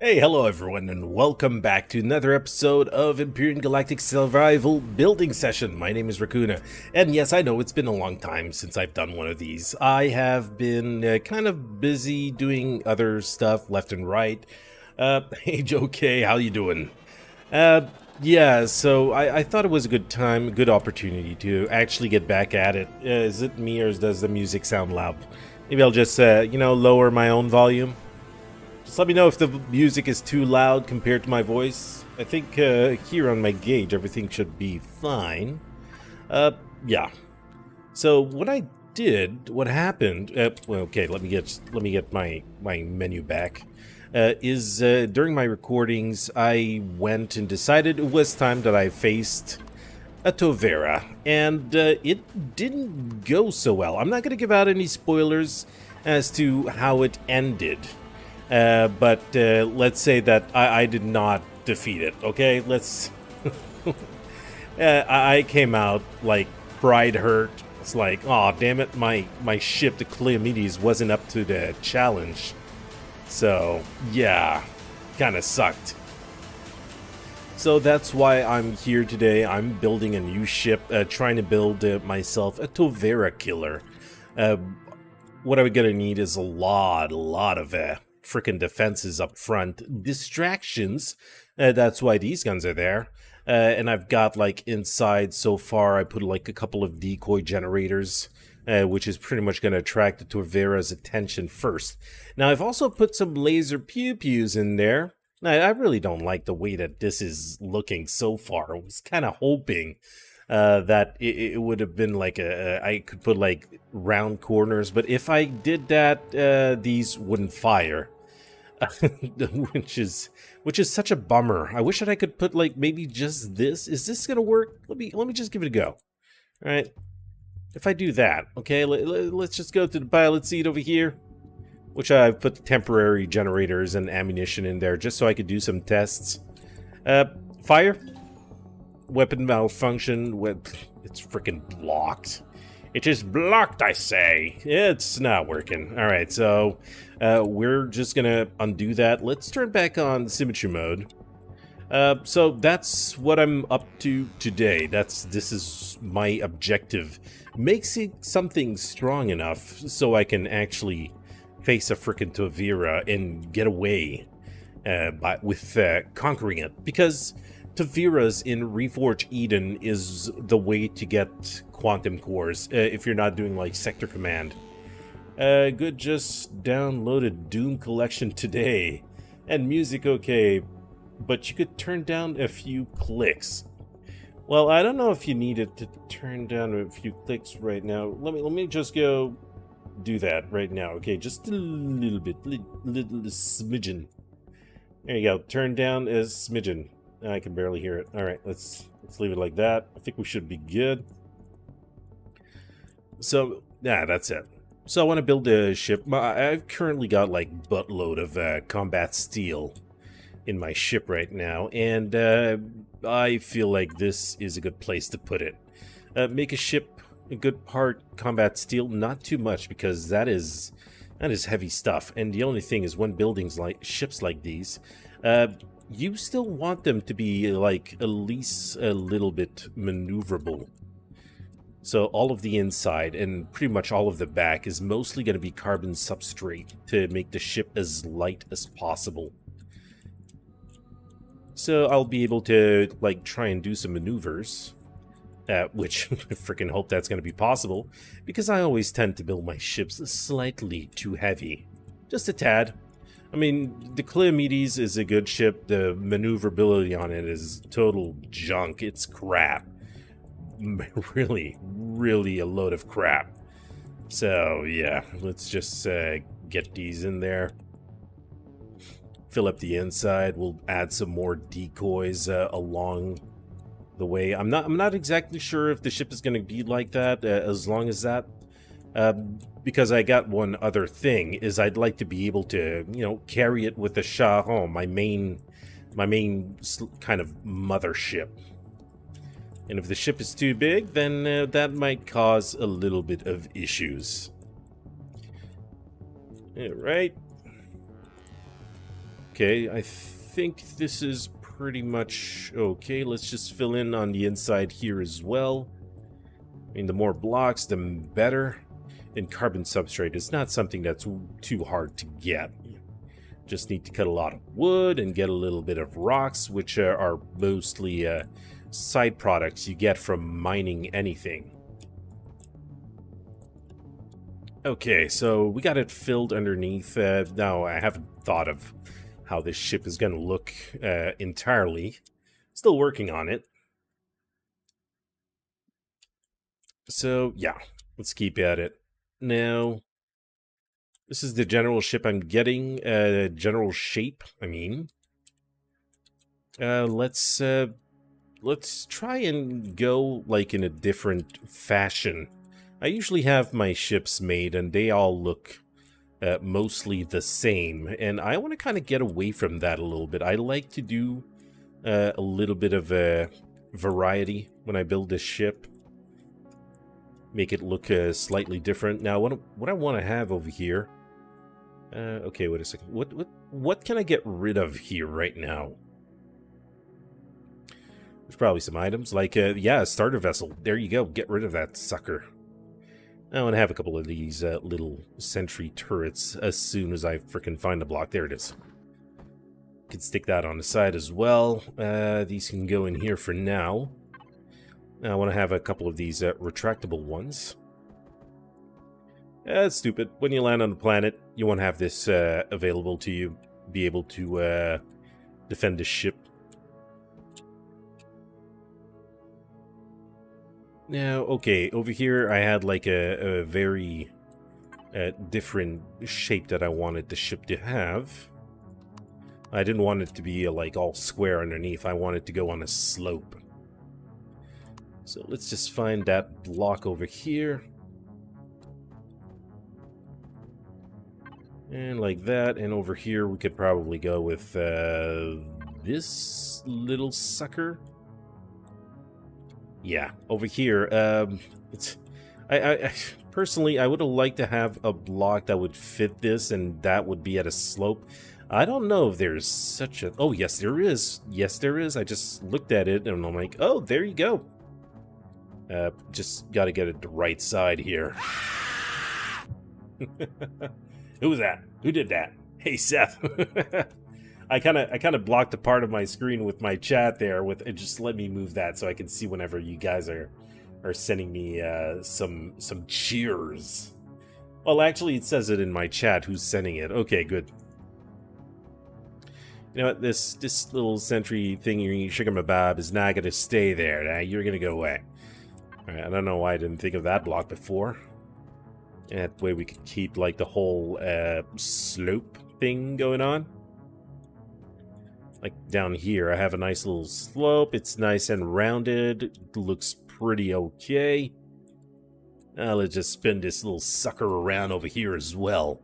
Hey, hello everyone, and welcome back to another episode of Empyrion Galactic Survival Building Session. My name is Rakoona, and yes, I know it's been a long time since I've done one of these. I have been kind of busy doing other stuff left and right. Hey, Joe K, how you doing? Uh, yeah, so I thought it was a good time, a good opportunity to actually get back at it. Is it me, or does the music sound loud? Maybe I'll just, lower my own volume. Just let me know if the music is too loud compared to my voice. I think here on my gauge, everything should be fine. Uh, yeah. So what happened? Well, okay, let me get my menu back. Is during my recordings, I went and decided it was time that I faced a TOVERA, and it didn't go so well. I'm not going to give out any spoilers as to how it ended. But let's say that I did not defeat it, okay? Let's... I came out, like, pride hurt. It's like, oh damn it, my ship, the Cleomedes, wasn't up to the challenge. So, yeah, kinda sucked. So that's why I'm here today. I'm building a new ship, trying to build myself a TOVERA killer. What I'm gonna need is a lot of freaking defenses up front, distractions. That's why these guns are there. And I've got, like, inside so far, I put like a couple of decoy generators, which is pretty much going to attract the TOVERA's attention first. Now, I've also put some laser pew-pews in there. I really don't like the way that this is looking so far. I was kind of hoping that it would have been like I could put like round corners, but if I did that, these wouldn't fire. which is such a bummer. I wish that I could put like maybe just this. Is this gonna work? Let me just give it a go. All right. If I do that, okay, let's just go to the pilot seat over here, which I've put temporary generators and ammunition in there just so I could do some tests. Fire. Weapon malfunction. It's freaking blocked. It is blocked, I say. It's not working. All right, so we're just gonna undo that. Let's turn back on symmetry mode. So that's what I'm up to today. This is my objective. Makes something strong enough so I can actually face a frickin' TOVERA and get away with conquering it. Because TOVERAs in Reforge Eden is the way to get quantum cores if you're not doing like sector command. Good, just downloaded Doom Collection today. And music okay, but you could turn down a few clicks. Well, I don't know if you needed to turn down a few clicks right now. Let me just go do that right now. Okay, just a little bit, little smidgen. There you go. Turn down a smidgen. I can barely hear it. All right, let's leave it like that. I think we should be good. So, yeah, that's it. So I want to build a ship. I've currently got like buttload of combat steel in my ship right now, and I feel like this is a good place to put it. Make a ship a good part combat steel, not too much, because that is heavy stuff. And the only thing is, when building ships like these, you still want them to be like at least a little bit maneuverable. So all of the inside and pretty much all of the back is mostly going to be carbon substrate to make the ship as light as possible. So I'll be able to like try and do some maneuvers, which I freaking hope that's going to be possible, because I always tend to build my ships slightly too heavy. Just a tad. I mean, the Cleomedes is a good ship. The maneuverability on it is total junk. It's crap. Really a load of crap. So, yeah, let's just get these in there. Fill up the inside. We'll add some more decoys along the way. I'm not exactly sure if the ship is going to be like that as long as that. Because I got one other thing, is I'd like to be able to, carry it with the Sharon, my main kind of mothership. And if the ship is too big, then that might cause a little bit of issues. All right. Okay, I think this is pretty much okay. Let's just fill in on the inside here as well. I mean, the more blocks, the better. And carbon substrate is not something that's too hard to get. Just need to cut a lot of wood and get a little bit of rocks, which are mostly side products you get from mining anything. Okay, so we got it filled underneath. Now, I haven't thought of how this ship is going to look entirely. Still working on it. So, yeah, let's keep at it. Now, this is the general ship I'm getting. General shape, I mean. Let's try and go, like, in a different fashion. I usually have my ships made, and they all look mostly the same. And I want to kind of get away from that a little bit. I like to do a little bit of a variety when I build this ship. Make it look slightly different. Now, what I want to have over here... okay, wait a second. What can I get rid of here right now? There's probably some items, like, yeah, a starter vessel. There you go. Get rid of that sucker. I want to have a couple of these little sentry turrets as soon as I frickin' find the block. There it is. Could stick that on the side as well. These can go in here for now. I want to have a couple of these retractable ones. That's stupid. When you land on the planet, you want to have this available to you. Be able to defend the ship. Now, okay, over here I had like a very different shape that I wanted the ship to have. I didn't want it to be like all square underneath. I wanted to go on a slope. So let's just find that block over here. And like that, and over here we could probably go with this little sucker. Yeah, over here, I personally, I would have liked to have a block that would fit this, and that would be at a slope. I don't know if there's such a... Oh, yes, there is. Yes, there is. I just looked at it, and I'm like, oh, there you go. Just gotta get it the right side here. Who was that? Who did that? Hey, Seth. I kind of blocked a part of my screen with my chat there. It just let me move that so I can see whenever you guys are sending me some cheers. Well, actually, it says it in my chat who's sending it. Okay, good. You know what? This little sentry thingy, Shigamabab, is not gonna stay there. Now you're gonna go away. All right, I don't know why I didn't think of that block before. And that way we could keep like the whole slope thing going on. Like down here, I have a nice little slope. It's nice and rounded. It looks pretty okay. Now let's just spin this little sucker around over here as well.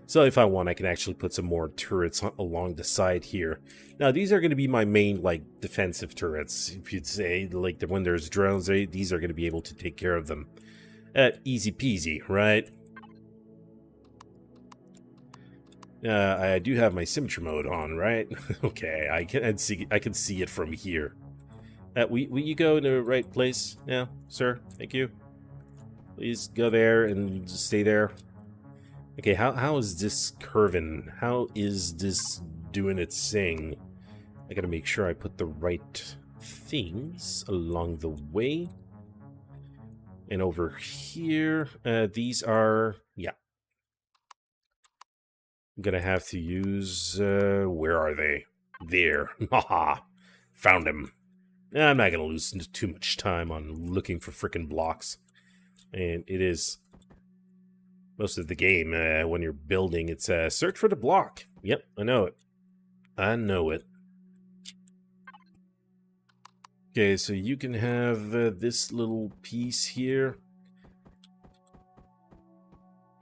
So if I want, I can actually put some more turrets along the side here. Now these are going to be my main like defensive turrets. If you'd say like when there's drones, these are going to be able to take care of them. Easy peasy, right? I do have my symmetry mode on, right? Okay, I can see it from here. Will you go in the right place? Yeah, sir. Thank you. Please go there and just stay there. Okay, how is this curving? How is this doing its thing? I gotta make sure I put the right things along the way. And over here, these are, yeah. I'm gonna have to use, where are they? There. Haha. Found him. I'm not gonna lose too much time on looking for frickin' blocks. And it is most of the game, when you're building, it's search for the block. Yep, I know it. I know it. Okay, so you can have this little piece here.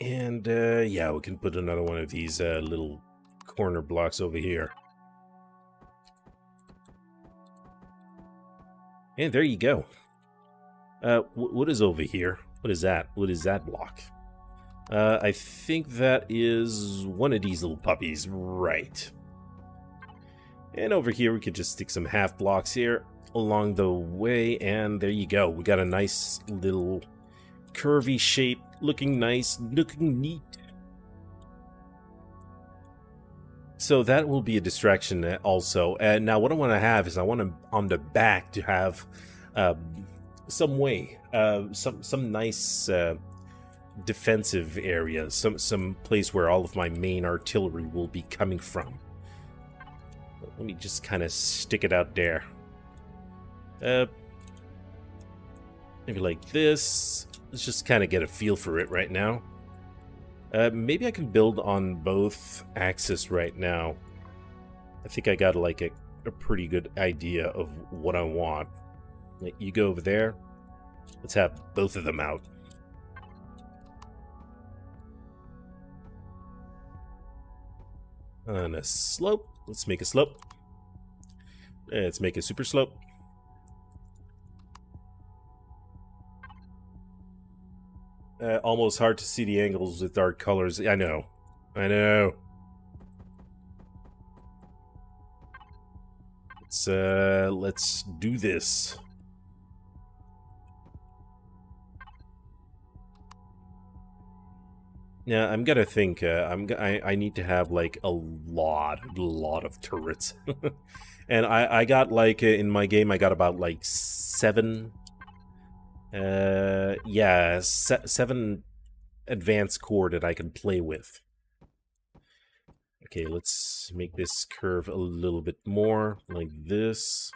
And, yeah, we can put another one of these little corner blocks over here. And there you go. What is over here? What is that? What is that block? I think that is one of these little puppies. Right. And over here, we could just stick some half blocks here along the way, and there you go. We got a nice little curvy shape, looking nice, looking neat. So that will be a distraction also. And now what I want to have is I want to, on the back, to have some way, some nice defensive area, some place where all of my main artillery will be coming from. Let me just kind of stick it out there. Maybe like this. Let's just kind of get a feel for it right now. Maybe I can build on both axes right now. I think I got like a pretty good idea of what I want. Like, you go over there. Let's have both of them out. On a slope. Let's make a slope. Let's make a super slope. Almost hard to see the angles with dark colors. I know. I know. Let's do this. Yeah, I'm gonna think. I need to have like a lot of turrets, and I got like in my game I got about like 7. Yeah, 7 advanced core that I can play with. Okay, let's make this curve a little bit more, like this.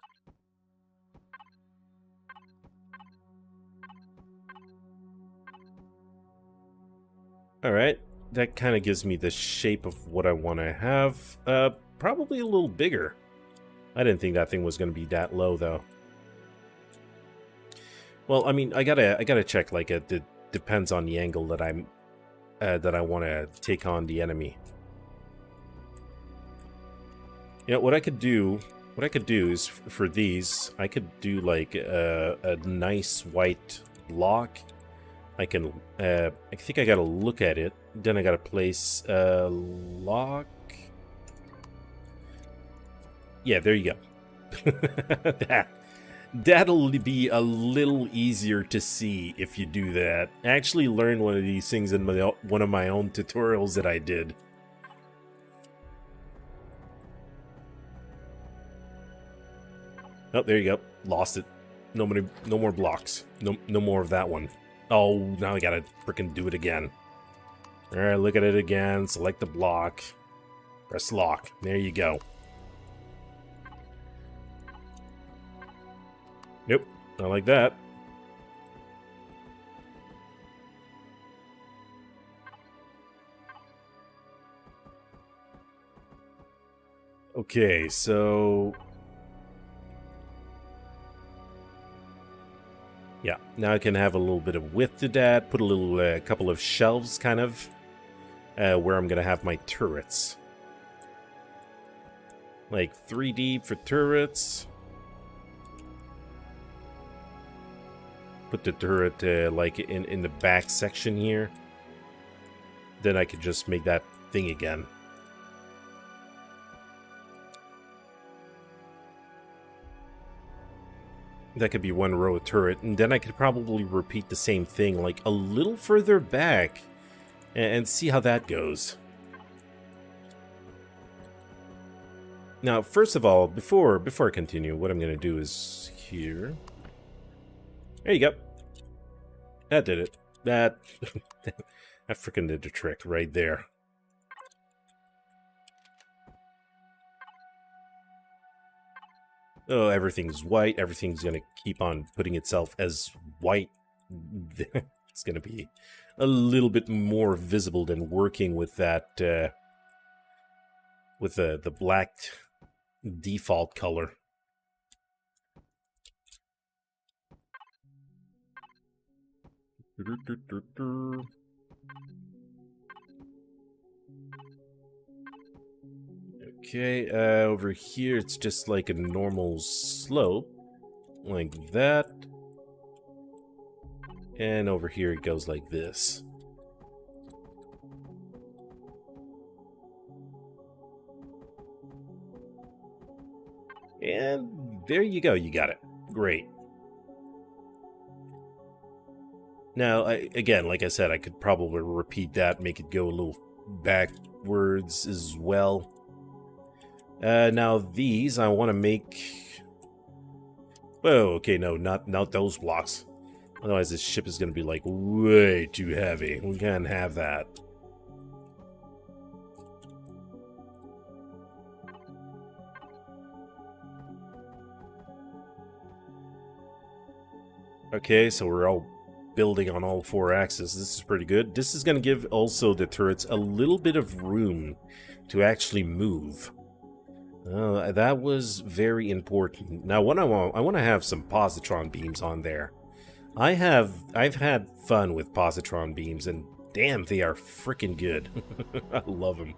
Alright, that kind of gives me the shape of what I want to have. Probably a little bigger. I didn't think that thing was going to be that low, though. Well, I mean, I gotta check. Like, it depends on the angle that I want to take on the enemy. You know, what I could do is for these, I could do like a nice white block. I can, I think I gotta look at it. Then I gotta place a lock. Yeah, there you go. That'll be a little easier to see if you do that. I actually learned one of these things in one of my own tutorials that I did. Oh, there you go. Lost it. No more blocks. No more of that one. Oh, now I gotta frickin' do it again. Alright, look at it again. Select the block. Press lock. There you go. Nope, not like that. Okay, so... yeah, now I can have a little bit of width to that. Put a little, couple of shelves, kind of, where I'm gonna have my turrets. Like 3 deep for turrets. Put the turret like in the back section here. Then I could just make that thing again. That could be one row of turret, and then I could probably repeat the same thing like a little further back and see how that goes. Now, first of all, before I continue, what I'm going to do is here. There you go. That did it. That freaking did the trick right there. Oh, everything's white. Everything's going to keep on putting itself as white. It's going to be a little bit more visible than working with that, with the black default color. Okay, over here it's just like a normal slope, like that. And over here it goes like this. And there you go, you got it. Great. Now, again, like I said, I could probably repeat that, make it go a little backwards as well. Now these, I want to make... Oh, okay, no, not those blocks. Otherwise this ship is going to be, like, way too heavy. We can't have that. Okay, so we're all building on all 4 axes. This is pretty good. This is going to give also the turrets a little bit of room to actually move. That was very important. Now, what I want to have some positron beams on there. I've had fun with positron beams, and damn, they are freaking good. I love them.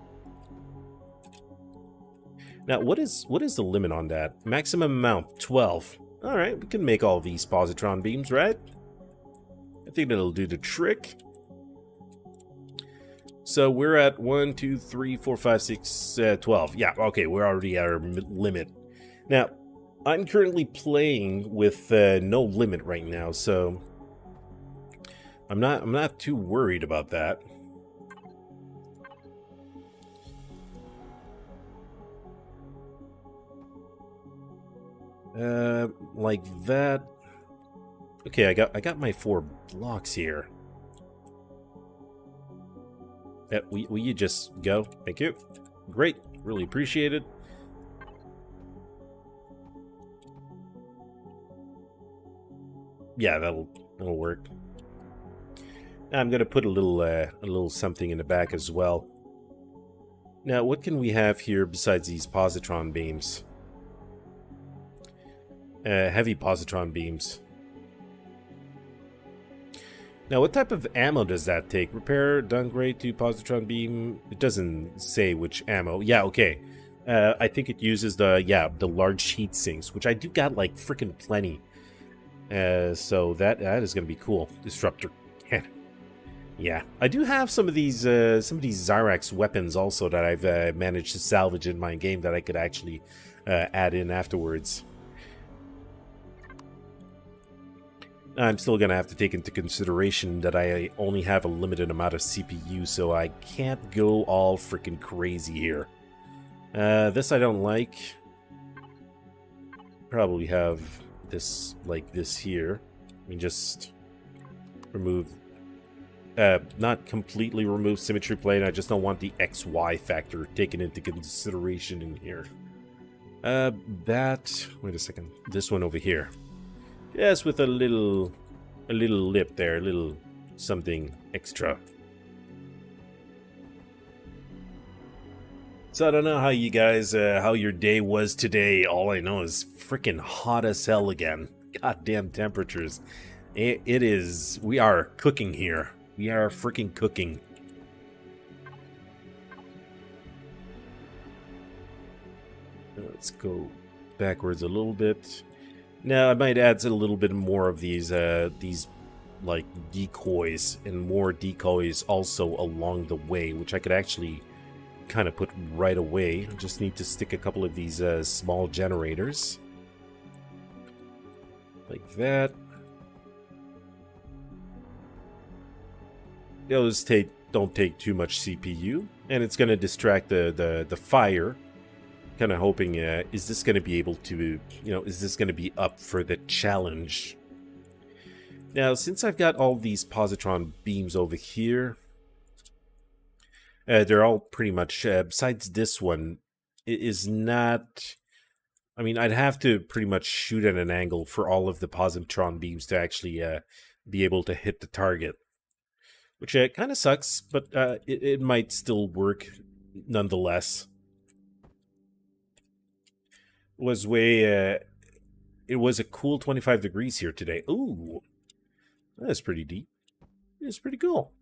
Now, what is the limit on that? Maximum amount, 12. All right, we can make all these positron beams, right? I think that'll do the trick. So we're at 1, 2, 3, 4, 5, 6, 12. Yeah, okay, we're already at our limit. Now, I'm currently playing with no limit right now, so I'm not too worried about that. Like that. Okay, I got my 4 blocks here. Will you just go? Thank you. Great. Really appreciate it. Yeah, that'll work. I'm gonna put a little something in the back as well. Now, what can we have here besides these positron beams? Heavy positron beams. Now, what type of ammo does that take? Repair, downgrade to positron beam. It doesn't say which ammo. Yeah, okay. I think it uses the large heat sinks, which I do got like freaking plenty. So that is gonna be cool. Disruptor cannon. Yeah, I do have some of these Zyrax weapons also that I've managed to salvage in my game that I could actually add in afterwards. I'm still going to have to take into consideration that I only have a limited amount of CPU, so I can't go all freaking crazy here. This I don't like. Probably have this like this here. I mean, just remove... not completely remove symmetry plane, I just don't want the XY factor taken into consideration in here. Wait a second. This one over here. Yes, with a little lip there, a little something extra. So I don't know how you guys, how your day was today. All I know is freaking hot as hell again. Goddamn temperatures. It is, we are cooking here. We are freaking cooking. Let's go backwards a little bit. Now, I might add a little bit more of these like decoys and more decoys also along the way, which I could actually kind of put right away. I just need to stick a couple of these small generators like that. Those don't take too much CPU, and it's going to distract the fire. Kind of hoping, is this going to be able to, is this going to be up for the challenge? Now, since I've got all these positron beams over here, they're all pretty much, besides this one, it is not, I mean, I'd have to pretty much shoot at an angle for all of the positron beams to actually be able to hit the target. Which kind of sucks, but it might still work nonetheless. It was a cool 25 degrees here today. Ooh, that's pretty deep. It's pretty cool.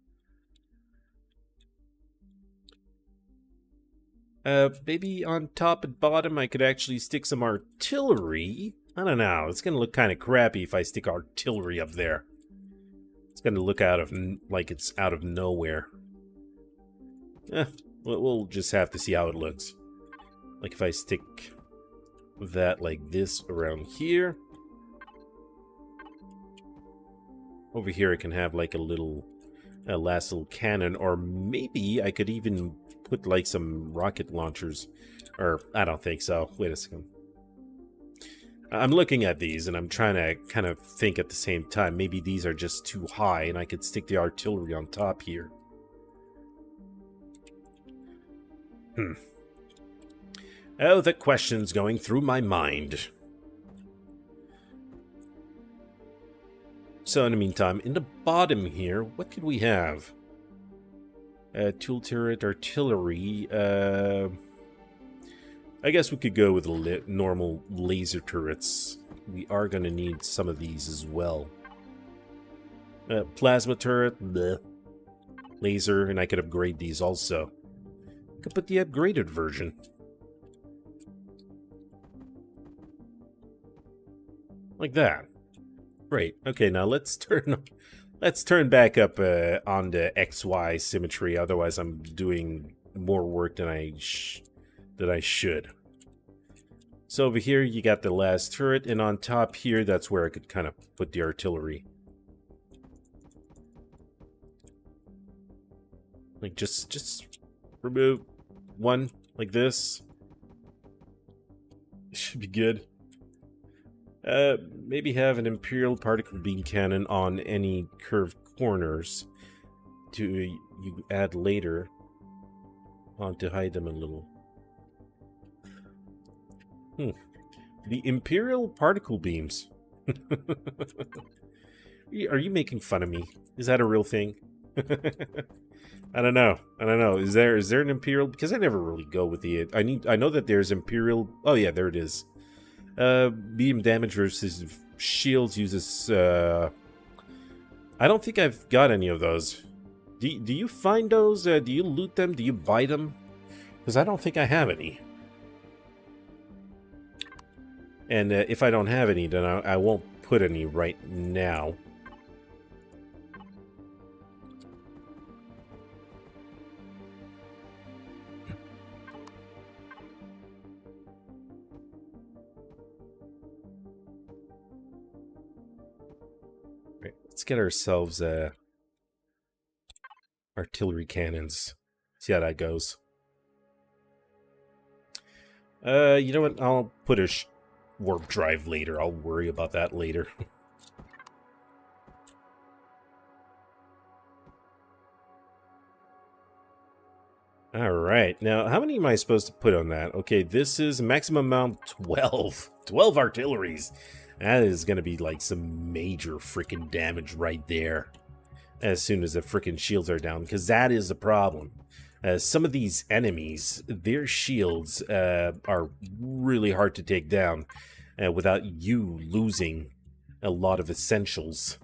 Maybe on top and bottom I could actually stick some artillery. I don't know. It's gonna look kind of crappy if I stick artillery up there. It's gonna look like it's out of nowhere. We'll just have to see how it looks. Like if I stick... that like this around here. Over here I can have like a last little cannon, or maybe I could even put like some rocket launchers. Or, I don't think so. Wait a second. I'm looking at these and I'm trying to kind of think at the same time. Maybe these are just too high and I could stick the artillery on top here. Oh, the question's going through my mind. So in the meantime, in the bottom here, what could we have? Tool turret, artillery. I guess we could go with normal laser turrets. We are going to need some of these as well. Plasma turret, bleh. Laser, and I could upgrade these also. I could put the upgraded version. Like that. Great. Okay, now let's turn back up on the XY symmetry. Otherwise, I'm doing more work than I should. So over here, you got the last turret, and on top here, that's where I could kind of put the artillery. Like just remove one like this. Should be good. Maybe have an Imperial particle beam cannon on any curved corners to you add later on to hide them a little. The Imperial particle beams. Are you making fun of me? Is that a real thing? I don't know. Is there an Imperial? Because I never really go with the. I know that there's Imperial. Oh yeah, there it is. Beam damage versus shields uses. I don't think I've got any of those. Do you find those? Do you loot them? Do you buy them? Because I don't think I have any. And if I don't have any, then I won't put any right now. Right, let's get ourselves artillery cannons. See how that goes. You know what? I'll put a warp drive later. I'll worry about that later. Alright, now how many am I supposed to put on that? Okay, this is maximum amount 12. 12 artilleries. That is going to be like some major freaking damage right there. As soon as the freaking shields are down, because that is a problem. Some of these enemies, their shields are really hard to take down without you losing a lot of essentials.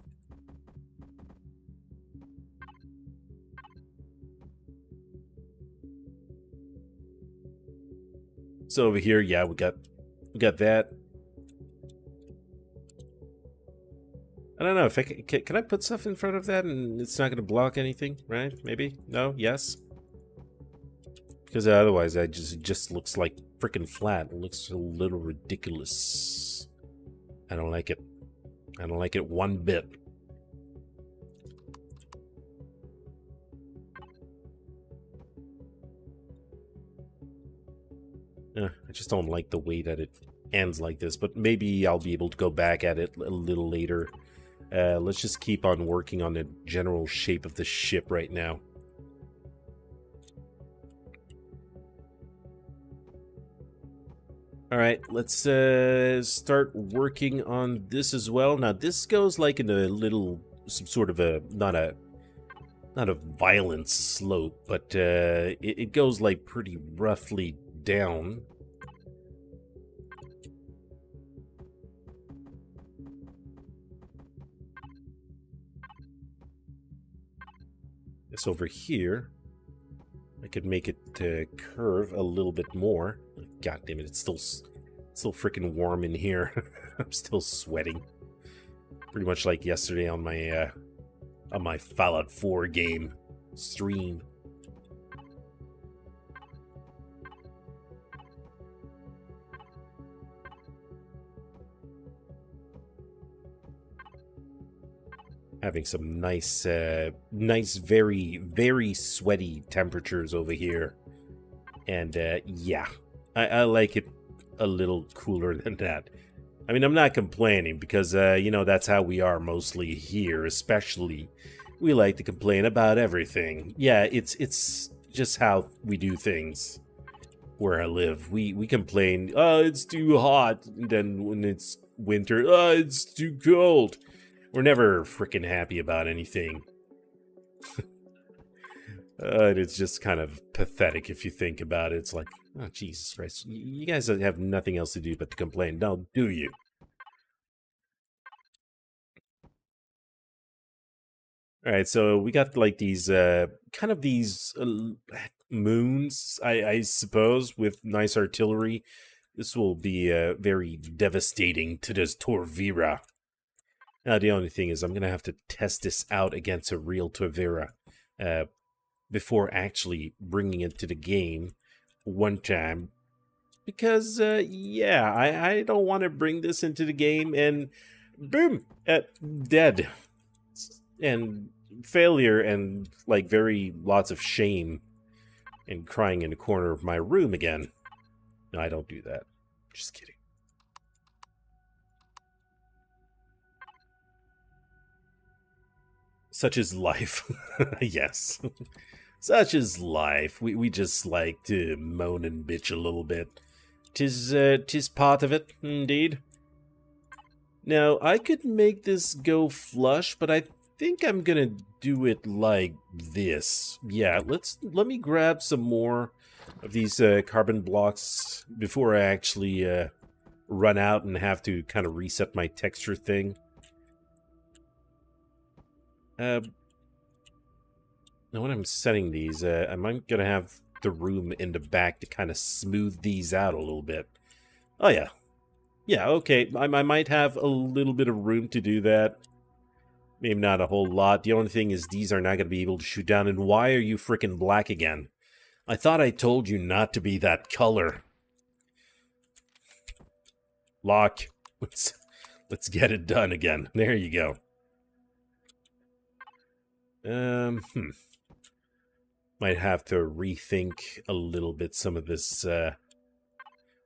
So over here, yeah, we got that. I don't know if I can I put stuff in front of that and it's not going to block anything, right? Maybe? No? Yes? Because otherwise, it just looks like freaking flat. It looks a little ridiculous. I don't like it. I don't like it one bit. I just don't like the way that it ends like this. But maybe I'll be able to go back at it a little later. Let's just keep on working on the general shape of the ship right now. Alright, let's start working on this as well. Now, this goes like in a little, some sort of a, not a violent slope, but it goes like pretty roughly down. This over here, I could make it curve a little bit more. God damn it, it's still freaking warm in here. I'm still sweating. Pretty much like yesterday on my Fallout 4 game stream. Having some nice, nice, very, very sweaty temperatures over here. And, yeah, I like it a little cooler than that. I mean, I'm not complaining because, you know, that's how we are mostly here, especially. We like to complain about everything. Yeah, it's just how we do things where I live. We complain, oh, it's too hot. And then when it's winter, oh, it's too cold. We're never freaking happy about anything. It's just kind of pathetic if you think about it. It's like, oh, Jesus Christ. You guys have nothing else to do but to complain, now do you? Alright, so we got like these, kind of these moons, I suppose, with nice artillery. This will be very devastating to this TOVERA. Now, the only thing is I'm going to have to test this out against a real TOVERA before actually bringing it to the game one time. Because, yeah, I don't want to bring this into the game and boom, dead. And failure and, like, very lots of shame and crying in the corner of my room again. No, I don't do that. Just kidding. Such is life. Yes. Such is life. We just like to moan and bitch a little bit. Tis part of it, indeed. Now, I could make this go flush, but I think I'm gonna do it like this. Yeah, let me grab some more of these carbon blocks before I actually run out and have to kind of reset my texture thing. Now when I'm setting these, I'm gonna have the room in the back to kind of smooth these out a little bit. Oh yeah. Yeah, okay, I might have a little bit of room to do that. Maybe not a whole lot. The only thing is these are not going to be able to shoot down. And why are you freaking black again? I thought I told you not to be that color. Lock. Let's get it done again. There you go. Might have to rethink a little bit some of this,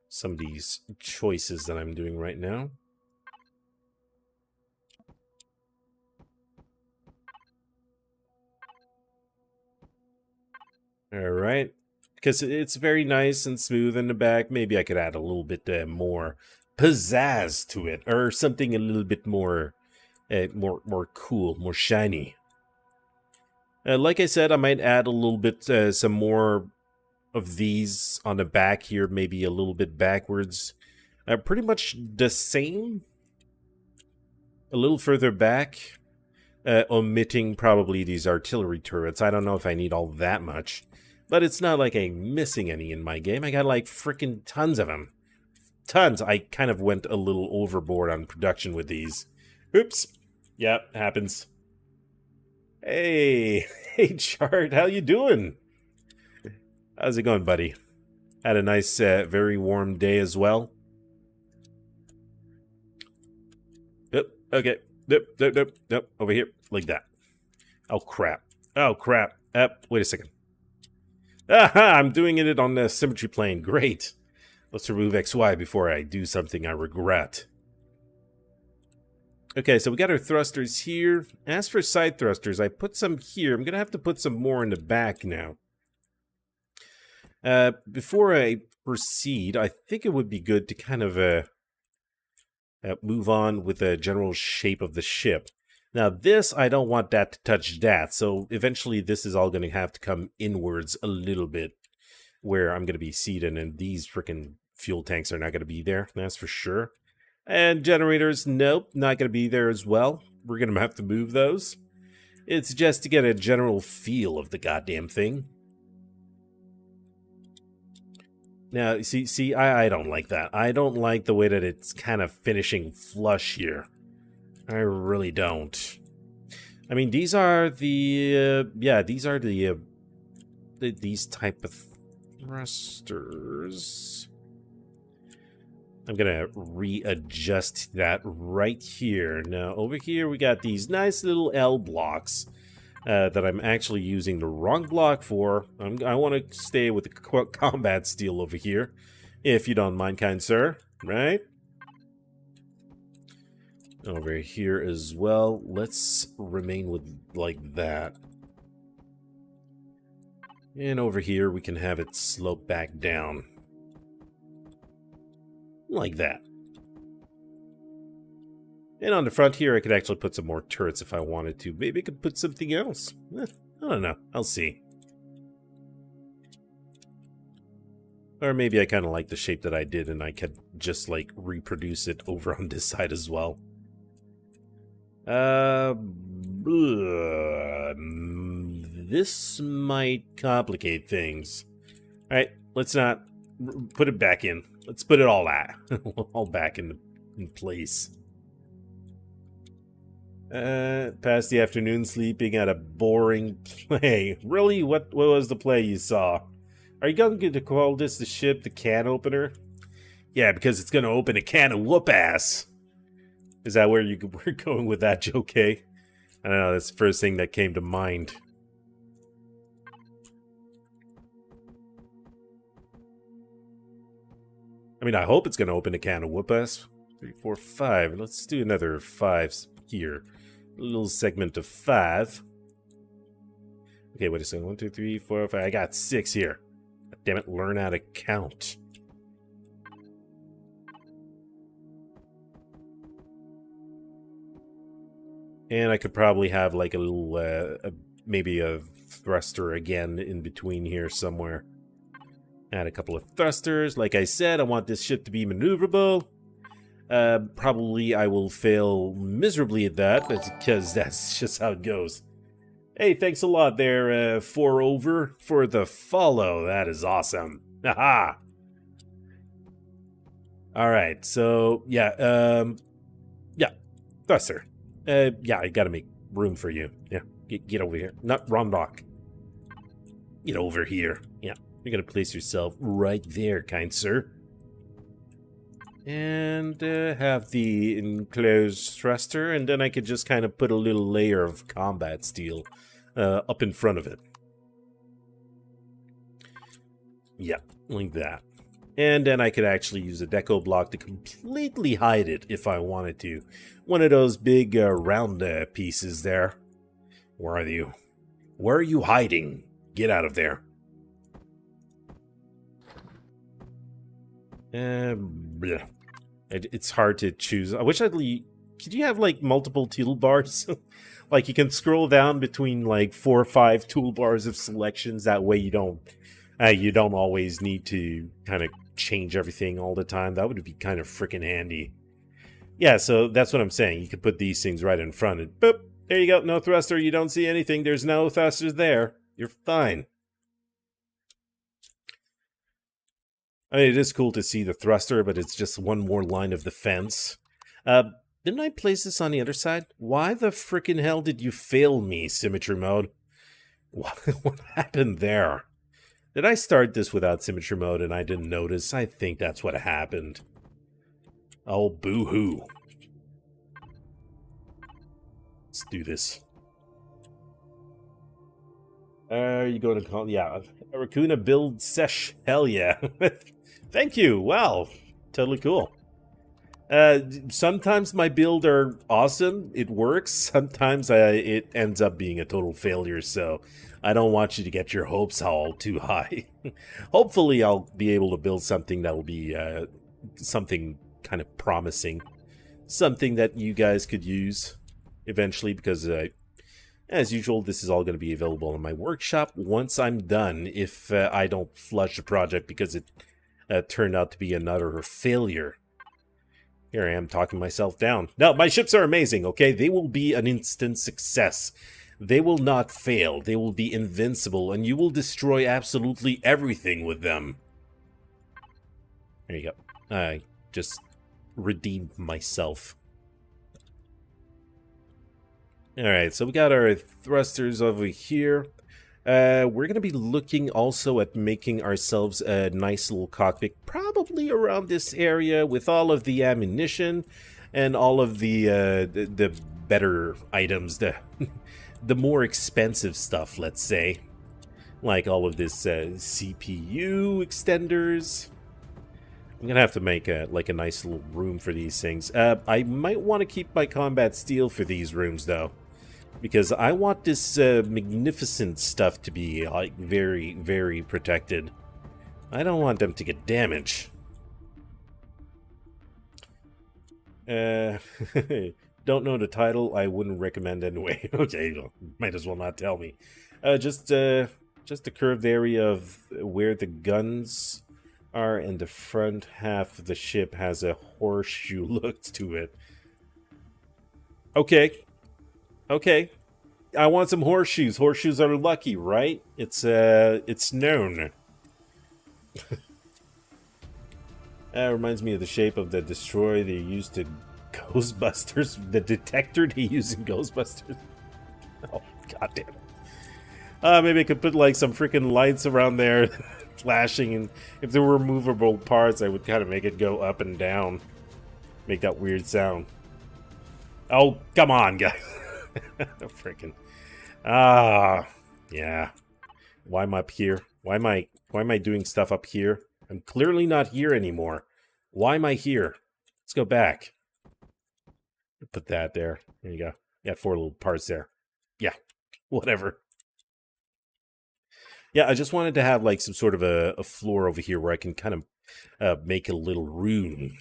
some of these choices that I'm doing right now. Alright. Because it's very nice and smooth in the back. Maybe I could add a little bit more pizzazz to it. Or something a little bit more, more cool, more shiny. Like I said, I might add a little bit, some more of these on the back here. Maybe a little bit backwards. Pretty much the same. A little further back. Omitting probably these artillery turrets. I don't know if I need all that much. But it's not like I'm missing any in my game. I got like freaking tons of them. Tons. I kind of went a little overboard on production with these. Oops. Yep, happens. Hey. Hey, Chart. How you doing? How's it going, buddy? Had a nice, very warm day as well. Yep. Okay. Nope. Over here. Like that. Oh, crap. Oh, crap. Wait a second. Aha! I'm doing it on the symmetry plane. Great. Let's remove XY before I do something I regret. Okay, so we got our thrusters here. As for side thrusters, I put some here. I'm going to have to put some more in the back now. Before I proceed, I think it would be good to kind of move on with the general shape of the ship. Now this, I don't want that to touch that, so eventually this is all going to have to come inwards a little bit, where I'm going to be seated, and these freaking fuel tanks are not going to be there, that's for sure. And generators, nope, not going to be there as well. We're going to have to move those. It's just to get a general feel of the goddamn thing. Now, see, I don't like that. I don't like the way that it's kind of finishing flush here. I really don't. I mean, these are the, yeah, these are the, these type of thrusters. I'm gonna readjust that right here. Now, over here we got these nice little L blocks that I'm actually using the wrong block for. I want to stay with the combat steel over here, if you don't mind, kind sir. Right? Over here as well. Let's remain with like that. And over here we can have it slope back down. Like that. And on the front here, I could actually put some more turrets if I wanted to. Maybe I could put something else. I don't know. I'll see. Or maybe I kind of like the shape that I did and I could just, like, reproduce it over on this side as well. This might complicate things. Alright, let's not put it back in. Let's put it all back in place. Past the afternoon sleeping at a boring play. Really? What was the play you saw? Are you going to call this the ship, the can opener? Yeah, because it's going to open a can of whoop-ass. Is that where you were going with that joke, eh? I don't know, that's the first thing that came to mind. I mean, I hope it's going to open a can of whoop-ass. 3, 4, 5. Let's do another 5 here. A little segment of 5. Okay, wait a second. 1, 2, 3, 4, 5. I got 6 here. Damn it, learn how to count. And I could probably have like a little, maybe a thruster again in between here somewhere. Add a couple of thrusters. Like I said, I want this ship to be maneuverable. Probably I will fail miserably at that, because that's just how it goes. Hey, thanks a lot there, 4 over, for the follow. That is awesome. Haha! Alright, so, yeah, thruster. Yeah, I gotta make room for you. Yeah, get over here. Not wrong dock. Get over here. Yeah, you're gonna place yourself right there, kind sir. And have the enclosed thruster, and then I could just kind of put a little layer of combat steel up in front of it. Yeah, like that. And then I could actually use a deco block to completely hide it if I wanted to. One of those big round pieces there. Where are you? Where are you hiding? Get out of there. It's hard to choose. I wish I'd... Could you have, like, multiple toolbars? Like, you can scroll down between, like, 4 or 5 toolbars of selections. That way you don't always need to kind of change everything all the time. That would be kind of freaking handy. Yeah, so that's what I'm saying. You could put these things right in front and boop, there you go. No thruster. You don't see anything. There's no thrusters there. You're fine. I mean, it is cool to see the thruster, but it's just one more line of defense. Didn't I place this on the other side? Why the frickin' hell did you fail me, symmetry mode? What happened there? Did I start this without symmetry mode and I didn't notice? I think that's what happened. Oh, boo-hoo. Let's do this. Are you going to call... Yeah, Rakoona build sesh. Hell yeah. Thank you. Wow. Totally cool. Sometimes my build are awesome. It works. Sometimes it ends up being a total failure, so I don't want you to get your hopes all too high. Hopefully I'll be able to build something that will be something kind of promising. Something that you guys could use eventually, because as usual, this is all going to be available in my workshop once I'm done, if I don't flush the project because it turned out to be another failure. Here I am talking myself down. No, my ships are amazing, okay? They will be an instant success. They will not fail. They will be invincible, and you will destroy absolutely everything with them. There you go. I just redeemed myself. Alright, so we got our thrusters over here. We're going to be looking also at making ourselves a nice little cockpit, probably around this area with all of the ammunition and all of the better items, the the more expensive stuff, let's say, like all of this CPU extenders. I'm gonna have to make a nice little room for these things. I might want to keep my combat steel for these rooms though, because I want this magnificent stuff to be like very, very protected. I don't want them to get damaged. Don't know the title. I wouldn't recommend anyway. Okay, well, might as well not tell me. Just a curved area of where the guns are, and the front half of the ship has a horseshoe look to it. Okay. Okay. I want some horseshoes. Horseshoes are lucky, right? It's known. Reminds me of the shape of the destroyer they used to Ghostbusters. The detector they use in Ghostbusters. Oh, god damn it. Maybe I could put like some freaking lights around there flashing, and if there were movable parts, I would kind of make it go up and down. Make that weird sound. Oh, come on, guys. Freaking. Yeah. Why am I up here? Why am I doing stuff up here? I'm clearly not here anymore. Why am I here? Let's go back. Put that there. There you go. Got 4 little parts there. Yeah. Whatever. Yeah, I just wanted to have like some sort of a floor over here where I can kind of make a little room.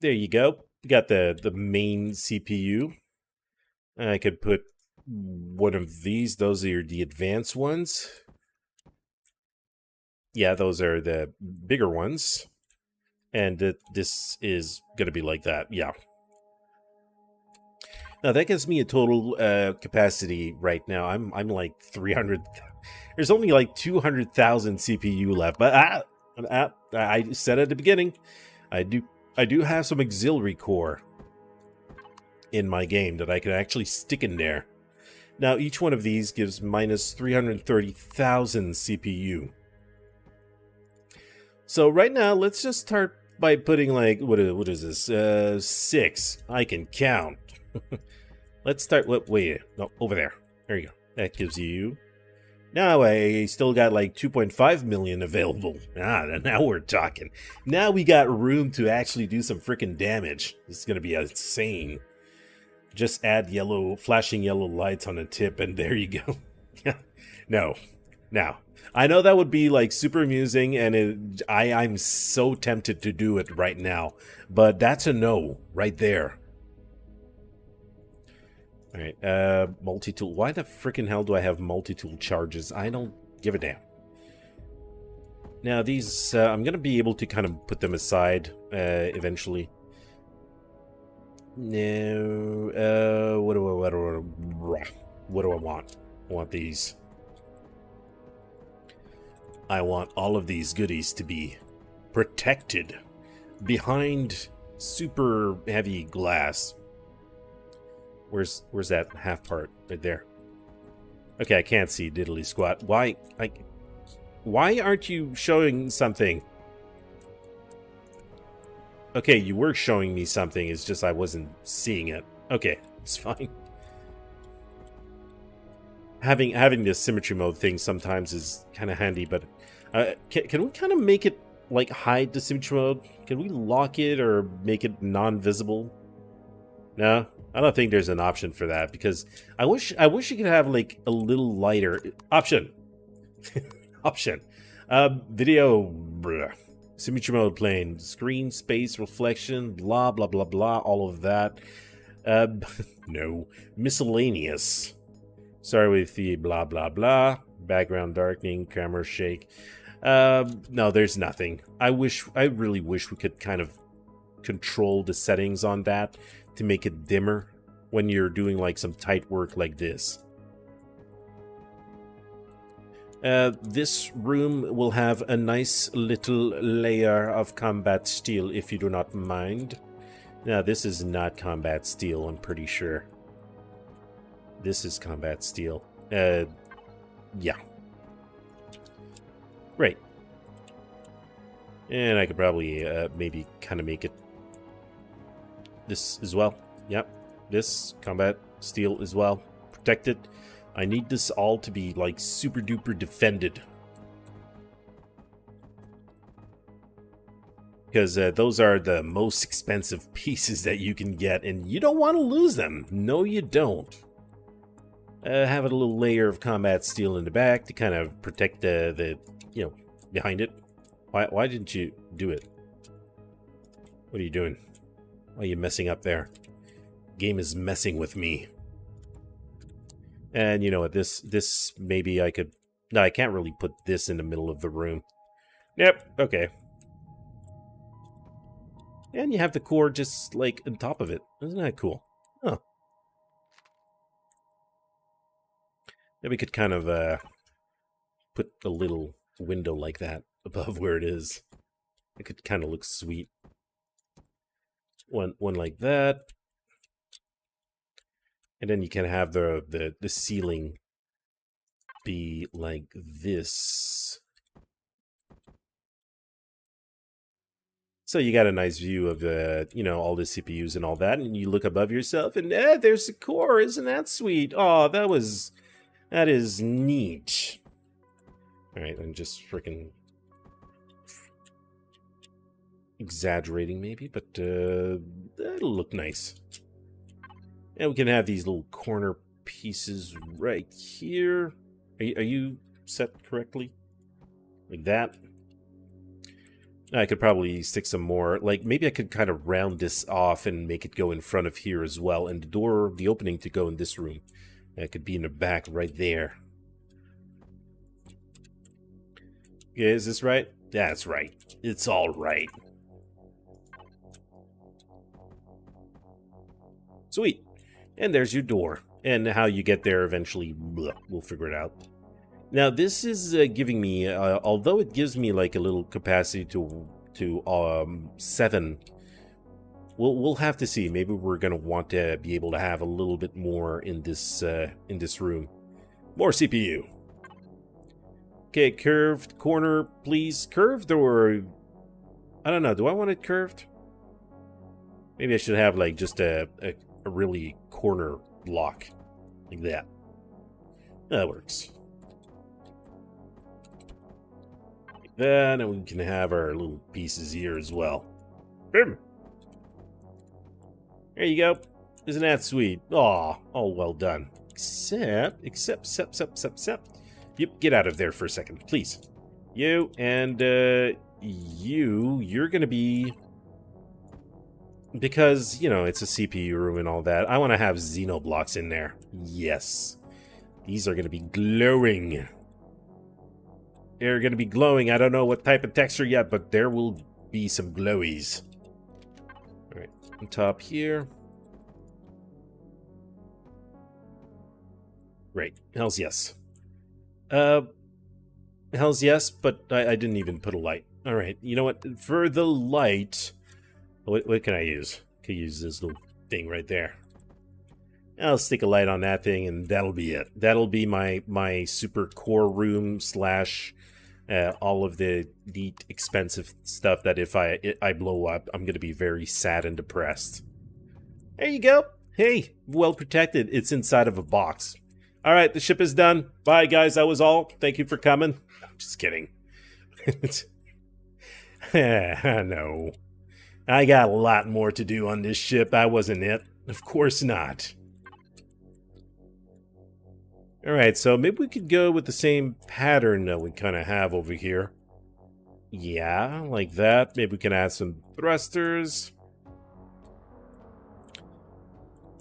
There you go. You got the main CPU. I could put one of these. Those are the advanced ones. Yeah, those are the bigger ones. And this is going to be like that. Yeah. Now, that gives me a total capacity right now. I'm like 300. There's only like 200,000 CPU left. But I said at the beginning, I do have some auxiliary core in my game that I can actually stick in there. Now, each one of these gives minus 330,000 CPU. So right now, let's just start by putting like, what is this? 6. I can count. Let's start, wait, no, over there. There you go. That gives you... Now I still got like 2.5 million available. Now we're talking. Now we got room to actually do some freaking damage. This is going to be insane. Just add flashing yellow lights on the tip, and there you go. No. Now, I know that would be like super amusing, and I'm so tempted to do it right now, but that's a no right there. All right, multi-tool. Why the freaking hell do I have multi-tool charges? I don't give a damn. Now these, I'm gonna be able to kind of put them aside eventually. No, what do I want? I want these. I want all of these goodies to be protected behind super heavy glass. Where's that half part? Right there. Okay, I can't see diddly squat. Why aren't you showing something? Okay, you were showing me something. It's just I wasn't seeing it. Okay, it's fine. Having this symmetry mode thing sometimes is kind of handy, but can we kind of make it like hide the symmetry mode? Can we lock it or make it non-visible? No, I don't think there's an option for that, because I wish you could have like a little lighter option. Option. Video. Bleh. Symmetry mode plane, screen, space, reflection, blah, blah, blah, blah, all of that. No. Miscellaneous. Sorry with the blah, blah, blah. Background darkening, camera shake. No, there's nothing. I really wish we could kind of control the settings on that to make it dimmer when you're doing like some tight work like this. This room will have a nice little layer of combat steel, if you do not mind. Now, this is not combat steel, I'm pretty sure. This is combat steel. Yeah. Right. And I could probably maybe kind of make it this as well. Yep. This combat steel as well. Protected. I need this all to be like super duper defended. Because those are the most expensive pieces that you can get, and you don't want to lose them. No, you don't. Have a little layer of combat steel in the back to kind of protect the behind it. Why didn't you do it? What are you doing? Why are you messing up there? Game is messing with me. And you know what? This maybe I could. No, I can't really put this in the middle of the room. Yep. Okay. And you have the core just, like, on top of it. Isn't that cool? Huh. Maybe we could kind of, put a little window like that above where it is. It could kind of look sweet. One like that. And then you can have the ceiling be like this. So you got a nice view of, all the CPUs and all that, and you look above yourself, and there's the core. Isn't that sweet? Oh, that is neat. All right, I'm just freaking exaggerating maybe, but that'll look nice. And we can have these little corner pieces right here. Are you set correctly? Like that? I could probably stick some more. Like, maybe I could kind of round this off and make it go in front of here as well. And the opening to go in this room. That could be in the back right there. Yeah, is this right? That's right. It's all right. Sweet. And there's your door. And how you get there eventually, we'll figure it out. Now, this is giving me, although it gives me like a little capacity to 7, we'll have to see. Maybe we're gonna want to be able to have a little bit more in this room. More CPU. Okay, curved corner, please. Curved or I don't know. Do I want it curved? Maybe I should have like just a really corner block like that. That works. Then we can have our little pieces here as well. Boom. There you go. Isn't that sweet? Aw, all well done. Except. Yep, get out of there for a second, please. You and you're gonna be, because it's a CPU room and all that. I want to have xenoblocks in there. Yes, these are gonna be glowing. They're going to be glowing. I don't know what type of texture yet, but there will be some glowies. Alright, on top here. Right, hells yes. Hells yes, but I didn't even put a light. Alright, you know what? For the light, what can I use? I could use this little thing right there. I'll stick a light on that thing, and that'll be it. That'll be my super core room slash all of the neat, expensive stuff that if I blow up, I'm going to be very sad and depressed. There you go. Hey, well protected. It's inside of a box. All right, the ship is done. Bye, guys. That was all. Thank you for coming. I'm just kidding. No. I got a lot more to do on this ship. That wasn't it. Of course not. Alright, so maybe we could go with the same pattern that we kind of have over here. Yeah, like that. Maybe we can add some thrusters.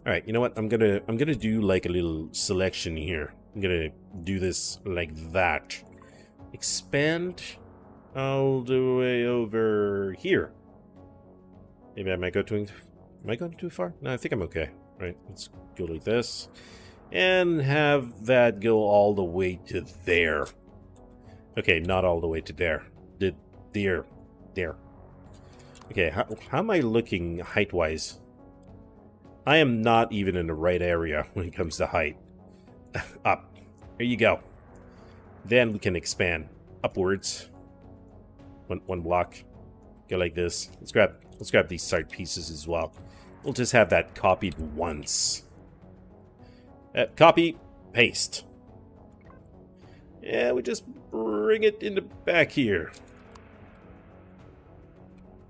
Alright, you know what? I'm gonna do like a little selection here. I'm gonna do this like that. Expand all the way over here. Maybe I might go too... Am I going too far? No, I think I'm okay. Right, let's go like this. And have that go all the way to there. Okay, not all the way to there. There. Okay, how am I looking height-wise? I am not even in the right area when it comes to height. Up. There you go. Then we can expand upwards. One block. Go like this. Let's grab these side pieces as well. We'll just have that copied once. Copy, paste. Yeah, we just bring it in the back here.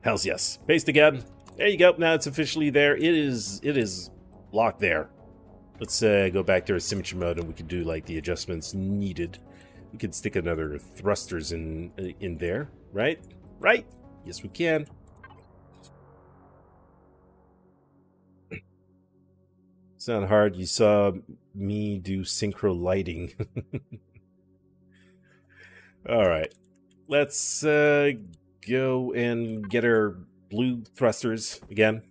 Hells yes. Paste again. There you go. Now it's officially there. It is locked there. Let's go back to our symmetry mode and we can do like the adjustments needed. We can stick another thrusters in there, right? Right? Yes, we can. It's not hard. You saw me do synchro lighting. All right. Let's go and get our blue thrusters again.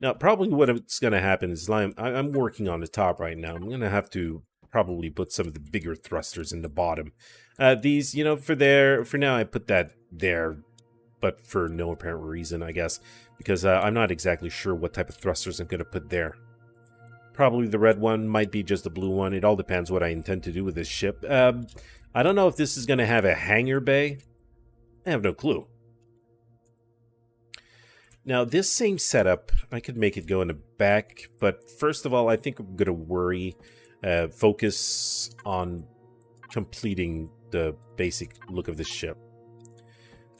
Now, probably what's going to happen is I'm working on the top right now. I'm going to have to probably put some of the bigger thrusters in the bottom. These, you know, for now, I put that there, but for no apparent reason, I guess, because I'm not exactly sure what type of thrusters I'm going to put there. Probably the red one, might be just the blue one. It all depends what I intend to do with this ship. I don't know if this is going to have a hangar bay. I have no clue. Now, this same setup, I could make it go in the back, but first of all, I think I'm going to focus on completing the basic look of this ship.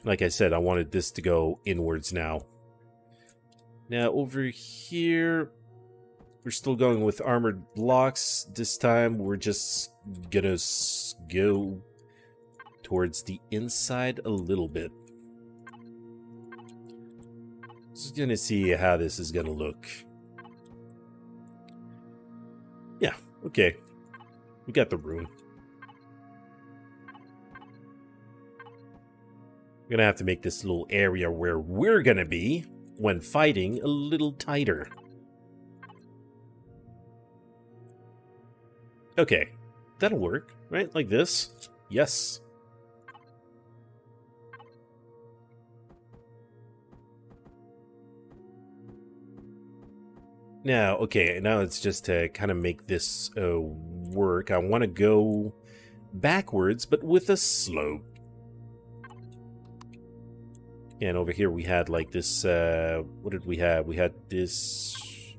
Like I said, I wanted this to go inwards now. Now, over here, we're still going with armored blocks. This time, we're just going to go towards the inside a little bit. Just gonna see how this is gonna look. Yeah, okay. We got the room. We're gonna have to make this little area where we're gonna be when fighting a little tighter. Okay, that'll work, right? Like this? Yes. Now, okay, now it's just to kind of make this work. I want to go backwards, but with a slope. And over here we had like this, what did we have? We had this,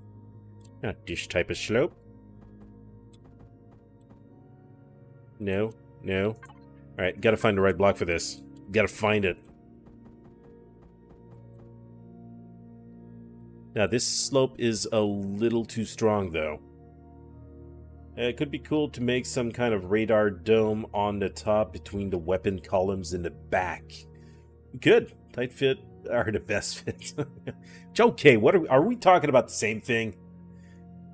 not this type of slope. No, no. All right, gotta find the right block for this. Gotta find it. Now, this slope is a little too strong, though. It could be cool to make some kind of radar dome on the top between the weapon columns in the back. Good. Tight fit are the best fits. Okay, what are we talking about the same thing?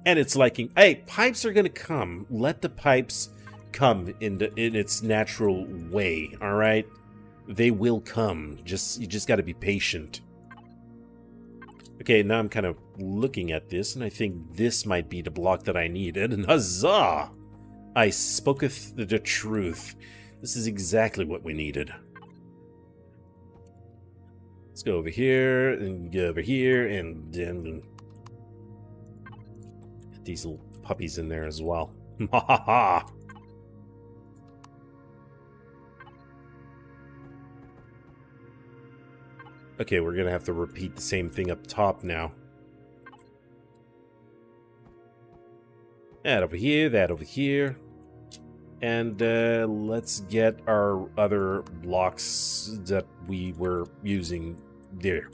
And it's like, hey, pipes are going to come. Let the pipes come in its natural way, all right? They will come. You just got to be patient. Okay, now I'm kind of looking at this, and I think this might be the block that I needed. And huzzah! I spoketh the truth. This is exactly what we needed. Let's go over here, and go over here, and then get these little puppies in there as well. Ha ha ha! Okay, we're gonna have to repeat the same thing up top now. That over here, that over here. And let's get our other blocks that we were using there.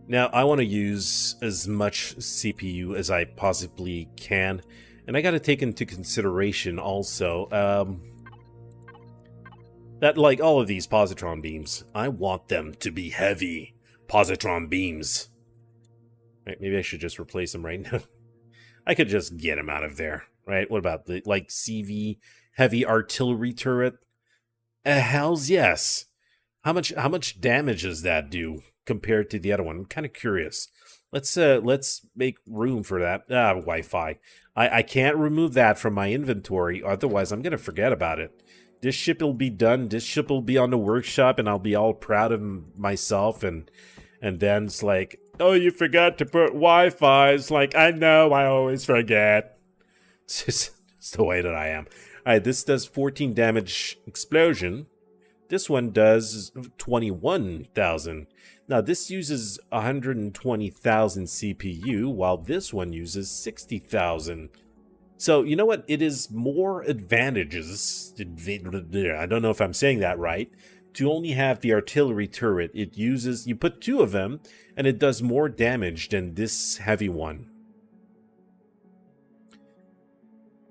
Now, I want to use as much CPU as I possibly can. And I got to take into consideration also that, like all of these positron beams, I want them to be heavy positron beams. Right, maybe I should just replace them right now. I could just get them out of there, right? What about the, like, CV heavy artillery turret? Hells yes. How much damage does that do compared to the other one? I'm kind of curious. Let's make room for that. Wi-Fi. I can't remove that from my inventory, otherwise I'm gonna forget about it. This ship will be done. This ship will be on the workshop, and I'll be all proud of myself. And then it's like, Oh, you forgot to put Wi-Fi. It's like, I know, I always forget. It's the way that I am. Alright, this does 14 damage explosion. This one does 21,000. Now, this uses 120,000 CPU, while this one uses 60,000. So, you know what? It is more advantages. I don't know if I'm saying that right. To only have the artillery turret, it uses... You put two of them, and it does more damage than this heavy one.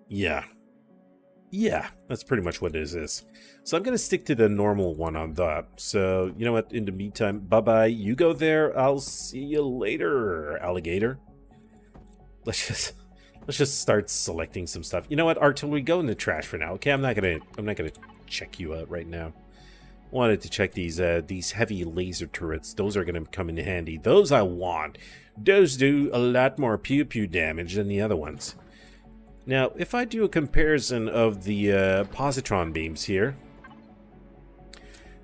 Yeah. Yeah, that's pretty much what it is. So I'm going to stick to the normal one on that. So, you know what? In the meantime, bye-bye. You go there. I'll see you later, alligator. Let's just start selecting some stuff. You know what? Artillery, go in the trash for now. Okay, I'm not gonna check you out right now. Wanted to check these heavy laser turrets. Those are gonna come in handy. Those I want. Those do a lot more pew pew damage than the other ones. Now, if I do a comparison of the positron beams here.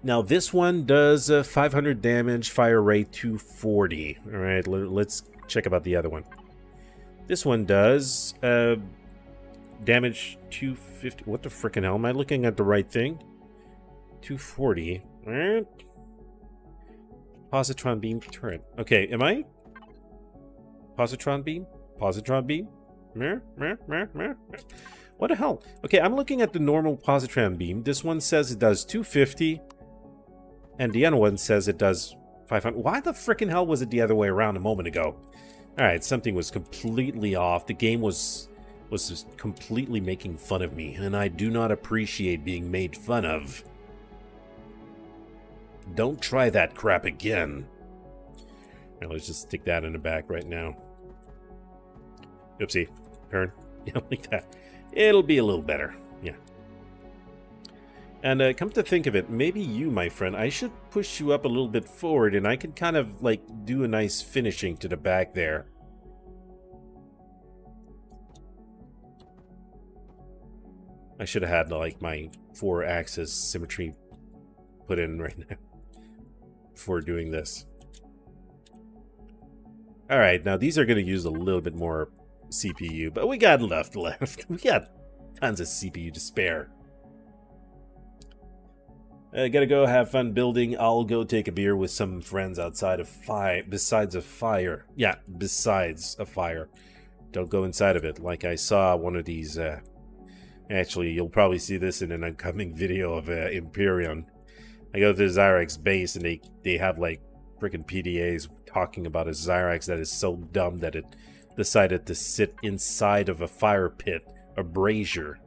Now, this one does 500 damage, fire rate 240. All right, let's check about the other one. This one does damage 250. What the frickin' hell? Am I looking at the right thing? 240. All right. Positron beam turret. Okay, am I? Positron beam? Positron beam? What the hell? Okay, I'm looking at the normal positron beam. This one says it does 250, and the other one says it does 500. Why the frickin' hell was it the other way around a moment ago? Alright, something was completely off. The game was just completely making fun of me, and I do not appreciate being made fun of. Don't try that crap again. Now, let's just stick that in the back right now. Oopsie. Turn. Yeah, like that. It'll be a little better. Yeah. And come to think of it, maybe you, my friend, I should push you up a little bit forward, and I can kind of, like, do a nice finishing to the back there. I should have had, like, my 4-axis symmetry put in right now before doing this. Alright, now these are going to use a little bit more CPU, but we got left. We got tons of CPU to spare. Gotta go have fun building. I'll go take a beer with some friends outside of besides a fire. Yeah, besides a fire. Don't go inside of it. Like I saw one of these, actually, you'll probably see this in an upcoming video of Empyrion. I go to the Zyrax base and they have like freaking PDAs talking about a Zyrax that is so dumb that it decided to sit inside of a fire pit, a brazier,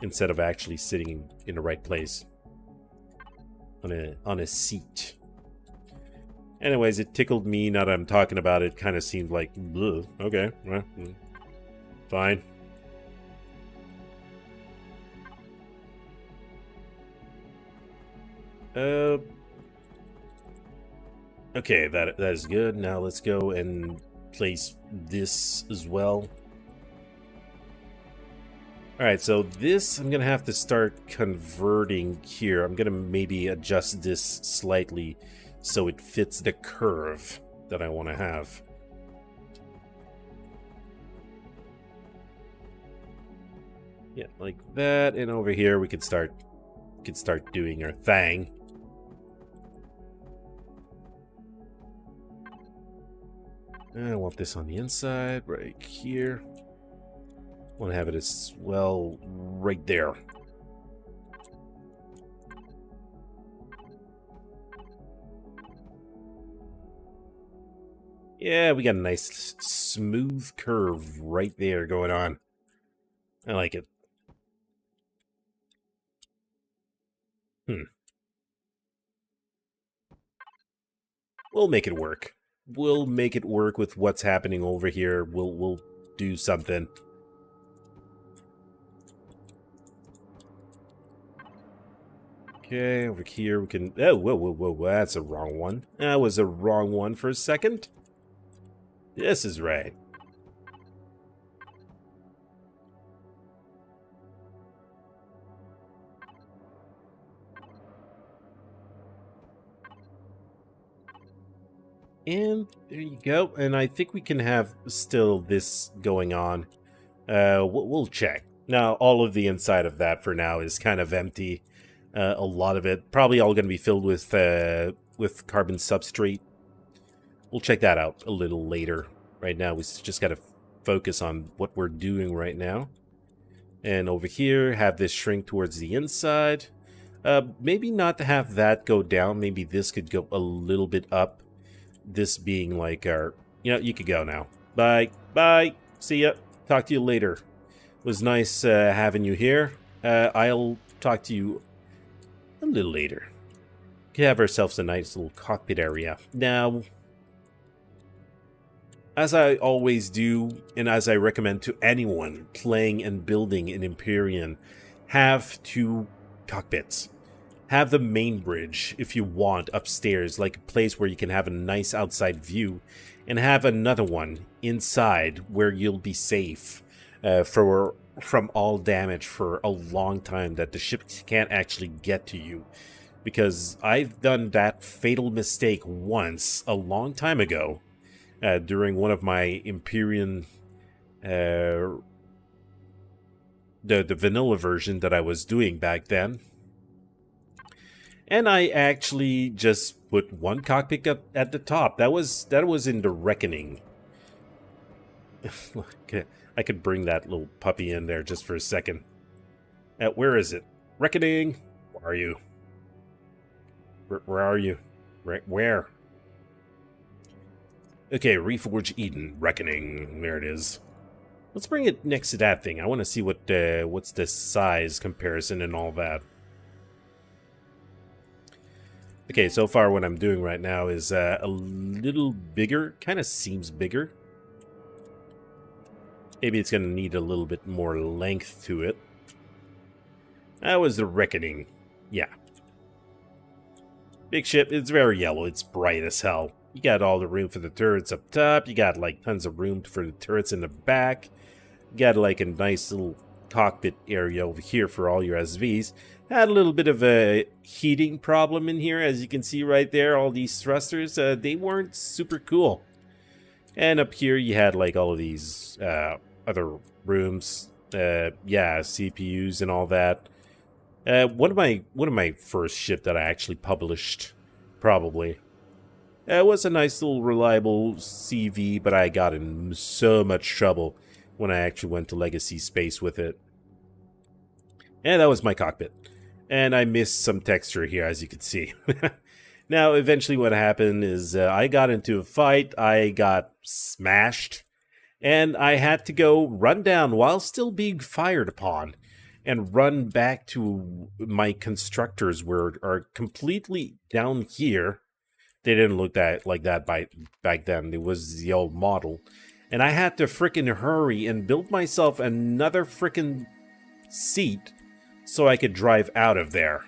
instead of actually sitting in the right place on a seat. Anyways, it tickled me. Now that I'm talking about it, kind of seemed like, ugh, okay, well, fine. Okay, that is good. Now let's go and place this as well. Alright, so this I'm gonna have to start converting here. I'm gonna maybe adjust this slightly so it fits the curve that I want to have. Yeah, like that, and over here we could start doing our thing. I want this on the inside, right here. I want to have it as well right there. Yeah, we got a nice smooth curve right there going on. I like it. We'll make it work. We'll make it work with what's happening over here. We'll do something. Okay, over here we can... Oh, whoa, that's a wrong one. That was a wrong one for a second. This is right. And there you go. And I think we can have still this going on. We'll check. Now, all of the inside of that for now is kind of empty. A lot of it probably all going to be filled with carbon substrate. We'll check that out a little later. Right now, we just got to focus on what we're doing right now. And over here, have this shrink towards the inside. Maybe not to have that go down. Maybe this could go a little bit up. This being like our... You know, you could go now. Bye. Bye. See ya. Talk to you later. It was nice having you here. I'll talk to you a little later. We could have ourselves a nice little cockpit area. Now, as I always do, and as I recommend to anyone playing and building in Empyrion, have 2 cockpits. Have the main bridge, if you want, upstairs, like a place where you can have a nice outside view, and have another one inside where you'll be safe from all damage for a long time that the ship can't actually get to you. Because I've done that fatal mistake once, a long time ago, during one of my Empyrion, the vanilla version that I was doing back then. And I actually just put one cockpit up at the top. That was in the Reckoning. Okay, I could bring that little puppy in there just for a second. Where is it? Reckoning! Where are you? Where are you? Where? Okay, Reforge Eden, Reckoning. There it is. Let's bring it next to that thing. I want to see what's the size comparison and all that. Okay, so far what I'm doing right now is a little bigger. Kind of seems bigger. Maybe it's going to need a little bit more length to it. That was the Reckoning. Yeah. Big ship. It's very yellow. It's bright as hell. You got all the room for the turrets up top. You got like tons of room for the turrets in the back. You got like a nice little cockpit area over here for all your SVs. Had a little bit of a heating problem in here, as you can see right there. All these thrusters, they weren't super cool. And up here you had like all of these other rooms, yeah, CPUs and all that. One of my first ship that I actually published, probably. It was a nice little reliable CV, but I got in so much trouble when I actually went to Legacy Space with it. And that was my cockpit. And I missed some texture here, as you can see. Now, eventually what happened is I got into a fight, I got smashed, and I had to go run down while still being fired upon and run back to my constructors where are completely down here. They didn't look like that back then. It was the old model. And I had to frickin' hurry and build myself another frickin' seat so I could drive out of there.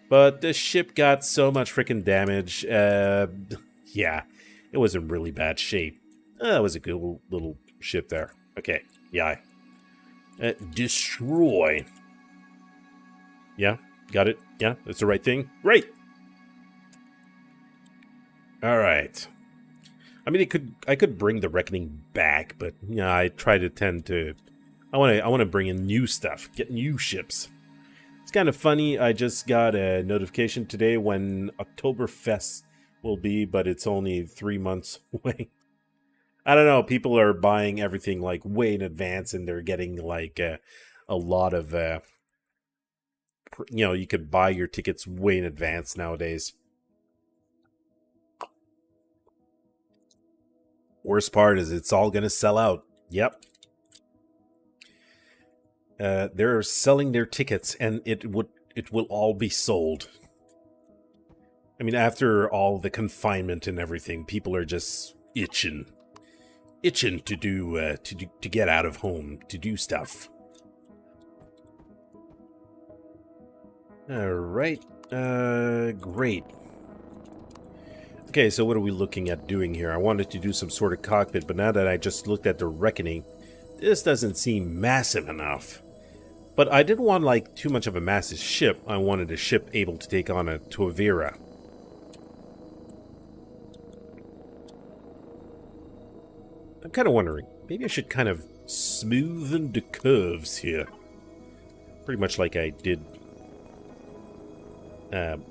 But the ship got so much frickin' damage. Yeah, it was in really bad shape. It was a good little ship there. Okay, yeah. Destroy. Yeah, got it. Yeah, that's the right thing. Great. All right. I mean, I could bring the Reckoning back, but yeah, I try to tend to. I want to bring in new stuff, get new ships. It's kind of funny. I just got a notification today when Oktoberfest will be, but it's only 3 months away. I don't know. People are buying everything like way in advance, and they're getting like a lot of. You know, you could buy your tickets way in advance nowadays. Worst part is it's all going to sell out. Yep. They're selling their tickets, and it will all be sold. I mean, after all the confinement and everything, people are just itching to do to get out of home, to do stuff. All right, great. Okay, so what are we looking at doing here? I wanted to do some sort of cockpit, but now that I just looked at the Reckoning, this doesn't seem massive enough. But I didn't want like too much of a massive ship. I wanted a ship able to take on a TOVERA. I'm kind of wondering, maybe I should kind of smoothen the curves here. Pretty much like I did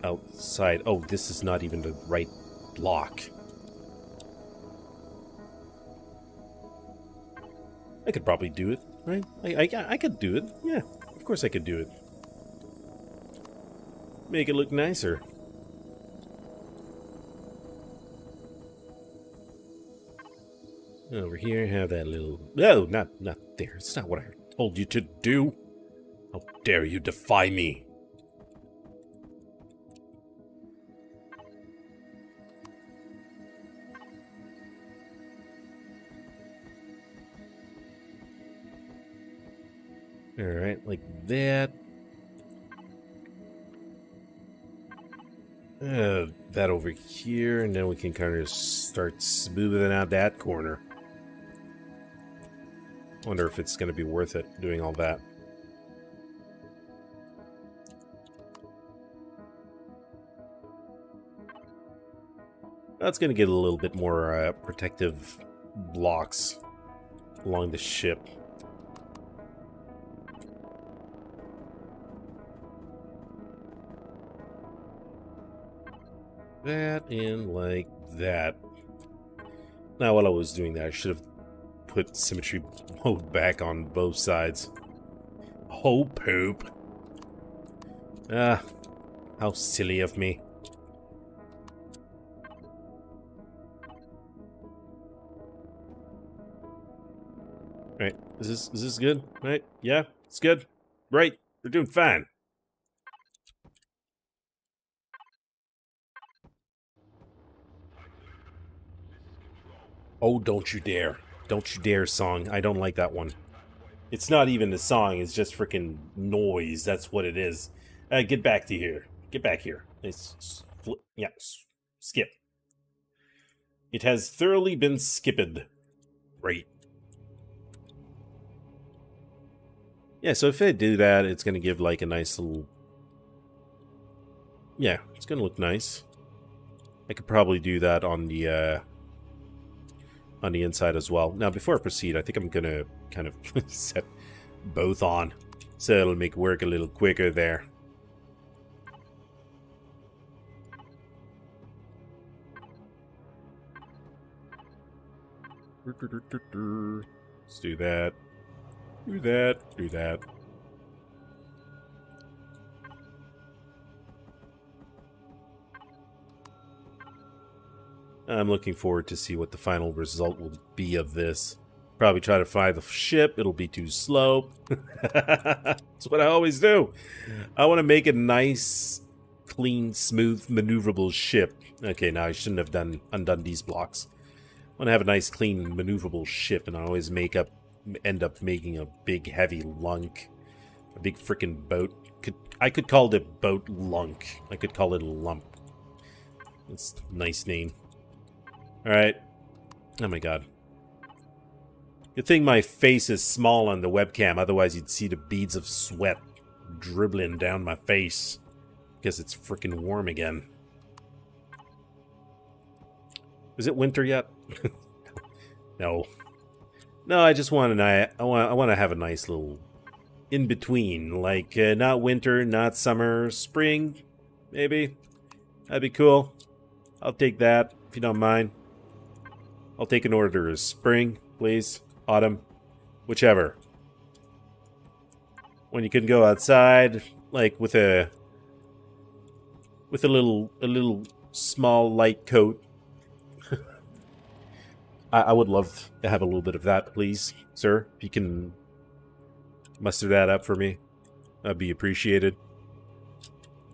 outside. Oh, this is not even the right block. I could probably do it, right? I could do it. Yeah, of course I could do it. Make it look nicer. Over here, have that little... No, not there. It's not what I told you to do. How dare you defy me? Alright, like that. That over here, and then we can kind of start smoothing out that corner. Wonder if it's going to be worth it, doing all that. That's going to get a little bit more protective blocks along the ship. That and like that. Now, while I was doing that, I should have put symmetry mode back on both sides. Oh, poop. Ah, how silly of me. Right, is this good? Right, yeah, it's good. Right, we're doing fine. Oh, don't you dare. Don't you dare song. I don't like that one. It's not even a song, it's just freaking noise. That's what it is. Get back to here. Get back here. Yeah, skip. It has thoroughly been skipped. Right. Yeah, so if I do that, it's going to give like a nice little... Yeah, it's going to look nice. I could probably do that on the inside as well. Now, before I proceed, I think I'm going to kind of set both on, so it'll make work a little quicker there. Let's do that. Do that. Do that. I'm looking forward to see what the final result will be of this. Probably try to fly the ship. It'll be too slow. That's what I always do. I want to make a nice, clean, smooth, maneuverable ship. Okay, now I shouldn't have undone these blocks. I want to have a nice, clean, maneuverable ship, and I always end up making a big, heavy lunk. A big freaking boat. I could call it boat lunk. I could call it a lump. It's a nice name. Alright. Oh my god. Good thing my face is small on the webcam, otherwise you'd see the beads of sweat dribbling down my face. Because it's freaking warm again. Is it winter yet? No. No, I just want I want to have a nice little in-between. Like, not winter, not summer, spring, maybe. That'd be cool. I'll take that, if you don't mind. I'll take an order of spring, please. Autumn. Whichever. When you can go outside, like with a little small light coat. I would love to have a little bit of that, please, sir. If you can muster that up for me, that'd be appreciated.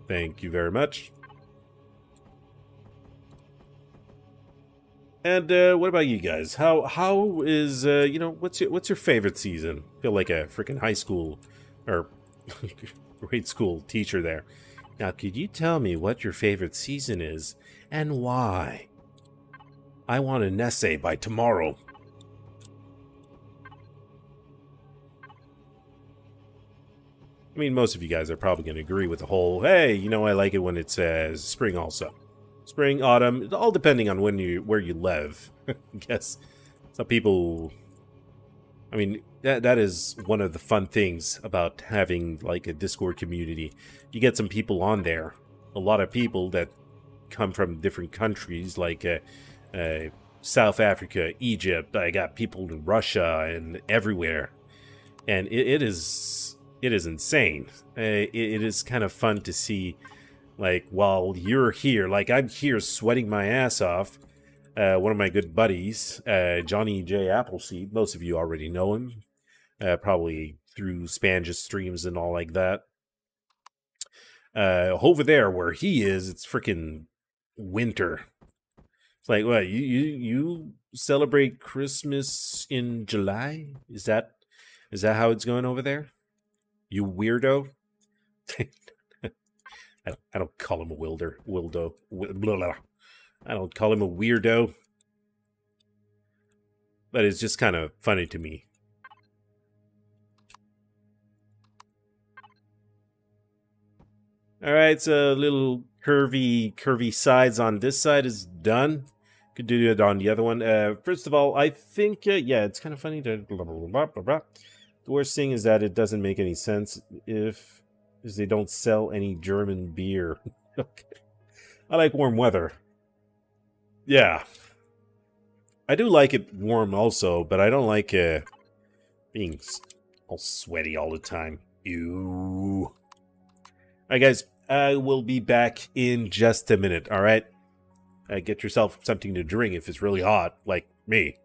Thank you very much. And what about you guys? How is you know, what's your favorite season? I feel like a freaking high school or grade school teacher there. Now, could you tell me what your favorite season is and why? I want an essay by tomorrow. I mean, most of you guys are probably going to agree with the whole, hey, you know, I like it when it says spring also. Spring, autumn, all depending on where you live. I guess Some people, I mean, that is one of the fun things about having like a Discord community. You get some people on there, a lot of people that come from different countries, like South Africa, Egypt. I got people in Russia and everywhere, and it is insane. It is kind of fun to see, like, while you're here, like I'm here sweating my ass off. One of my good buddies, Johnny J. Appleseed. Most of you already know him, probably through Spange's streams and all like that. Over there where he is, it's freaking winter. It's like, what, you celebrate Christmas in July? Is that how it's going over there? You weirdo. I don't call him a wildo. I don't call him a weirdo. But it's just kind of funny to me. Alright, so little curvy sides on this side is done. Could do it on the other one. First of all, I think, yeah, it's kind of funny to blah, blah, blah, blah, blah. The worst thing is that it doesn't make any sense if they don't sell any German beer. Okay. I like warm weather. Yeah. I do like it warm also, but I don't like being all sweaty all the time. Ew. Alright, guys. I will be back in just a minute, alright? Get yourself something to drink if it's really hot, like me.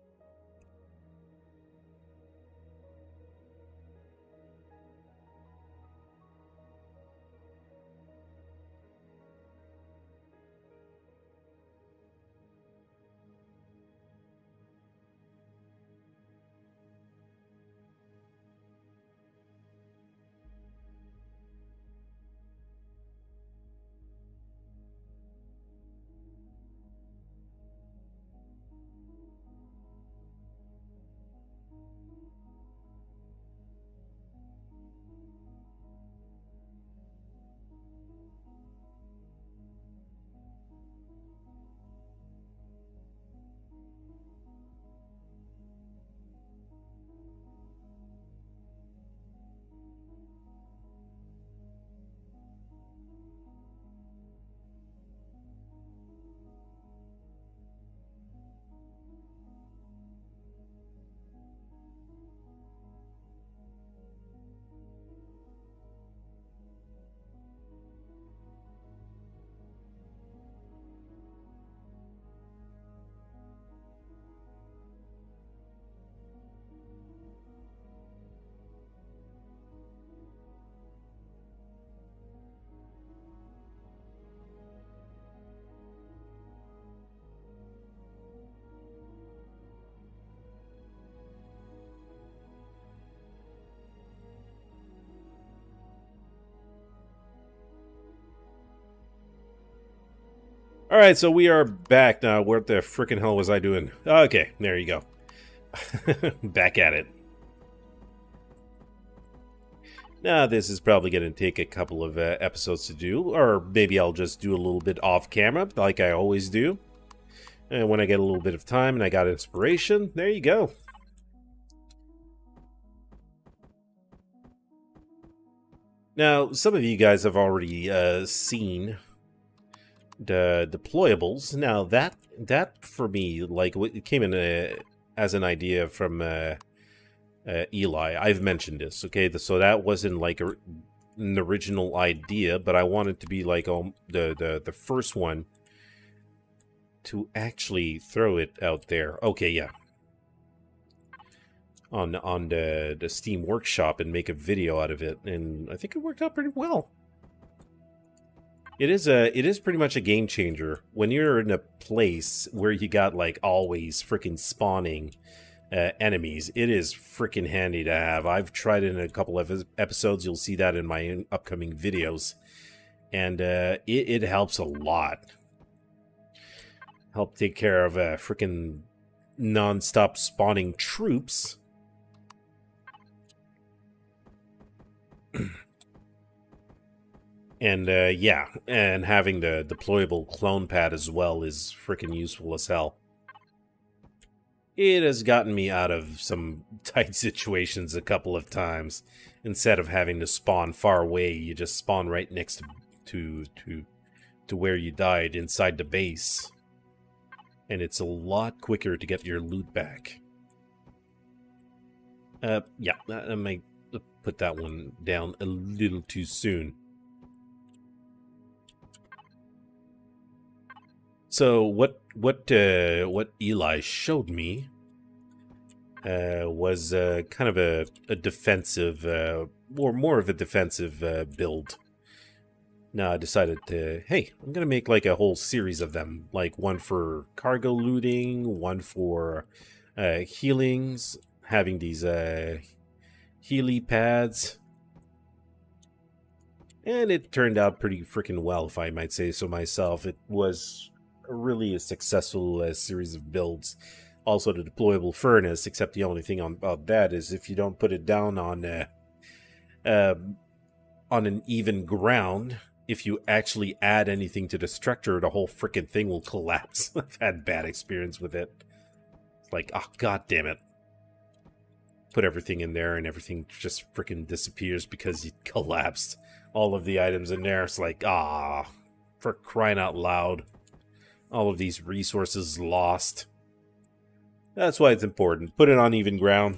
Alright, so we are back now. What the frickin' hell was I doing? Okay, there you go. Back at it. Now, this is probably going to take a couple of episodes to do, or maybe I'll just do a little bit off camera, like I always do. And when I get a little bit of time and I got inspiration, there you go. Now, some of you guys have already seen the deployables. Now, that for me, like, it came in as an idea from Eli. I've mentioned this, okay? So that wasn't like an original idea, but I wanted to be like the first one to actually throw it out there. Okay, yeah. On the Steam Workshop and make a video out of it, and I think it worked out pretty well. It is pretty much a game changer when you're in a place where you got like always freaking spawning enemies. It is freaking handy to have. I've tried it in a couple of episodes. You'll see that in my upcoming videos, and it helps a lot. Help take care of freaking non-stop spawning troops. And yeah, and having the deployable clone pad as well is freaking useful as hell. it has gotten me out of some tight situations a couple of times. Instead of having to spawn far away, you just spawn right next to where you died inside the base. And it's a lot quicker to get your loot back. Yeah, I might put that one down a little too soon. So what Eli showed me was kind of a defensive, or more of a defensive build. Now I decided to, hey, I'm gonna make like a whole series of them, like one for cargo looting, one for healings, having these Healy pads. And it turned out pretty freaking well, if I might say so myself. It was really a successful series of builds. Also the deployable furnace, except the only thing about that is if you don't put it down on an even ground, if you actually add anything to the structure, the whole freaking thing will collapse. I've had bad experience with it. It's like, oh, god damn it. Put everything in there and everything just freaking disappears because it collapsed. All of the items in there, it's like, ah, for crying out loud. All of these resources lost. That's why it's important. Put it on even ground.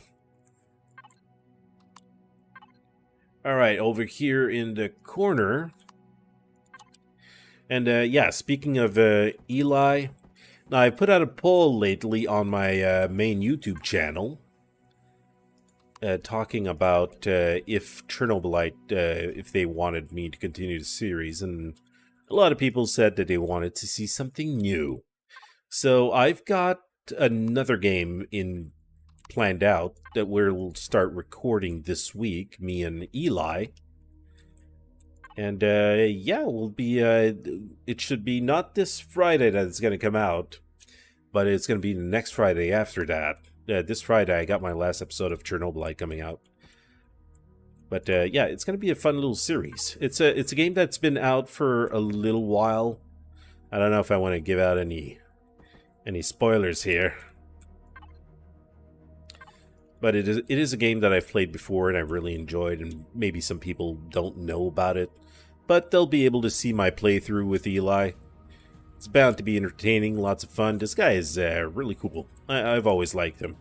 Alright, over here in the corner. And yeah, speaking of Eli, now I put out a poll lately on my main YouTube channel. Talking about if Chernobylite, if they wanted me to continue the series, and a lot of people said that they wanted to see something new. So I've got another game planned out that we'll start recording this week, me and Eli. And yeah, we'll be. It should be not this Friday that it's going to come out, but it's going to be the next Friday after that. This Friday, I got my last episode of Chernobylite coming out. But yeah, it's going to be a fun little series. It's a game that's been out for a little while. I don't know if I want to give out any spoilers here. But it is a game that I've played before and I really enjoyed, and maybe some people don't know about it. But they'll be able to see my playthrough with Eli. It's bound to be entertaining, lots of fun. This guy is really cool. I've always liked him.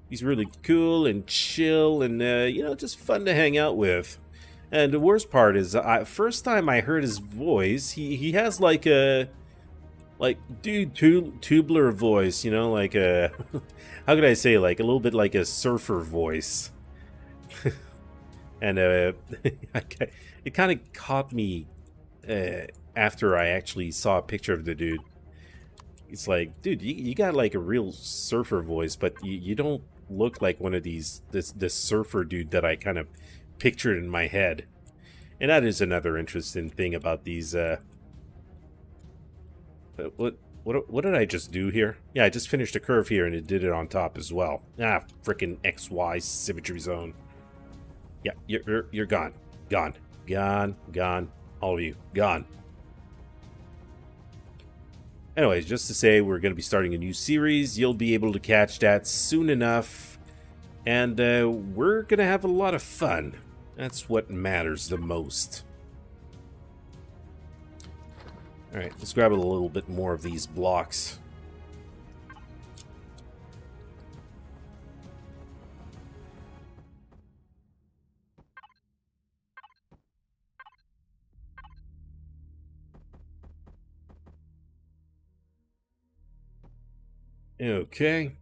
He's really cool and chill and, you know, just fun to hang out with. And the worst part is, first time I heard his voice, he has like a... tubular voice, you know, like a... how could I say, like, a little bit like a surfer voice. And it kind of caught me after I actually saw a picture of the dude. It's like, dude, you got like a real surfer voice, but you don't look like one of this surfer dude that I kind of pictured in my head. And that is another interesting thing about these. What did I just do here? Yeah, I just finished a curve here and it did it on top as well. Ah, frickin' XY symmetry zone. Yeah, you're gone, gone. All of you, gone. Anyways, just to say, we're going to be starting a new series. You'll be able to catch that soon enough. And we're going to have a lot of fun. That's what matters the most. Alright, let's grab a little bit more of these blocks. Okay.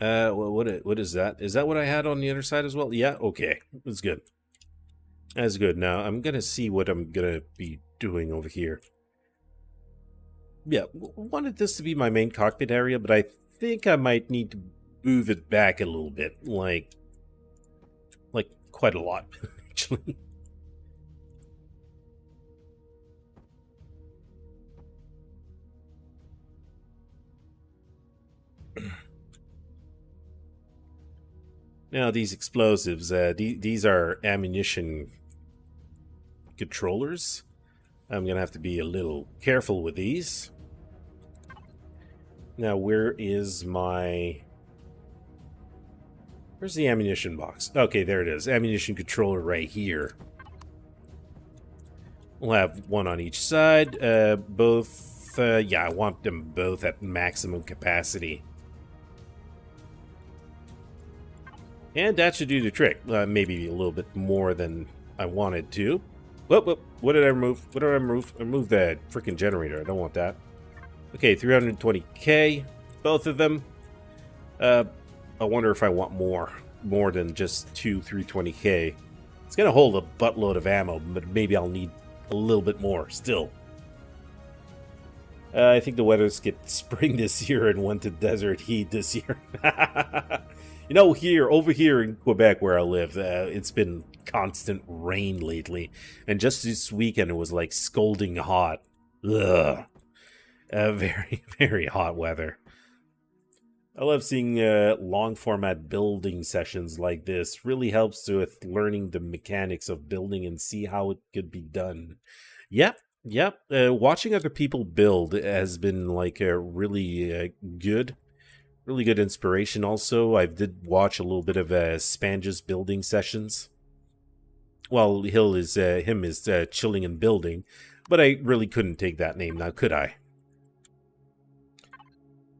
Well, what is that? Is that what I had on the other side as well? Yeah, okay. That's good. That's good. Now, I'm gonna see what I'm gonna be doing over here. Yeah, wanted this to be my main cockpit area, but I think I might need to move it back a little bit. Like quite a lot, actually. Now, these explosives, these are ammunition controllers. I'm going to have to be a little careful with these. Now, where is my... Where's the ammunition box? Okay, there it is. Ammunition controller right here. We'll have one on each side. Both... yeah, I want them both at maximum capacity. And that should do the trick. Maybe a little bit more than I wanted to. Whoop, whoop. What did I remove? What did I remove? I removed that freaking generator. I don't want that. Okay, 320k. Both of them. I wonder if I want more. More than just two 320k. It's going to hold a buttload of ammo, but maybe I'll need a little bit more still. I think the weather skipped spring this year and went to desert heat this year. You know, over here in Quebec where I live, it's been constant rain lately. And just this weekend, it was like scalding hot. Ugh. Very, very hot weather. I love seeing long format building sessions like this. Really helps with learning the mechanics of building and see how it could be done. Yep. Watching other people build has been like a really good inspiration. Also, I did watch a little bit of Spange's building sessions. Well, him is chilling and building, but I really couldn't take that name now, could I?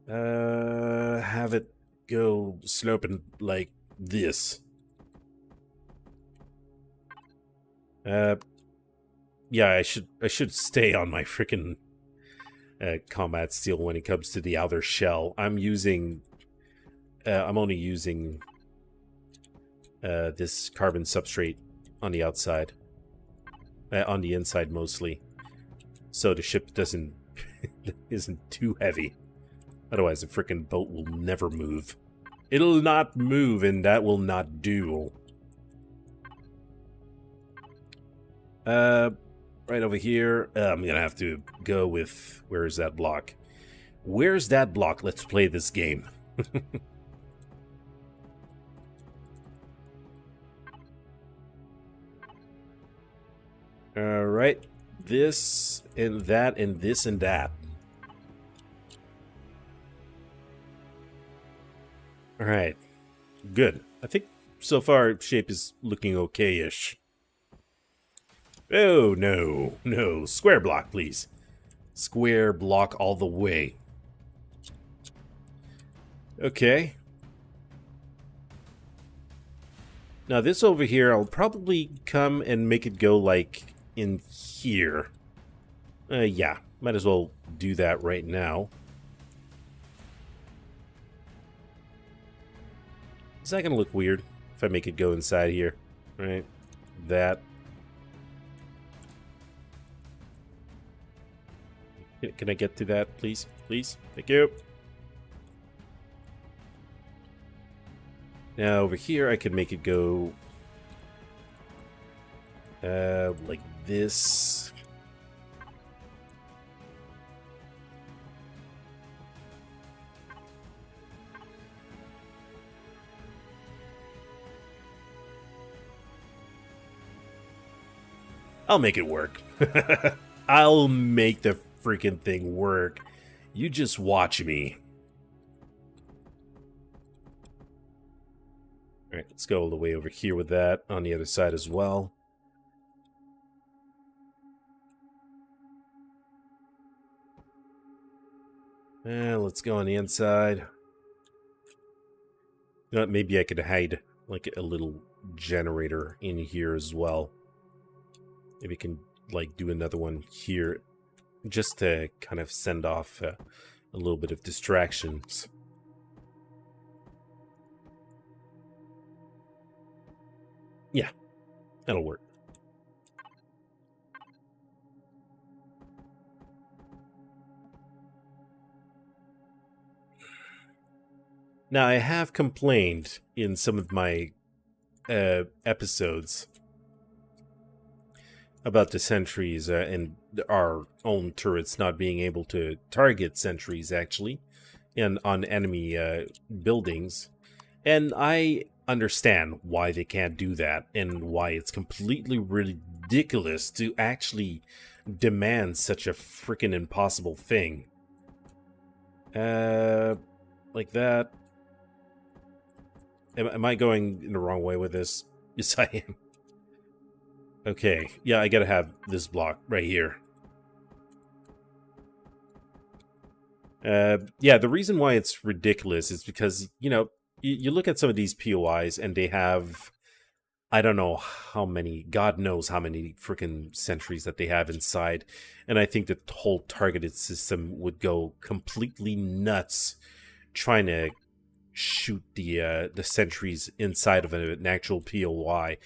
Have it go sloping like this. Yeah, I should stay on my frickin' combat steel when it comes to the outer shell. I'm only using this carbon substrate on the outside, on the inside mostly, so the ship isn't too heavy. Otherwise, the frickin' boat will never move. It'll not move, and that will not do. Right over here, I'm gonna have to go with... Where is that block? Where's that block? Let's play this game. Alright. This, and that, and this, and that. Alright. Good. I think so far shape is looking okay-ish. Oh, no. No. Square block, please. Square block all the way. Okay. Now this over here, I'll probably come and make it go like in here. Yeah. Might as well do that right now. Is that going to look weird if I make it go inside here? Right? That. Can I get to that, please? Please? Thank you. Now, over here, I could make it go... like this. I'll make it work. I'll make the freaking thing work. You just watch me. Alright, let's go all the way over here with that on the other side as well. And let's go on the inside. You know what, maybe I could hide like a little generator in here as well. Maybe we can like do another one here just to kind of send off a little bit of distractions. Yeah, that'll work. Now, I have complained in some of my episodes about the sentries and our own turrets not being able to target sentries, actually, and on enemy buildings. And I understand why they can't do that, and why it's completely ridiculous to actually demand such a freaking impossible thing. Like that. Am I going in the wrong way with this? Yes, I am. Okay, yeah, I gotta have this block right here. Yeah, the reason why it's ridiculous is because, you know, you look at some of these POIs and they have, I don't know how many, God knows how many freaking sentries that they have inside. And I think the whole targeted system would go completely nuts trying to shoot the sentries inside of an actual POI.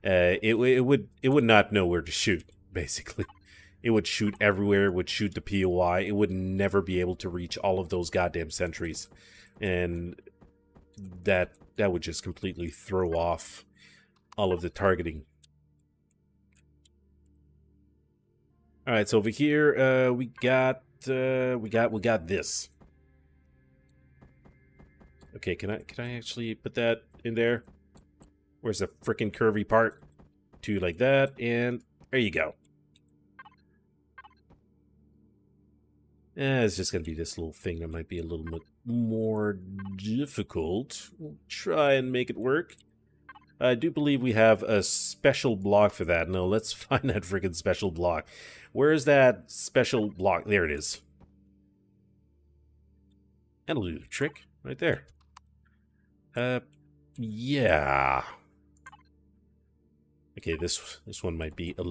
It would not know where to shoot, basically. It would shoot everywhere, it would shoot the POI. It would never be able to reach all of those goddamn sentries. And that would just completely throw off all of the targeting. All right, so over here we got this. Okay, can I actually put that in there? Where's the frickin' curvy part? Two like that, and there you go. It's just going to be this little thing that might be a little bit more difficult. We'll try and make it work. I do believe we have a special block for that. No, let's find that freaking special block. Where is that special block? There it is. That'll do the trick. Right there. Yeah. Okay, this one might be a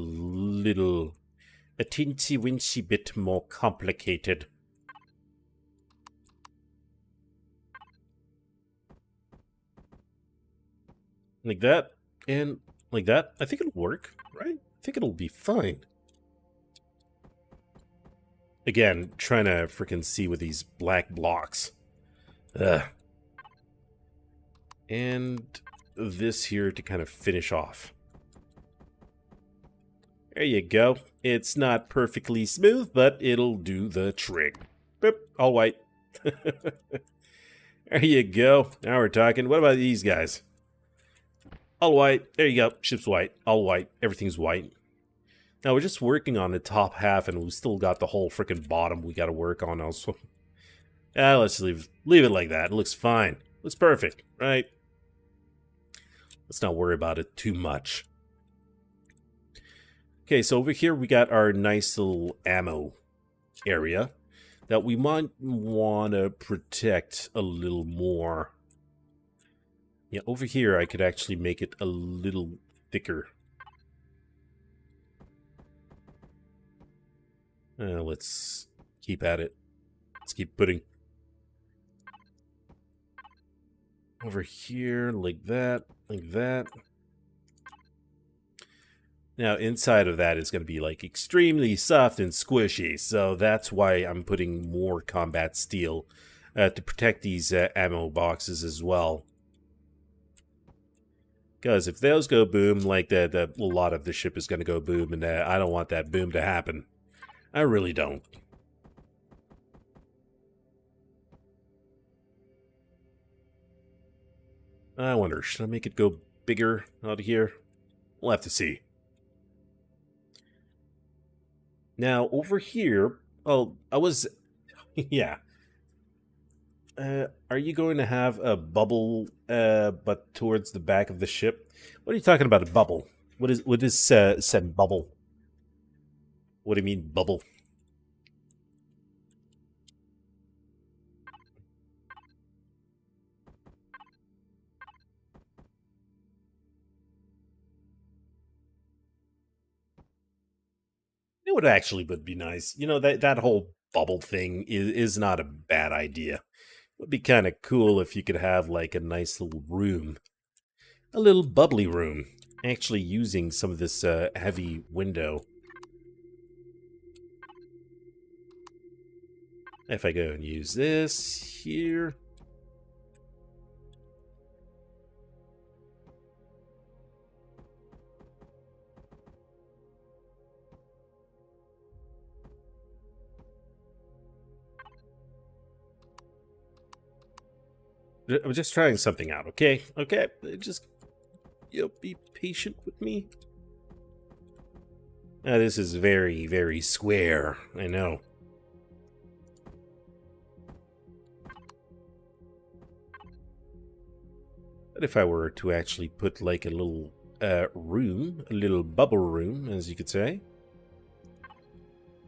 teensy-wincy bit more complicated. Like that, and like that. I think it'll work, right? I think it'll be fine. Again, trying to freaking see with these black blocks. Ugh. And this here to kind of finish off. There you go. It's not perfectly smooth, but it'll do the trick. Boop, all white. There you go. Now we're talking. What about these guys? All white. There you go. Ship's white. All white. Everything's white. Now we're just working on the top half, and we still got the whole freaking bottom we got to work on also. Let's leave it like that. It looks fine. Looks perfect, right? Let's not worry about it too much. Okay, so over here we got our nice little ammo area that we might want to protect a little more. Yeah, over here I could actually make it a little thicker. Let's keep at it. Let's keep putting. Over here, like that, like that. Now, inside of that is going to be like extremely soft and squishy, so that's why I'm putting more combat steel to protect these ammo boxes as well. Because if those go boom, like a lot of the ship is going to go boom, and I don't want that boom to happen. I really don't. I wonder, should I make it go bigger out of here? We'll have to see. Now, over here, oh, I was, yeah. Are you going to have a bubble, but towards the back of the ship? What are you talking about, a bubble? What is said bubble? What do you mean, bubble? It would actually be nice. You know, that whole bubble thing is not a bad idea. It would be kind of cool if you could have like a nice little room. A little bubbly room. Actually using some of this heavy window. If I go and use this here. I'm just trying something out, okay? Okay, just be patient with me. Now, this is very, very square. I know. But if I were to actually put like a little room, a little bubble room, as you could say,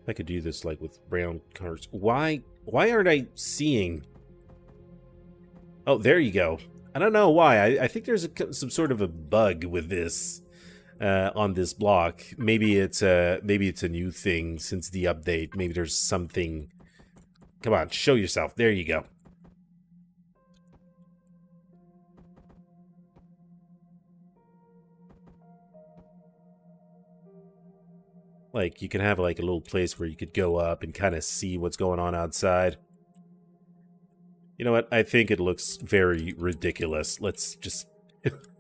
I could do this like with brown colors. Why aren't I seeing? Oh, there you go. I don't know why. I think there's some sort of a bug with this on this block. Maybe it's a new thing since the update. Maybe there's something. Come on, show yourself. There you go. Like, you can have like a little place where you could go up and kind of see what's going on outside. You know what? I think it looks very ridiculous. Let's just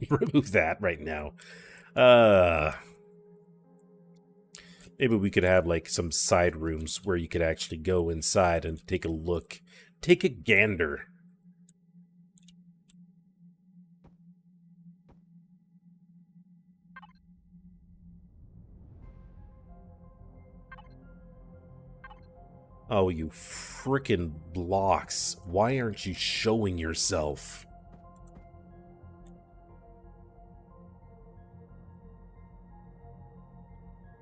remove that right now. Maybe we could have like some side rooms where you could actually go inside and take a look. Take a gander. Oh, you frickin' blocks. Why aren't you showing yourself?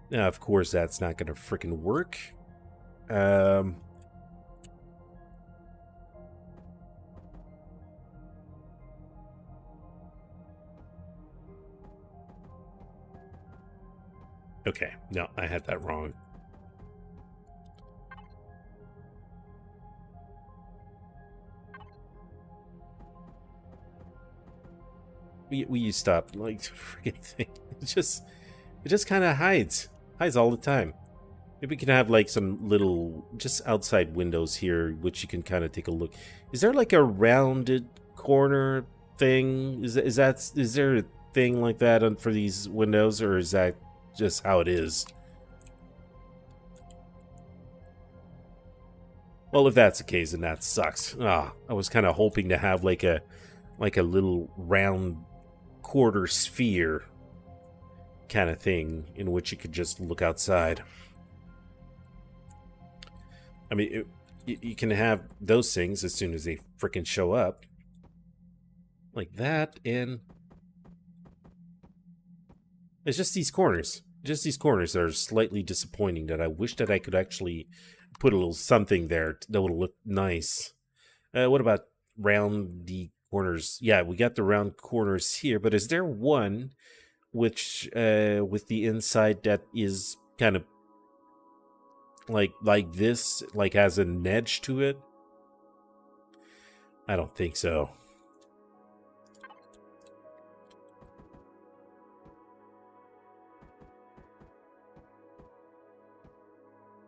Now, of course, that's not gonna frickin' work. Okay, no, I had that wrong. Will you stop? Like, freaking thing. It just kind of hides all the time. Maybe we can have like some little just outside windows here, which you can kind of take a look. Is there like a rounded corner thing? Is there a thing like that for these windows, or is that just how it is? Well, if that's the case, then that sucks. Ah, I was kind of hoping to have like a little round quarter sphere kind of thing in which you could just look outside. I mean, you can have those things as soon as they frickin' show up. Like that, and it's just these corners. Just these corners that are slightly disappointing, that I wish that I could actually put a little something there that would look nice. What about roundy corners? Yeah, we got the round corners here, but is there one which with the inside that is kind of like this, like has an edge to it? I don't think so.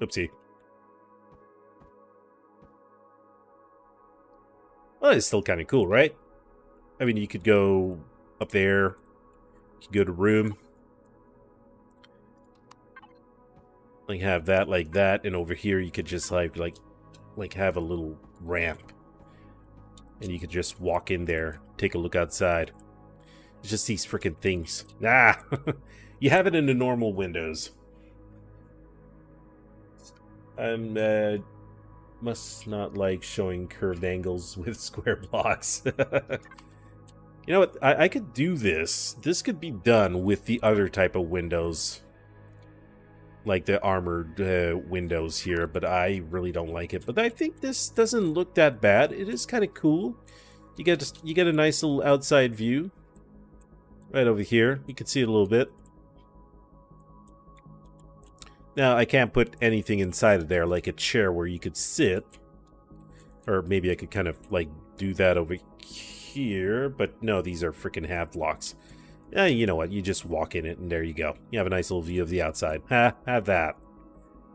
Oopsie. Well, it's still kind of cool, right? I mean, you could go up there, you could go to room, like have that like that, and over here you could just like have a little ramp, and you could just walk in there, take a look outside. It's just these freaking things. Ah, you have it in the normal windows. Must not like showing curved angles with square blocks. You know what? I could do this. This could be done with the other type of windows, like the armored windows here, but I really don't like it. But I think this doesn't look that bad. It is kind of cool. You get a nice little outside view right over here. You can see it a little bit. Now, I can't put anything inside of there, like a chair where you could sit. Or maybe I could kind of, like, do that over here. But no, these are freaking half blocks. You know what? You just walk in it, and there you go. You have a nice little view of the outside. Ha, have that.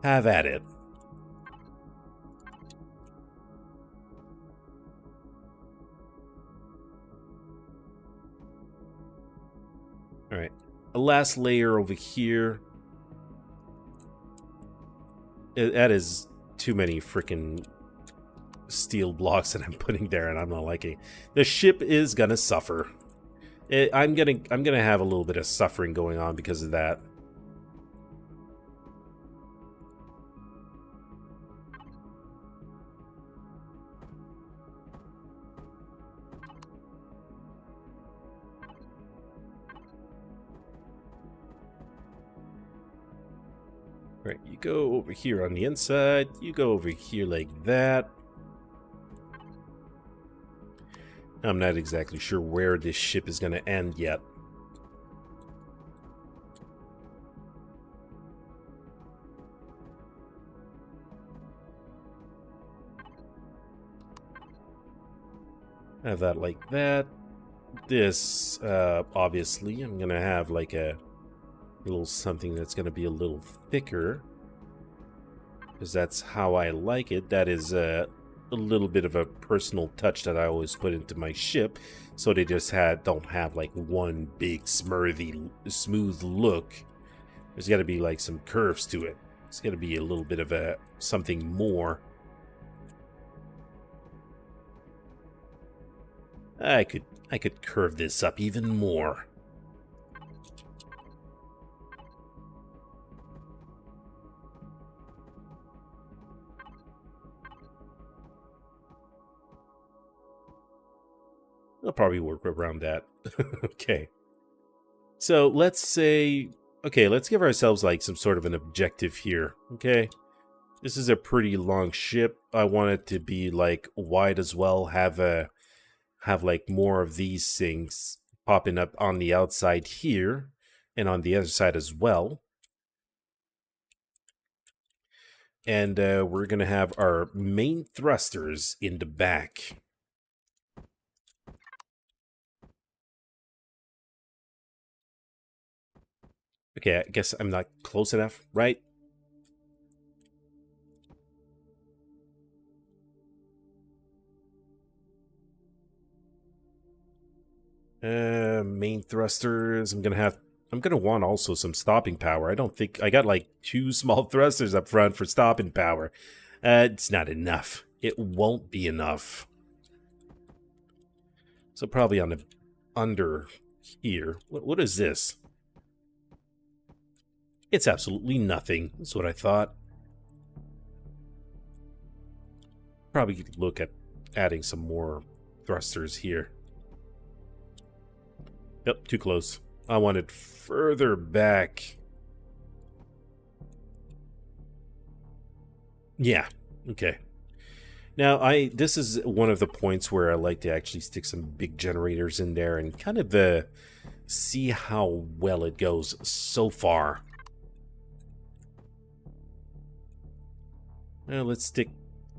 Have at it. Alright. A last layer over here. That is too many freaking steel blocks that I'm putting there, and I'm not liking. The ship is gonna suffer. I'm gonna have a little bit of suffering going on because of that. Alright, you go over here on the inside. You go over here like that. I'm not exactly sure where this ship is going to end yet. Have that like that. This, obviously, I'm going to have like a little something that's going to be a little thicker. Because that's how I like it. That is a little bit of a personal touch that I always put into my ship. So they just don't have like one big smooth look. There's got to be like some curves to it. It's got to be a little bit of a something more. I could curve this up even more. I'll probably work around that. Okay. So let's say, okay, let's give ourselves like some sort of an objective here. Okay. This is a pretty long ship. I want it to be like wide as well. Have like more of these things popping up on the outside here and on the other side as well. And we're going to have our main thrusters in the back. Okay, I guess I'm not close enough, right? Main thrusters. I'm gonna want also some stopping power. I don't think I got like 2 small thrusters up front for stopping power. It's not enough. It won't be enough. So probably on the under here. What is this? It's absolutely nothing. That's what I thought. Probably could look at adding some more thrusters here. Nope, too close. I want it further back. Yeah, okay. Now, this is one of the points where I like to actually stick some big generators in there and kind of see how well it goes so far. Well, let's stick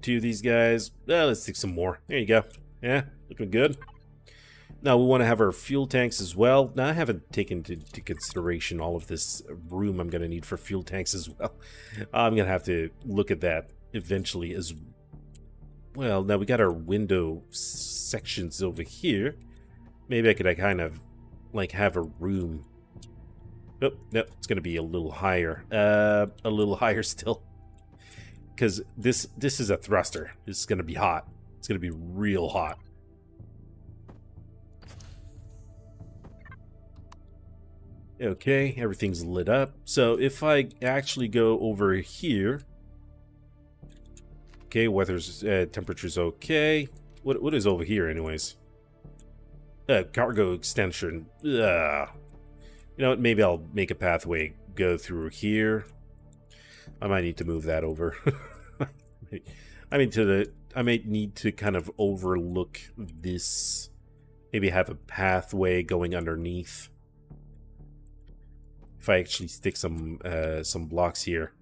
2 of these guys. Let's stick some more. There you go. Yeah, looking good. Now, we want to have our fuel tanks as well. Now, I haven't taken into consideration all of this room I'm going to need for fuel tanks as well. I'm going to have to look at that eventually as well. Now, we got our window sections over here. Maybe I could kind of, like, have a room. Oh, no, it's going to be a little higher. A little higher still. Because this is a thruster. This is going to be hot. It's going to be real hot. Okay, everything's lit up. So if I actually go over here, okay, weather's temperature's okay. What is over here, anyways? Cargo extension. You know what? Maybe I'll make a pathway go through here. I might need to move that over. I might need to kind of overlook this. Maybe have a pathway going underneath. If I actually stick some blocks here.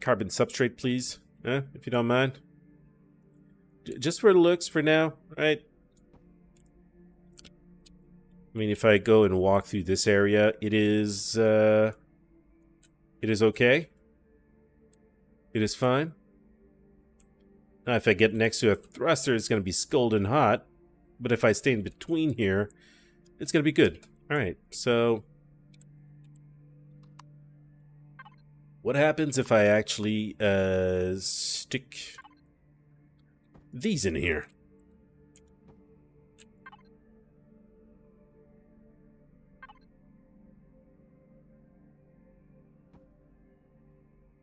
Carbon substrate, please. If you don't mind. Just for the looks for now, right? I mean, if I go and walk through this area, it is okay. It is fine. Now, if I get next to a thruster, it's going to be scalding hot. But if I stay in between here, it's going to be good. All right, so what happens if I actually stick these in here?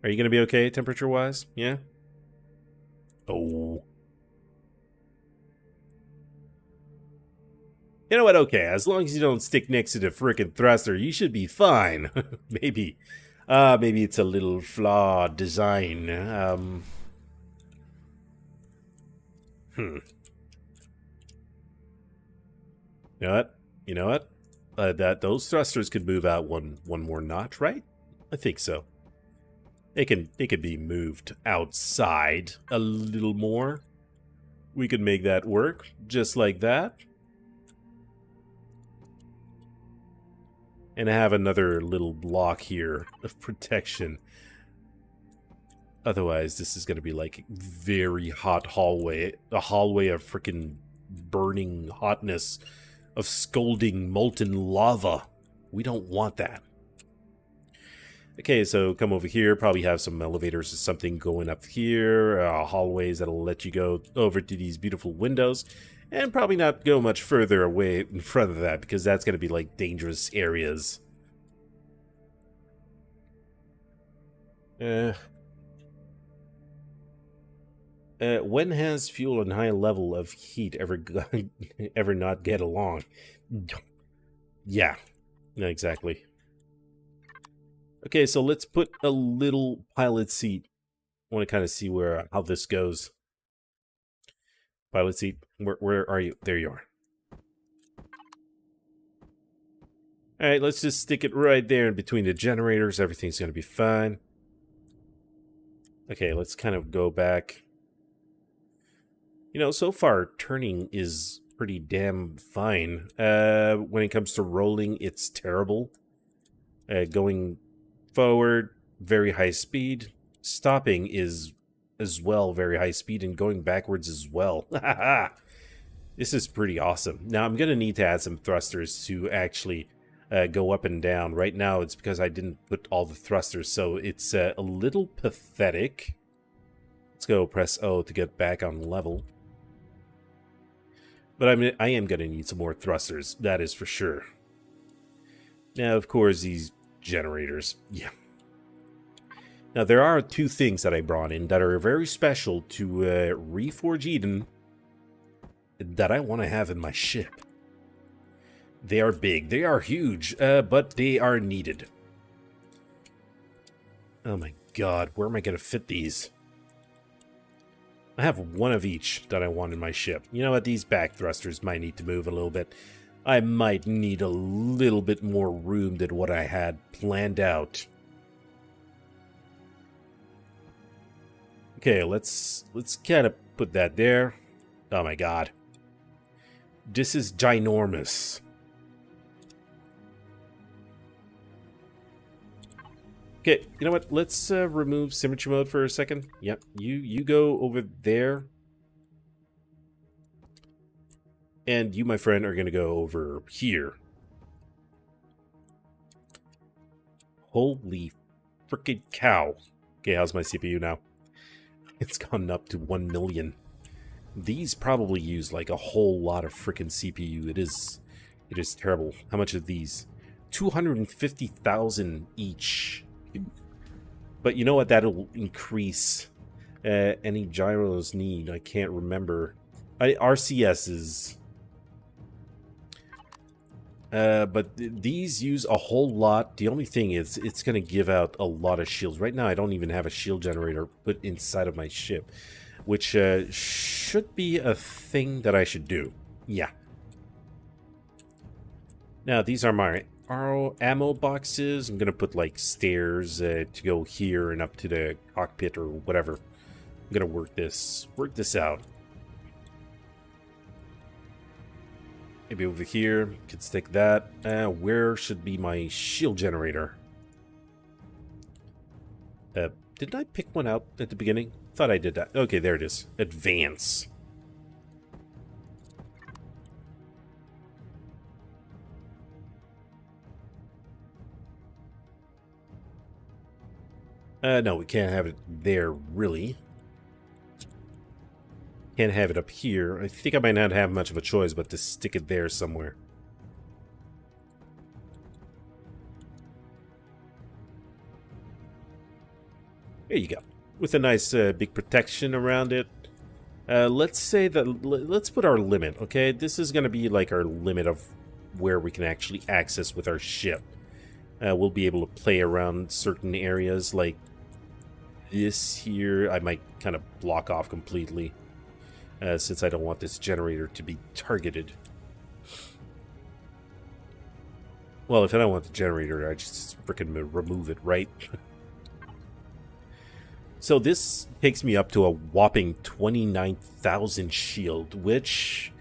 Are you going to be okay temperature-wise? Yeah? Oh. You know what? Okay, as long as you don't stick next to the frickin' thruster, you should be fine. Maybe Maybe it's a little flawed design. You know what? You know what? Those thrusters could move out one more notch, right? I think so. They could be moved outside a little more. We could make that work just like that. And have another little block here of protection. Otherwise, this is going to be like a very hot hallway. A hallway of freaking burning hotness, of scalding molten lava. We don't want that. Okay, so come over here. Probably have some elevators or something going up here. Hallways that'll let you go over to these beautiful windows. And probably not go much further away in front of that, because that's going to be like dangerous areas. When has fuel and high level of heat ever not get along? Yeah, exactly. Okay, so let's put a little pilot seat. I want to kind of see how this goes. Pilot seat, where are you? There you are. Alright, let's just stick it right there in between the generators. Everything's going to be fine. Okay, let's kind of go back. You know, so far, turning is pretty damn fine. When it comes to rolling, it's terrible. Going forward, very high speed. Stopping is as well very high speed, and going backwards as well. This is pretty awesome. Now I'm gonna need to add some thrusters to actually go up and down. Right now it's because I didn't put all the thrusters, so it's a little pathetic. Let's go press O to get back on level. But I am gonna need some more thrusters, that is for sure. Now of course these generators, yeah. Now, there are two things that I brought in that are very special to Reforge Eden that I want to have in my ship. They are big, they are huge, but they are needed. Oh my god, where am I going to fit these? I have one of each that I want in my ship. You know what, these back thrusters might need to move a little bit. I might need a little bit more room than what I had planned out. Okay, let's kind of put that there. Oh my god. This is ginormous. Okay, you know what? Let's remove symmetry mode for a second. Yep, you go over there. And you, my friend, are going to go over here. Holy frickin' cow. Okay, how's my CPU now? It's gone up to 1 million. These probably use like a whole lot of frickin' CPU. It is terrible. How much are these? 250,000 each. But you know what? That'll increase any gyros need. I can't remember. RCSs. But these use a whole lot. The only thing is, it's going to give out a lot of shields. Right now, I don't even have a shield generator put inside of my ship, which should be a thing that I should do. Yeah. Now, these are my ammo boxes. I'm going to put, like, stairs to go here and up to the cockpit or whatever. I'm going to work this out. Maybe over here, could stick that. Where should be my shield generator? Didn't I pick one out at the beginning? Thought I did that. Okay, there it is. Advance. No, we can't have it there, really. Can't have it up here. I think I might not have much of a choice but to stick it there somewhere. There you go. With a nice big protection around it. Let's say that... Let's put our limit, okay? This is going to be like our limit of where we can actually access with our ship. We'll be able to play around certain areas like this here. I might kind of block off completely since I don't want this generator to be targeted. Well, if I don't want the generator, I just freaking remove it, right? So this takes me up to a whopping 29,000 shield, which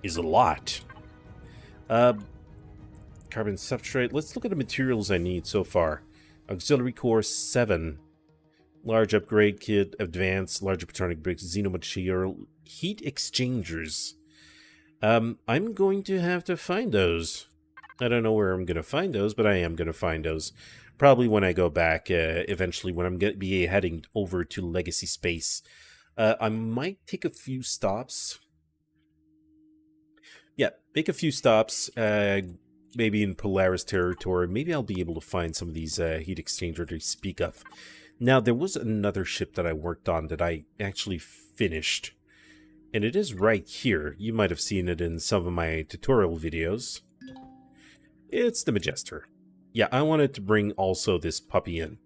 is a lot. Carbon substrate. Let's look at the materials I need so far. Auxiliary core 7. Large upgrade kit, advanced, larger patronic bricks, xenomaterial, heat exchangers. I'm going to have to find those. I don't know where I'm going to find those, but I am going to find those. Probably when I go back, eventually, when I'm going to be heading over to Legacy Space. I might take a few stops. Yeah, make a few stops, maybe in Polaris territory. Maybe I'll be able to find some of these heat exchangers to speak of. Now, there was another ship that I worked on that I actually finished. And it is right here. You might have seen it in some of my tutorial videos. It's the Majester. Yeah, I wanted to bring also this puppy in.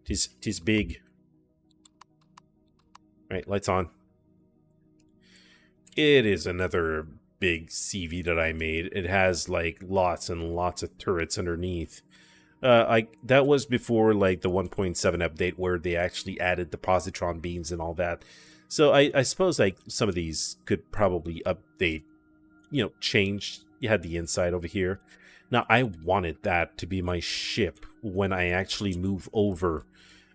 Tis big. Right, lights on. It is another big CV that I made. It has like lots and lots of turrets underneath. That was before like the 1.7 update where they actually added the positron beams and all that. So I suppose like some of these could probably update, you know, change. You had the inside over here. Now I wanted that to be my ship when I actually move over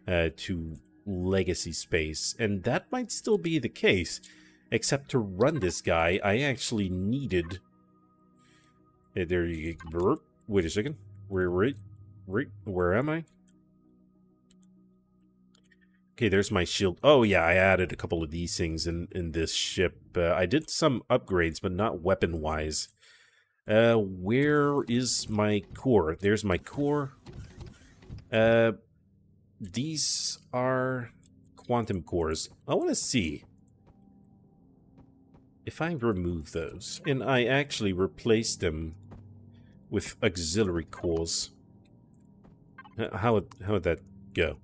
to Legacy Space, and that might still be the case. Except to run this guy, I actually needed. There you go. Wait a second. Where am I? Okay, there's my shield. Oh yeah, I added a couple of these things in this ship. I did some upgrades, but not weapon-wise. Where is my core? There's my core. These are quantum cores. I want to see if I remove those, and I actually replace them with auxiliary cores. How would that go?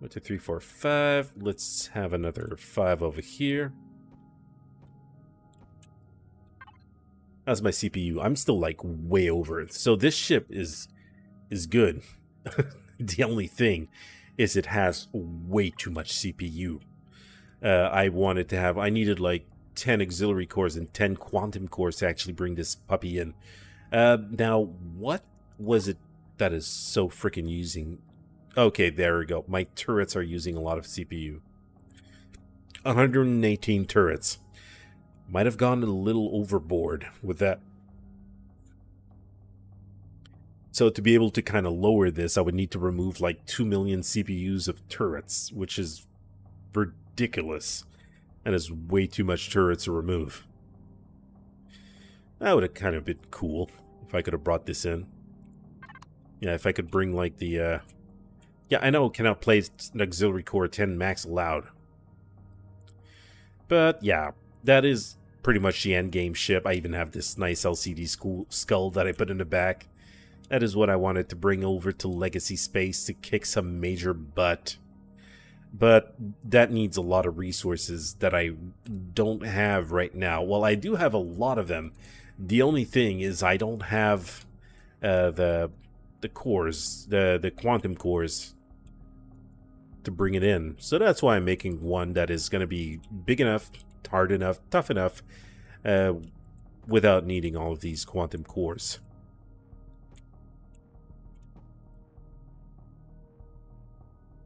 1, 2, 3, 4, 5. Let's have another 5 over here. How's my CPU? I'm still like way over it. So this ship is good. The only thing is it has way too much CPU. I needed like 10 auxiliary cores and 10 quantum cores to actually bring this puppy in. Now, what was it that is so freaking using? Okay, there we go. My turrets are using a lot of CPU. 118 turrets. Might have gone a little overboard with that. So to be able to kind of lower this, I would need to remove like 2 million CPUs of turrets, which is ridiculous. And is way too much turrets to remove. That would have kind of been cool if I could have brought this in. Yeah, if I could bring like the... Yeah, I know cannot play an auxiliary core 10 max allowed. But yeah, that is pretty much the endgame ship. I even have this nice LCD skull that I put in the back. That is what I wanted to bring over to Legacy Space to kick some major butt. But that needs a lot of resources that I don't have right now. Well, I do have a lot of them. The only thing is I don't have the cores, the quantum cores to bring it in. So that's why I'm making one that is going to be big enough, hard enough, tough enough, without needing all of these quantum cores.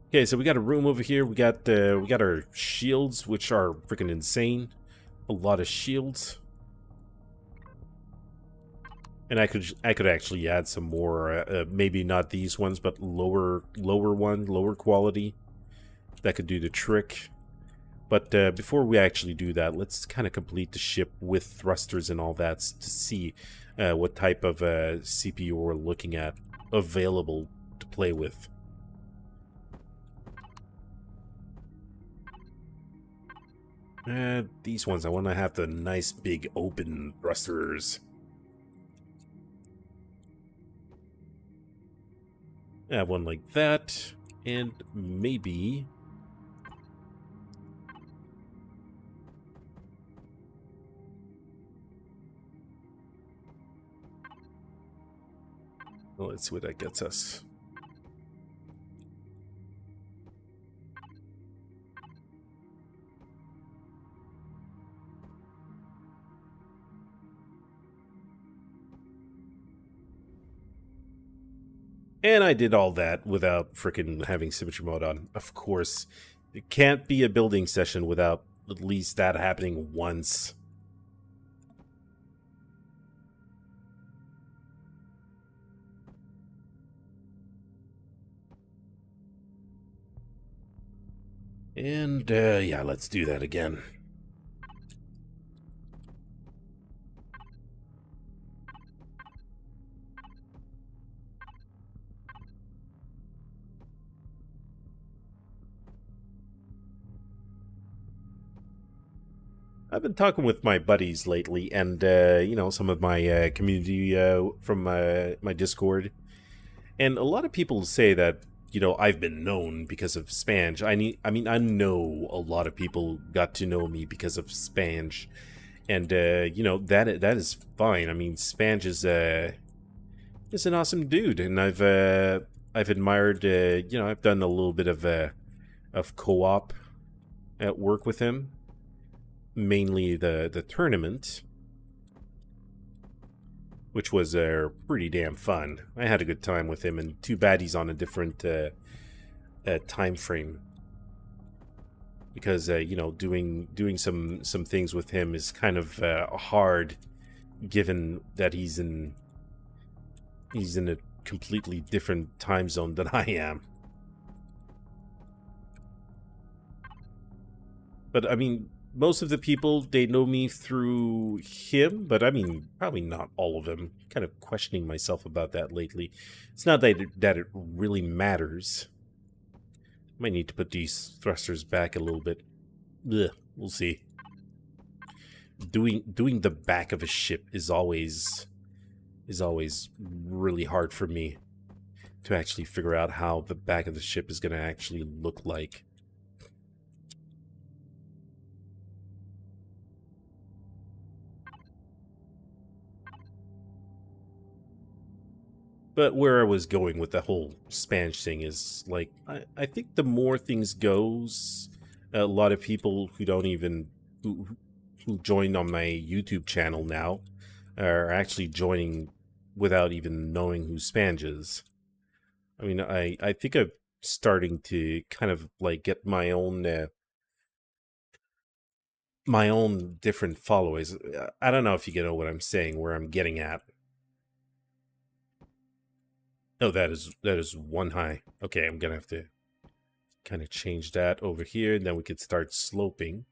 Okay, so we got a room over here. We got our shields, which are freaking insane. A lot of shields. And I could actually add some more. Maybe not these ones, but lower quality. That could do the trick. But before we actually do that, let's kind of complete the ship with thrusters and all that to see what type of CPU we're looking at available to play with. These ones, I want to have the nice big open thrusters. I have one like that, and maybe... Well, let's see what that gets us. And I did all that without frickin' having symmetry mode on. Of course, it can't be a building session without at least that happening once. And, yeah, let's do that again. I've been talking with my buddies lately, and you know, some of my community from my Discord, and a lot of people say that, you know, I've been known because of Spange. I mean, I know a lot of people got to know me because of Spange, and you know, that is fine. I mean, Spange is an awesome dude, and I've admired. You know, I've done a little bit of co-op at work with him. Mainly the tournament, which was pretty damn fun. I had a good time with him, and too bad he's on a different time frame, because you know, doing some things with him is kind of hard, given that he's in a completely different time zone than I am. But I mean, most of the people, they know me through him, but I mean, probably not all of them. Kind of questioning myself about that lately. It's not that it really matters. Might need to put these thrusters back a little bit. Ugh, we'll see. Doing the back of a ship is always really hard for me to actually figure out how the back of the ship is going to actually look like. But where I was going with the whole Spanish thing is, like, I think the more things goes, a lot of people who don't even, who joined on my YouTube channel now, are actually joining without even knowing who Spange is. I mean, I think I'm starting to kind of, like, get my own different followers. I don't know if you know what I'm saying, where I'm getting at. Oh, that is one high. Okay, I'm gonna have to kind of change that over here, and then we could start sloping.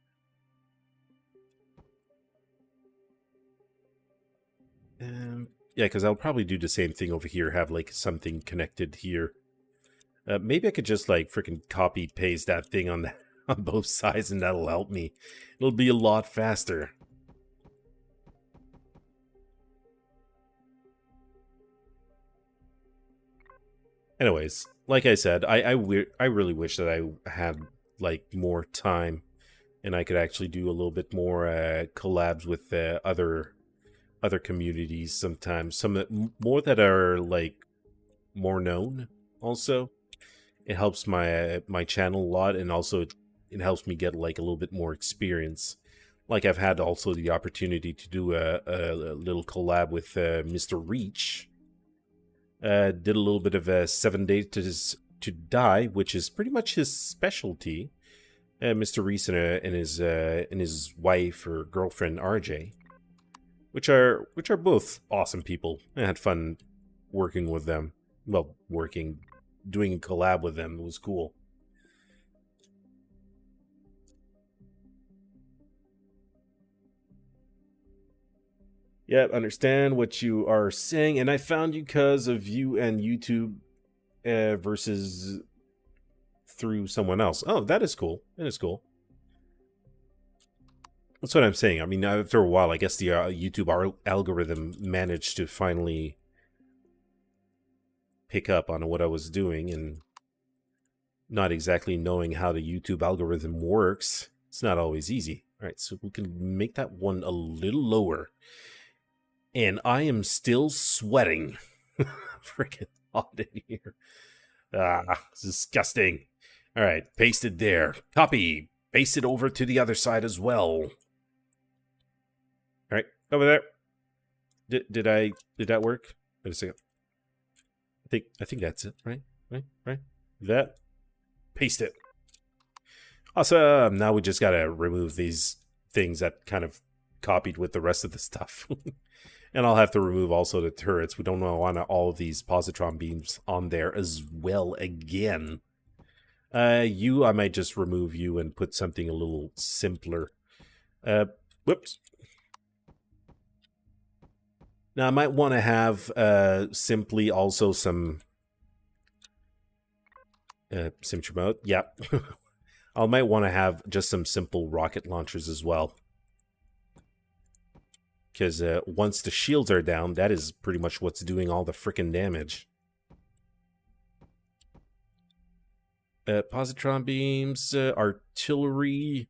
Yeah, because I'll probably do the same thing over here, have like something connected here. Maybe I could just like freaking copy paste that thing on on both sides, and that'll help me. It'll be a lot faster. Anyways, like I said, I really wish that I had like more time, and I could actually do a little bit more collabs with other communities sometimes. Some more that are like more known. Also, it helps my channel a lot, and also it helps me get like a little bit more experience. Like I've had also the opportunity to do a little collab with Mr. Reach. Did a little bit of a 7 Days to Die, which is pretty much his specialty. Mr. Reese and his wife or girlfriend RJ, which are both awesome people. I had fun working with them. Well, doing a collab with them. It was cool. Yeah, understand what you are saying, and I found you because of you and YouTube versus through someone else. Oh, that is cool. That is cool. That's what I'm saying. I mean, after a while, I guess the YouTube algorithm managed to finally pick up on what I was doing and not exactly knowing how the YouTube algorithm works. It's not always easy. All right, so we can make that one a little lower. And I am still sweating. Freaking hot in here. It's disgusting. All right, paste it there. Copy. Paste it over to the other side as well. All right, over there. Did that work? Wait a second. I think that's it, right? Right? That. Paste it. Awesome. Now we just gotta remove these things that kind of copied with the rest of the stuff. And I'll have to remove also the turrets. We don't want all of these positron beams on there as well again. I might just remove you and put something a little simpler. Whoops. Now I might want to have simply also some symmetry mode. Yep. I might want to have just some simple rocket launchers as well. Because once the shields are down, that is pretty much what's doing all the frickin' damage. Positron beams, artillery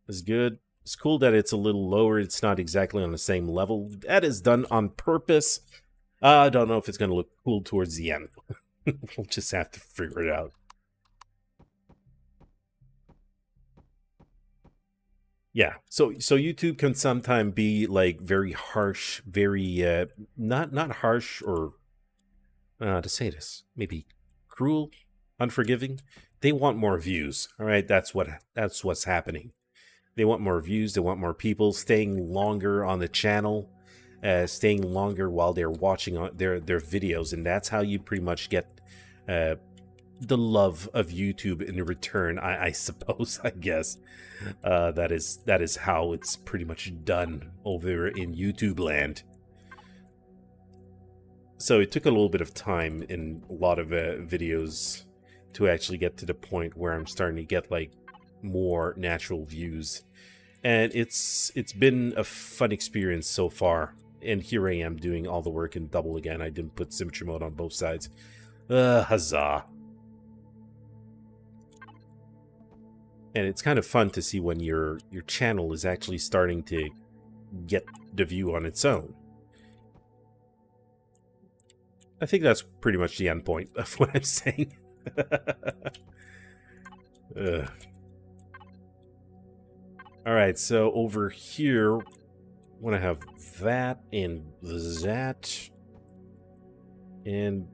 is good. It's cool that it's a little lower. It's not exactly on the same level. That is done on purpose. I don't know if it's going to look cool towards the end. We'll just have to figure it out. Yeah, so YouTube can sometimes be like very harsh, very not harsh or to say this, maybe cruel, unforgiving. They want more views. All right, that's what's happening. They want more views. They want more people staying longer on the channel, staying longer while they're watching their videos, and that's how you pretty much get the love of YouTube in return. I suppose. I guess that is how it's pretty much done over in YouTube land. So it took a little bit of time in a lot of videos to actually get to the point where I'm starting to get like more natural views, and it's been a fun experience so far. And here I am doing all the work in double again. I didn't put symmetry mode on both sides. Huzzah. And it's kind of fun to see when your channel is actually starting to get the view on its own. I think that's pretty much the end point of what I'm saying. Alright, so over here, I want to have that and that. And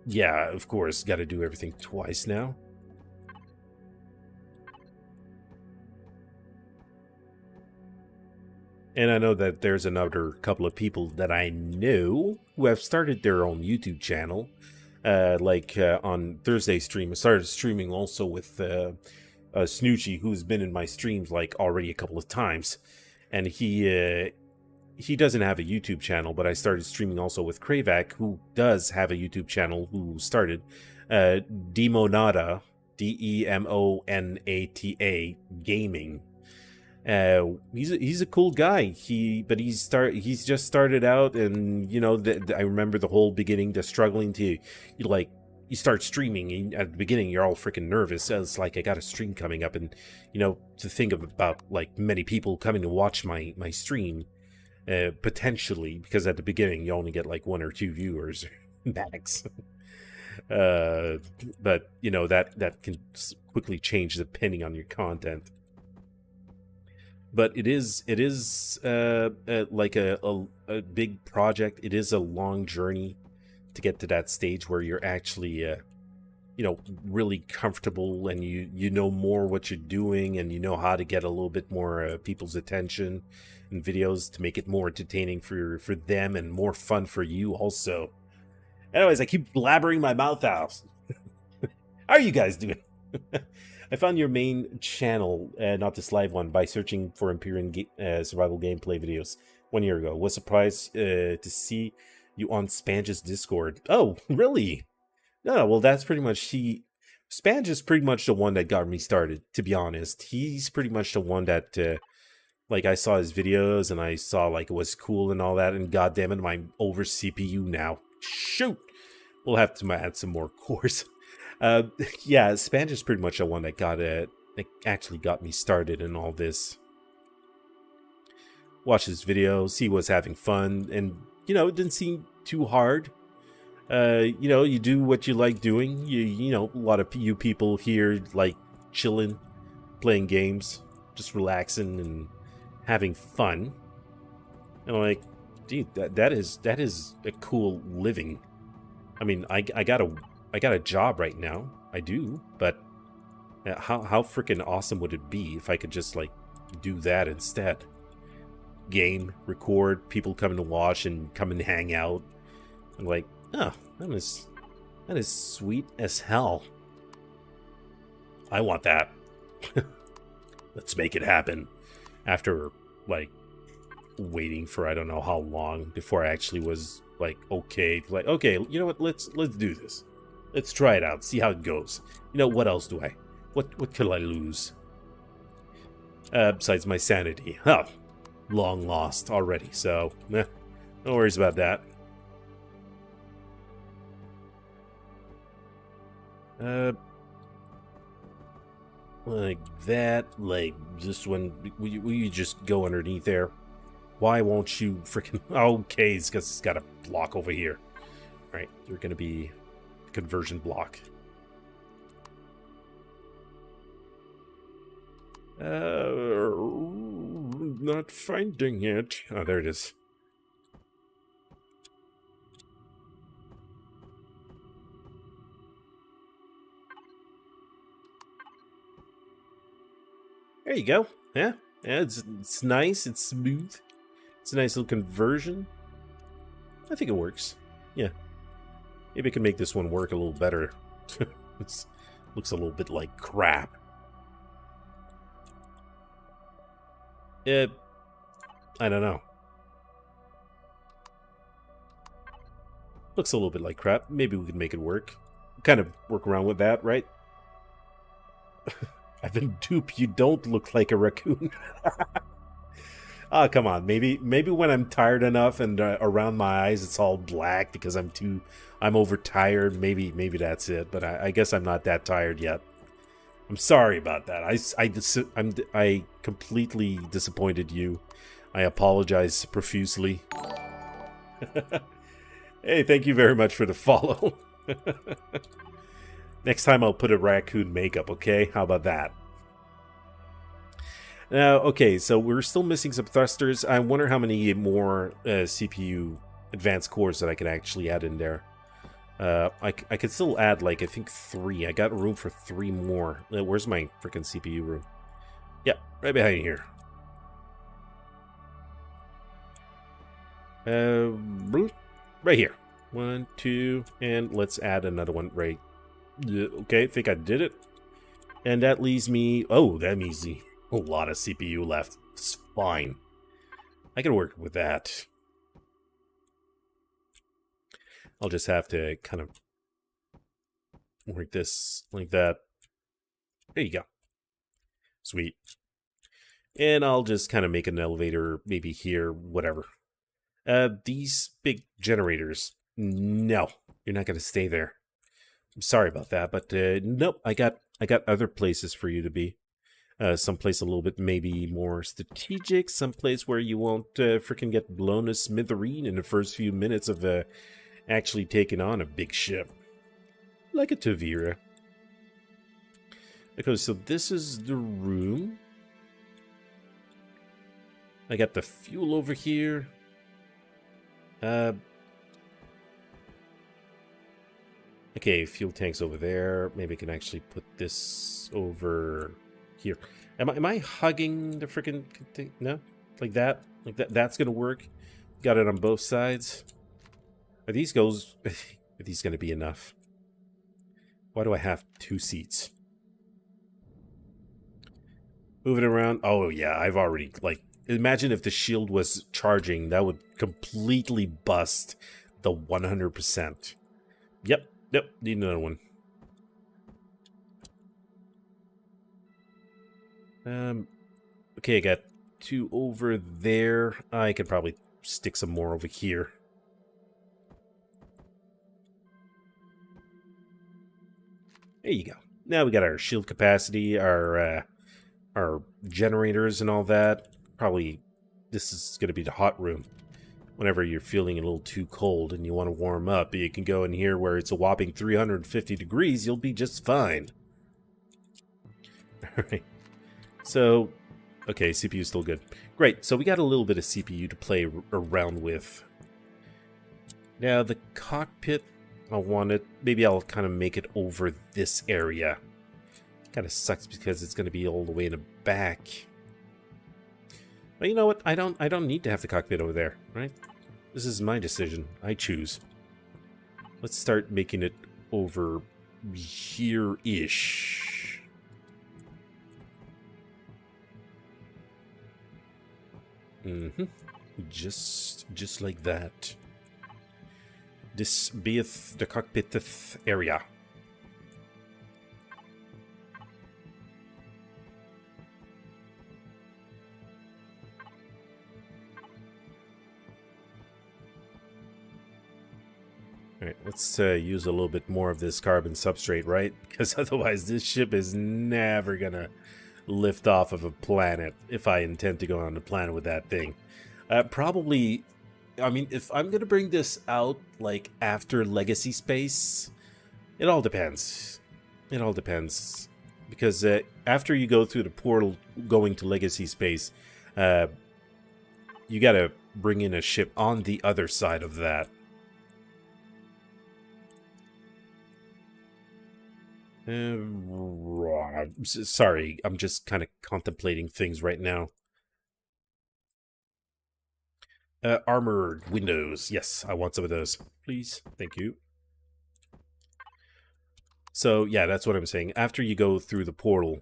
yeah, of course, got to do everything twice now. And I know that there's another couple of people that I know who have started their own YouTube channel. On Thursday stream, I started streaming also with Snoochie, who's been in my streams like already a couple of times. And he doesn't have a YouTube channel, but I started streaming also with Kravak, who does have a YouTube channel, who started Demonata, Demonata Gaming. He's a cool guy. He's just started out, and you know, I remember the whole beginning, the struggling to, you start streaming, and at the beginning you're all freaking nervous. It's like, I got a stream coming up, and you know, to think about like many people coming to watch my stream, potentially, because at the beginning you only get like 1 or 2 viewers max. But you know, that can quickly change depending on your content. But it is like a big project. It is a long journey to get to that stage where you're actually, you know, really comfortable, and you know more what you're doing, and you know how to get a little bit more people's attention in videos to make it more entertaining for them and more fun for you also. Anyways, I keep blabbering my mouth out. How are you guys doing? I found your main channel, not this live one, by searching for Empyrion survival gameplay videos 1 year ago. Was surprised to see you on Spange's Discord. Oh, really? No, well, that's pretty much Spange is pretty much the one that got me started, to be honest. He's pretty much the one that, like, I saw his videos, and I saw, like, it was cool and all that, and goddammit, I'm over CPU now. Shoot! We'll have to add some more cores. Yeah, Spanish is pretty much the one that that actually got me started in all this. Watch this video, see what's having fun, and it didn't seem too hard. You do what you like doing. You know, a lot of you people here like chilling, playing games, just relaxing and having fun. And I'm like, dude, that is a cool living. I mean, I got a job right now. I do, but how freaking awesome would it be if I could just like do that instead? Game, record, people coming to watch and come and hang out. I'm like, oh, that is sweet as hell. I want that. Let's make it happen. After like waiting for I don't know how long before I actually was like okay, you know what? Let's do this. Let's try it out. See how it goes. You know, what else do I? What could I lose? Besides my sanity. Oh, long lost already. So, no worries about that. Like that, like this one. Will you just go underneath there? Why won't you freaking? Okay, it's because it's got a block over here. All right, they're gonna be a conversion block. Not finding it. Oh, there it is. There you go. Yeah, it's nice. It's smooth. It's a nice little conversion. I think it works. Yeah. Maybe I can make this one work a little better. It looks a little bit like crap. I don't know. Looks a little bit like crap. Maybe we can make it work. Kind of work around with that, right? I've been duped. You don't look like a raccoon. Oh, come on. Maybe when I'm tired enough and around my eyes it's all black because I'm overtired. Maybe that's it. But I guess I'm not that tired yet. I'm sorry about that. I completely disappointed you. I apologize profusely. Hey, thank you very much for the follow. Next time I'll put a raccoon makeup, okay? How about that? Now, okay, so we're still missing some thrusters. I wonder how many more CPU advanced cores that I can actually add in there. I could still add, like, I think 3. I got room for 3 more. Where's my freaking CPU room? Yeah, right behind here. Right here. 1, 2, and let's add another one right. Okay, I think I did it. And that leaves me... Oh, that means a lot of CPU left. It's fine. I can work with that. I'll just have to kind of work this like that. There you go. Sweet. And I'll just kind of make an elevator maybe here, whatever. These big generators, no, you're not going to stay there. I'm sorry about that, but nope, I got other places for you to be. Someplace a little bit maybe more strategic, someplace where you won't freaking get blown to smithereen in the first few minutes of actually taking on a big ship. Like a TOVERA. Okay, so this is the room. I got the fuel over here. Okay, fuel tanks over there. Maybe I can actually put this over here. Am I hugging the freaking thing? No? Like that? Like that's gonna work? Got it on both sides. Are these gonna be enough? Why do I have 2 seats? Move it around. Oh yeah, I've already, like, imagine if the shield was charging. That would completely bust the 100%. Yep, need another one. Okay, I got 2 over there. I could probably stick some more over here. There you go. Now we got our shield capacity, our generators and all that. Probably this is going to be the hot room. Whenever you're feeling a little too cold and you want to warm up, you can go in here where it's a whopping 350 degrees. You'll be just fine. All right. So, okay, CPU is still good. Great. So we got a little bit of CPU to play around with. Now the cockpit, I want it. Maybe I'll kind of make it over this area. Kind of sucks because it's going to be all the way in the back. But you know what? I don't need to have the cockpit over there, right? This is my decision. I choose. Let's start making it over here-ish. Just like that. This beeth the cockpiteth area. Alright, let's use a little bit more of this carbon substrate, right? Because otherwise this ship is never gonna lift off of a planet if I intend to go on the planet with that thing. Probably, I mean, if I'm gonna bring this out, like, after Legacy Space, it all depends. It all depends. Because after you go through the portal going to Legacy Space, you gotta bring in a ship on the other side of that. Sorry, I'm just kind of contemplating things right now. Armored windows. Yes, I want some of those. Please. Thank you. So, yeah, that's what I'm saying. After you go through the portal,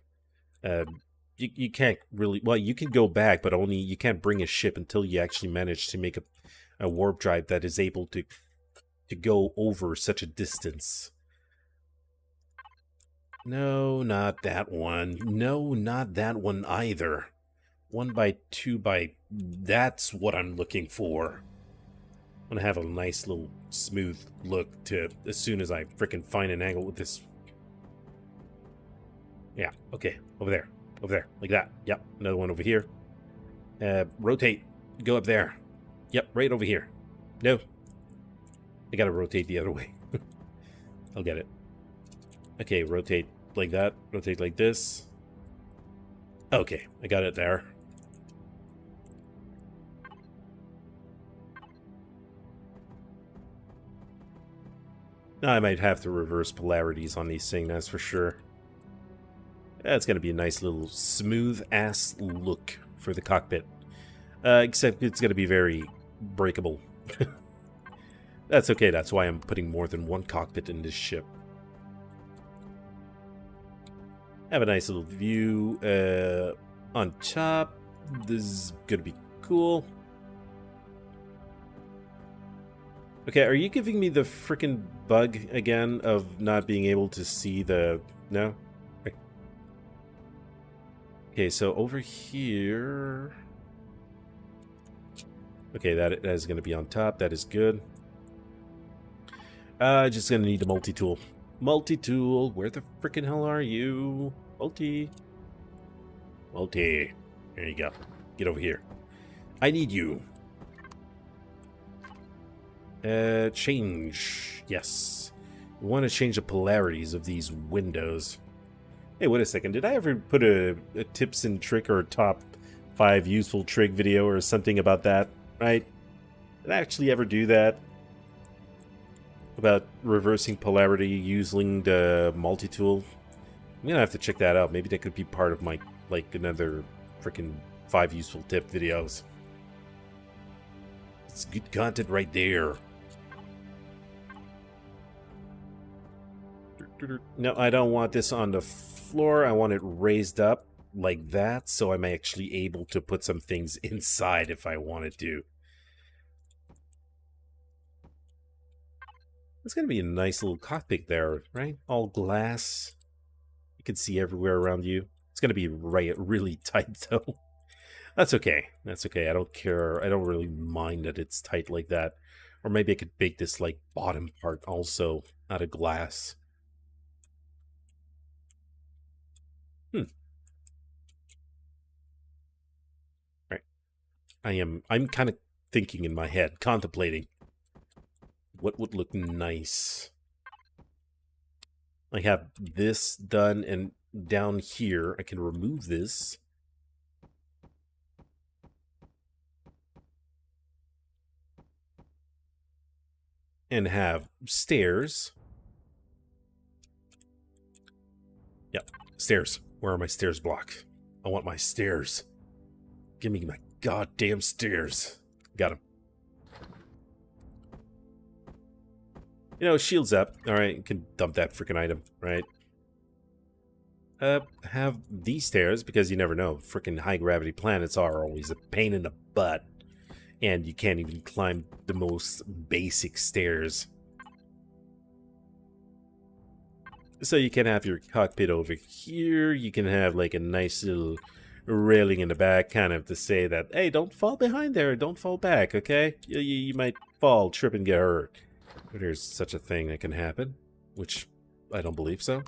you can't really... Well, you can go back, but only you can't bring a ship until you actually manage to make a warp drive that is able to go over such a distance. No, not that one. No, not that one either. 1 by 2 by... That's what I'm looking for. I'm gonna have a nice little smooth look to as soon as I frickin' find an angle with this. Yeah, okay. Over there. Over there. Like that. Yep. Another one over here. Rotate. Go up there. Yep, right over here. No. I gotta rotate the other way. I'll get it. Okay, rotate like that. Rotate like this. Okay, I got it there. Now I might have to reverse polarities on these things, that's for sure. That's going to be a nice little smooth-ass look for the cockpit. Except it's going to be very breakable. That's okay, that's why I'm putting more than one cockpit in this ship. Have a nice little view on top. This is going to be cool. Okay, are you giving me the frickin' bug again of not being able to see the... No? Okay, so over here... Okay, that is going to be on top. That is good. Just going to need a multi-tool. Multi-tool, where the frickin' hell are you? Multi. Multi. There you go. Get over here. I need you. Change. Yes. We want to change the polarities of these windows. Hey, wait a second. Did I ever put a tips and trick or top 5 useful trick video or something about that? Right? Did I actually ever do that? About reversing polarity using the multi-tool? I'm gonna have to check that out. Maybe that could be part of my, like, another freaking 5 useful tip videos. It's good content right there. No, I don't want this on the floor. I want it raised up like that, so I'm actually able to put some things inside if I wanted to. It's going to be a nice little cockpit there, right? All glass. You can see everywhere around you. It's going to be really tight, though. That's okay. That's okay. I don't care. I don't really mind that it's tight like that. Or maybe I could make this, like, bottom part also out of glass. Right. I'm kind of thinking in my head, contemplating what would look nice. I have this done, and down here I can remove this. And have stairs. Yep, stairs. Where are my stairs blocked? I want my stairs. Give me my goddamn stairs. Got them. You know, shields up. Alright, you can dump that freaking item, right? Have these stairs, because you never know. Freaking high-gravity planets are always a pain in the butt. And you can't even climb the most basic stairs. So you can have your cockpit over here. You can have like a nice little railing in the back, kind of to say that, hey, don't fall behind there. Don't fall back, okay? You might fall, trip, and get hurt. But there's such a thing that can happen, which I don't believe so.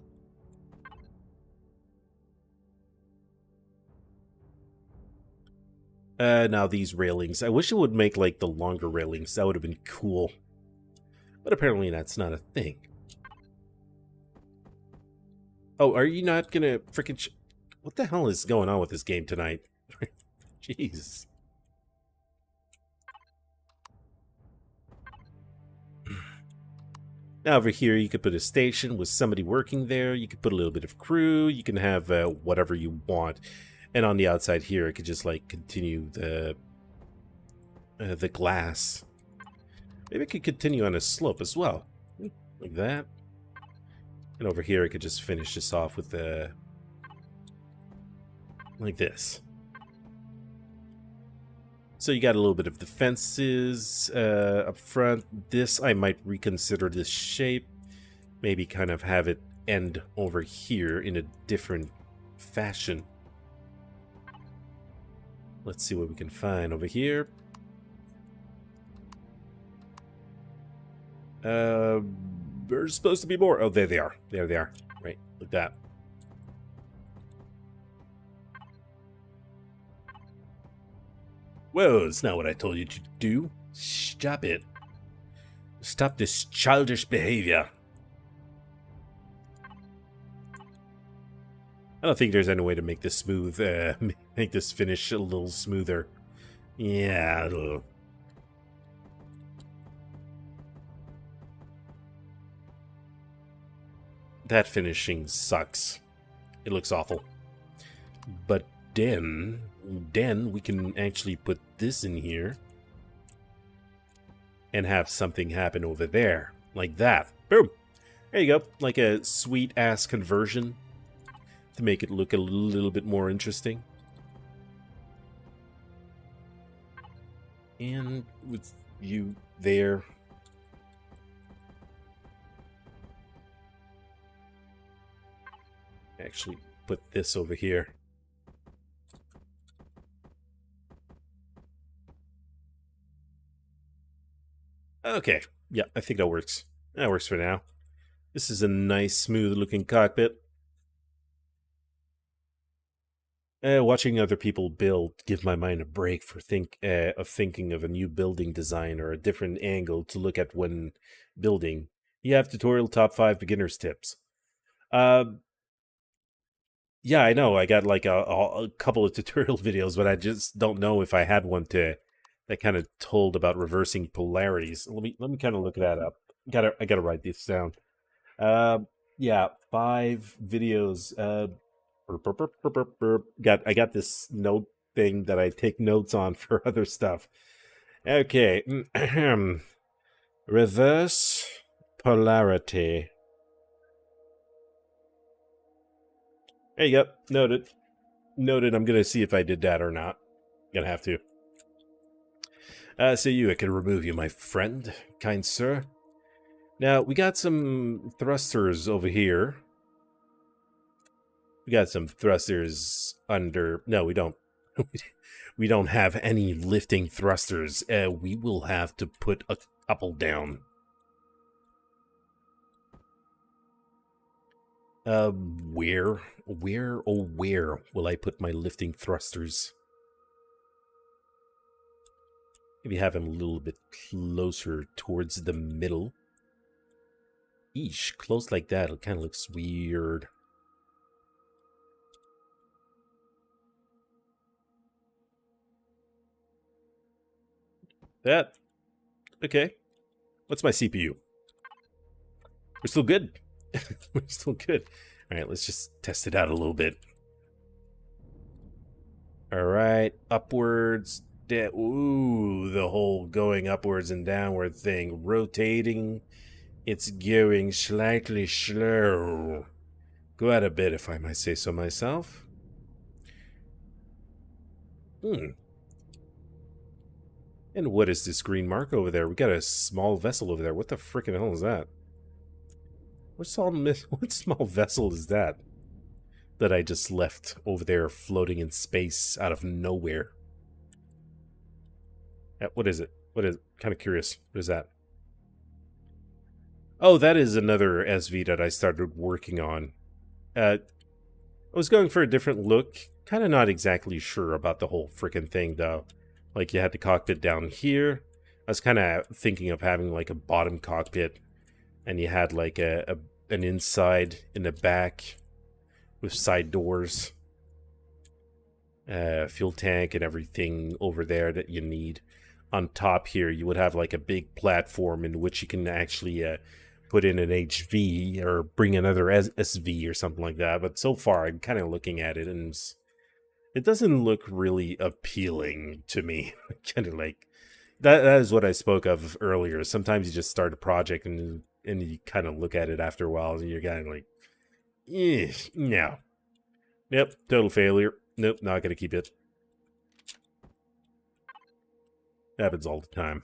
Now these railings. I wish it would make, like, the longer railings. That would have been cool. But apparently that's not a thing. Oh, are you not gonna freaking... What the hell is going on with this game tonight? Jeez. Now over here, you could put a station with somebody working there. You could put a little bit of crew. You can have whatever you want. And on the outside here, I could just, like, continue the glass. Maybe I could continue on a slope as well. Like that. And over here, I could just finish this off with the... like this. So you got a little bit of defenses up front. This, I might reconsider this shape. Maybe kind of have it end over here in a different fashion. Let's see what we can find over here. There's supposed to be more. Oh, there they are. There they are. Right, like that. Whoa, it's not what I told you to do. Stop it. Stop this childish behavior. I don't think there's any way to make this smooth, make this finish a little smoother. Yeah, that finishing sucks. It looks awful. But then we can actually put this in here and have something happen over there. Like that. Boom! There you go. Like a sweet-ass conversion to make it look a little bit more interesting. And with you there... actually put this over here. Okay, yeah, I think that works. That works for now. This is a nice, smooth-looking cockpit. Watching other people build give my mind a break for thinking of a new building design or a different angle to look at when building. You have tutorial top 5 beginners tips. Yeah, I know. I got like a couple of tutorial videos, but I just don't know if I had one that kind of told about reversing polarities. Let me kind of look that up. I gotta write this down. Yeah, 5 videos. I got this note thing that I take notes on for other stuff. Okay. Reverse polarity. There you go. Noted. Noted. I'm going to see if I did that or not. Gonna have to. So I can remove you, my friend, kind sir. Now, we got some thrusters over here. We got some thrusters under... No, we don't. We don't have any lifting thrusters. We will have to put a couple down. Where will I put my lifting thrusters? Maybe have him a little bit closer towards the middle. Eesh, close like that, it kind of looks weird. That. Okay. What's my CPU? We're still good. We're still good. All right, let's just test it out a little bit. All right, upwards. Ooh, the whole going upwards and downward thing. Rotating. It's going slightly slow. Go out a bit, if I might say so myself. And what is this green mark over there? We got a small vessel over there. What the frickin' hell is that? What small vessel is that? That I just left over there floating in space out of nowhere. What is it? What is it? Kind of curious. What is that? Oh, that is another SV that I started working on. I was going for a different look. Kind of not exactly sure about the whole frickin' thing, though. Like, you had the cockpit down here. I was kind of thinking of having, like, a bottom cockpit. And you had, like, an inside in the back with side doors. Fuel tank and everything over there that you need. On top here, you would have, like, a big platform in which you can actually put in an HV or bring another SV or something like that. But so far, I'm kind of looking at it and it doesn't look really appealing to me. Kind of like that is what I spoke of earlier. Sometimes you just start a project and you kind of look at it after a while and you're kind of like, no. Yep, total failure. Nope, not gonna keep it. Happens all the time.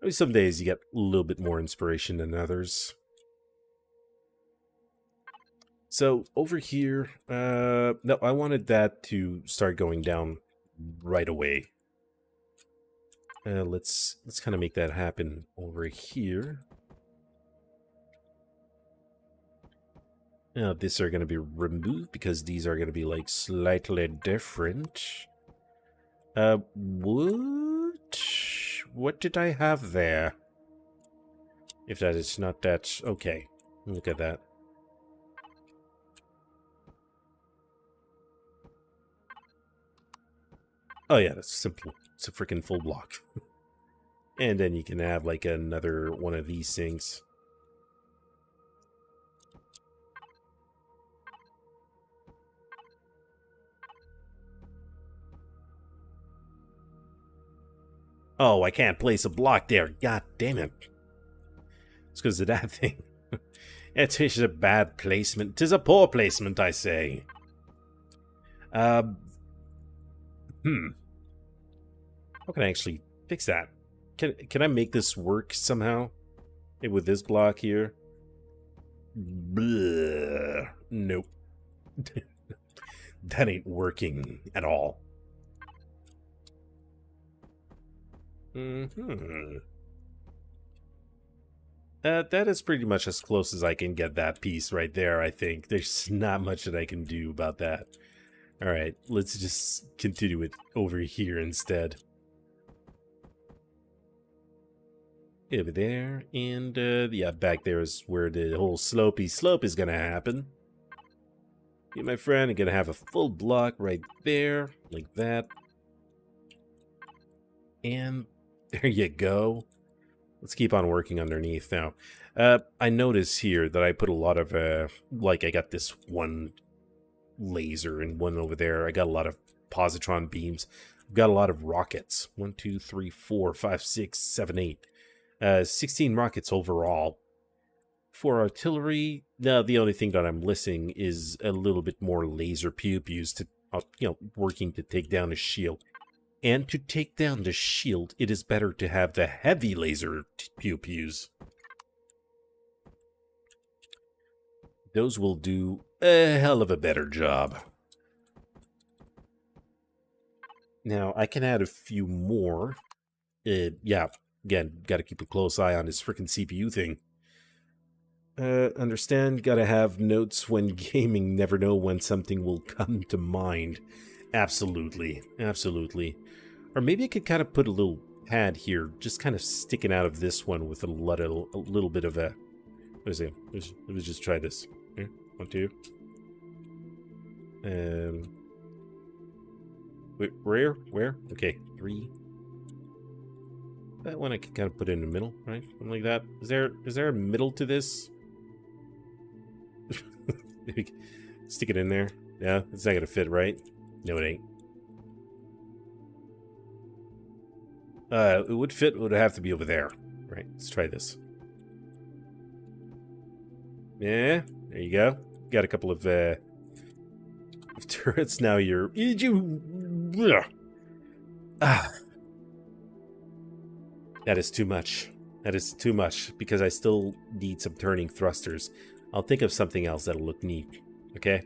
Maybe some days you get a little bit more inspiration than others. So over here, no, I wanted that to start going down right away. Let's kind of make that happen over here. Now these are going to be removed because these are going to be like slightly different. What did I have there? If that is not that, okay. Look at that. Oh yeah, that's simple. It's a freaking full block. And then you can have like another one of these things. Oh, I can't place a block there. God damn it. It's because of that thing. It is a bad placement. 'Tis a poor placement, I say. How can I actually fix that? Can I make this work somehow? Maybe with this block here? Blah. Nope. That ain't working at all. That is pretty much as close as I can get that piece right there, I think. There's not much that I can do about that. Alright, let's just continue it over here instead. Over there, and yeah, back there is where the whole slopey slope is gonna happen. Yeah, my friend, I'm gonna have a full block right there, like that. And there you go. Let's keep on working underneath now. I notice here that I put a lot of, like I got this one laser and one over there. I got a lot of positron beams. I've got a lot of rockets. 1, 2, 3, 4, 5, 6, 7, 8. 16 rockets overall. For artillery, now the only thing that I'm missing is a little bit more laser pew-pews to, working to take down a shield. And to take down the shield, it is better to have the heavy laser pew-pews. Those will do a hell of a better job. Now, I can add a few more. Yeah, again, got to keep a close eye on this freaking CPU thing. Understand, gotta have notes when gaming, never know when something will come to mind. Absolutely, absolutely. Or maybe I could kind of put a little pad here, just kind of sticking out of this one with a little bit of a... What is it? Let me just try this. Here, 1, 2. Wait, where? Okay, 3. That one I could kind of put in the middle, right? Something like that. Is there a middle to this? Stick it in there. Yeah, it's not gonna fit, right? No, it ain't. It would fit. It would have to be over there. Right, let's try this. Yeah, there you go. Got a couple of turrets now. That is too much. That is too much, because I still need some turning thrusters. I'll think of something else that'll look neat, okay?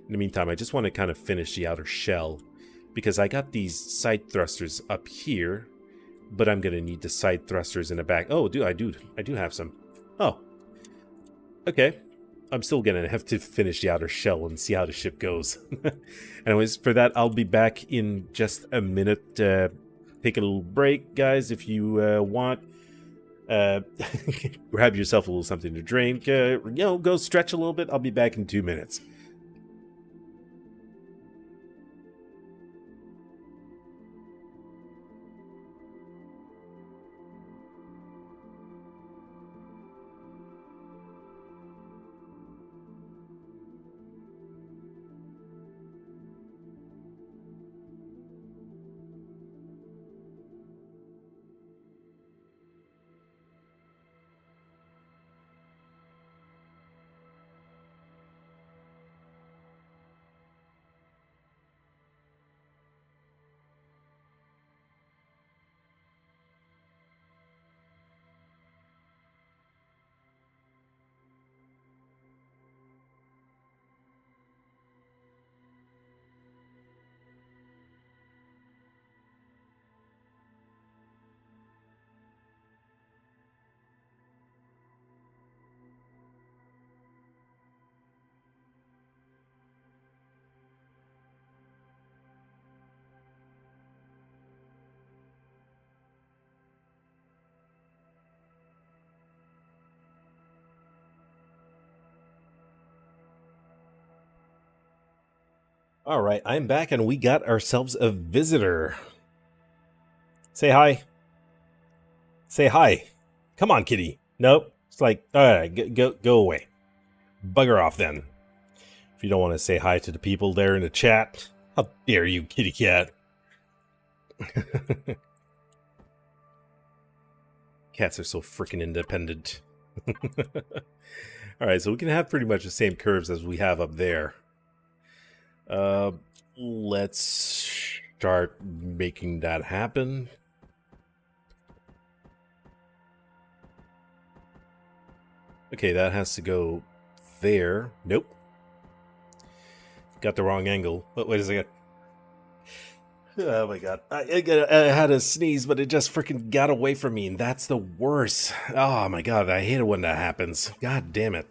In the meantime, I just want to kind of finish the outer shell, because I got these side thrusters up here, but I'm going to need the side thrusters in the back. Oh, I do have some. Oh, okay. I'm still going to have to finish the outer shell and see how the ship goes. Anyways, for that, I'll be back in just a minute. Take a little break, guys, if you want. Grab yourself a little something to drink. Go stretch a little bit. I'll be back in 2 minutes. All right, I'm back, and we got ourselves a visitor. Say hi. Say hi. Come on, kitty. Nope. It's like, all right, go away. Bugger off then. If you don't want to say hi to the people there in the chat, how dare you, kitty cat? Cats are so freaking independent. All right, so we can have pretty much the same curves as we have up there. Let's start making that happen. Okay, that has to go there. Nope. Got the wrong angle. Oh, wait a second. Oh my god. I had a sneeze, but it just freaking got away from me, and that's the worst. Oh my god, I hate it when that happens. God damn it.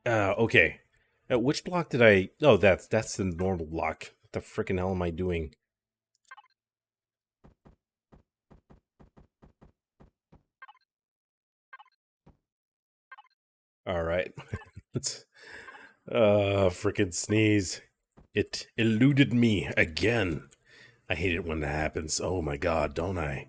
Okay. Which block did I... Oh, that's the normal block. What the freaking hell am I doing? Alright. Let's... freaking sneeze. It eluded me again. I hate it when that happens. Oh my god, don't I?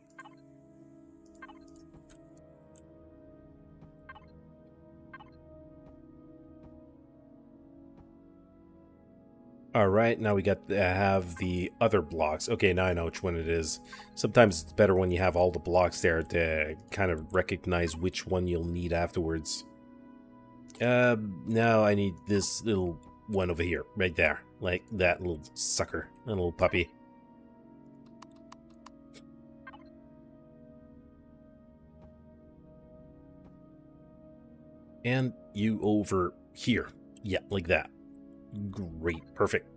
Alright, now we got to have the other blocks. Okay, now I know which one it is. Sometimes it's better when you have all the blocks there to kind of recognize which one you'll need afterwards. Now I need this little one over here, right there. Like that little sucker, that little puppy. And you over here. Yeah, like that. Great, perfect.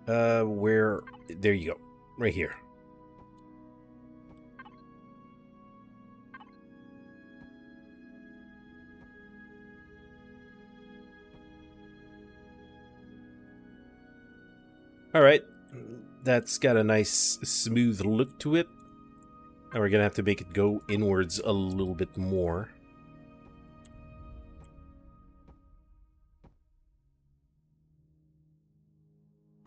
Where... There you go. Right here. Alright. That's got a nice, smooth look to it. Now we're gonna have to make it go inwards a little bit more.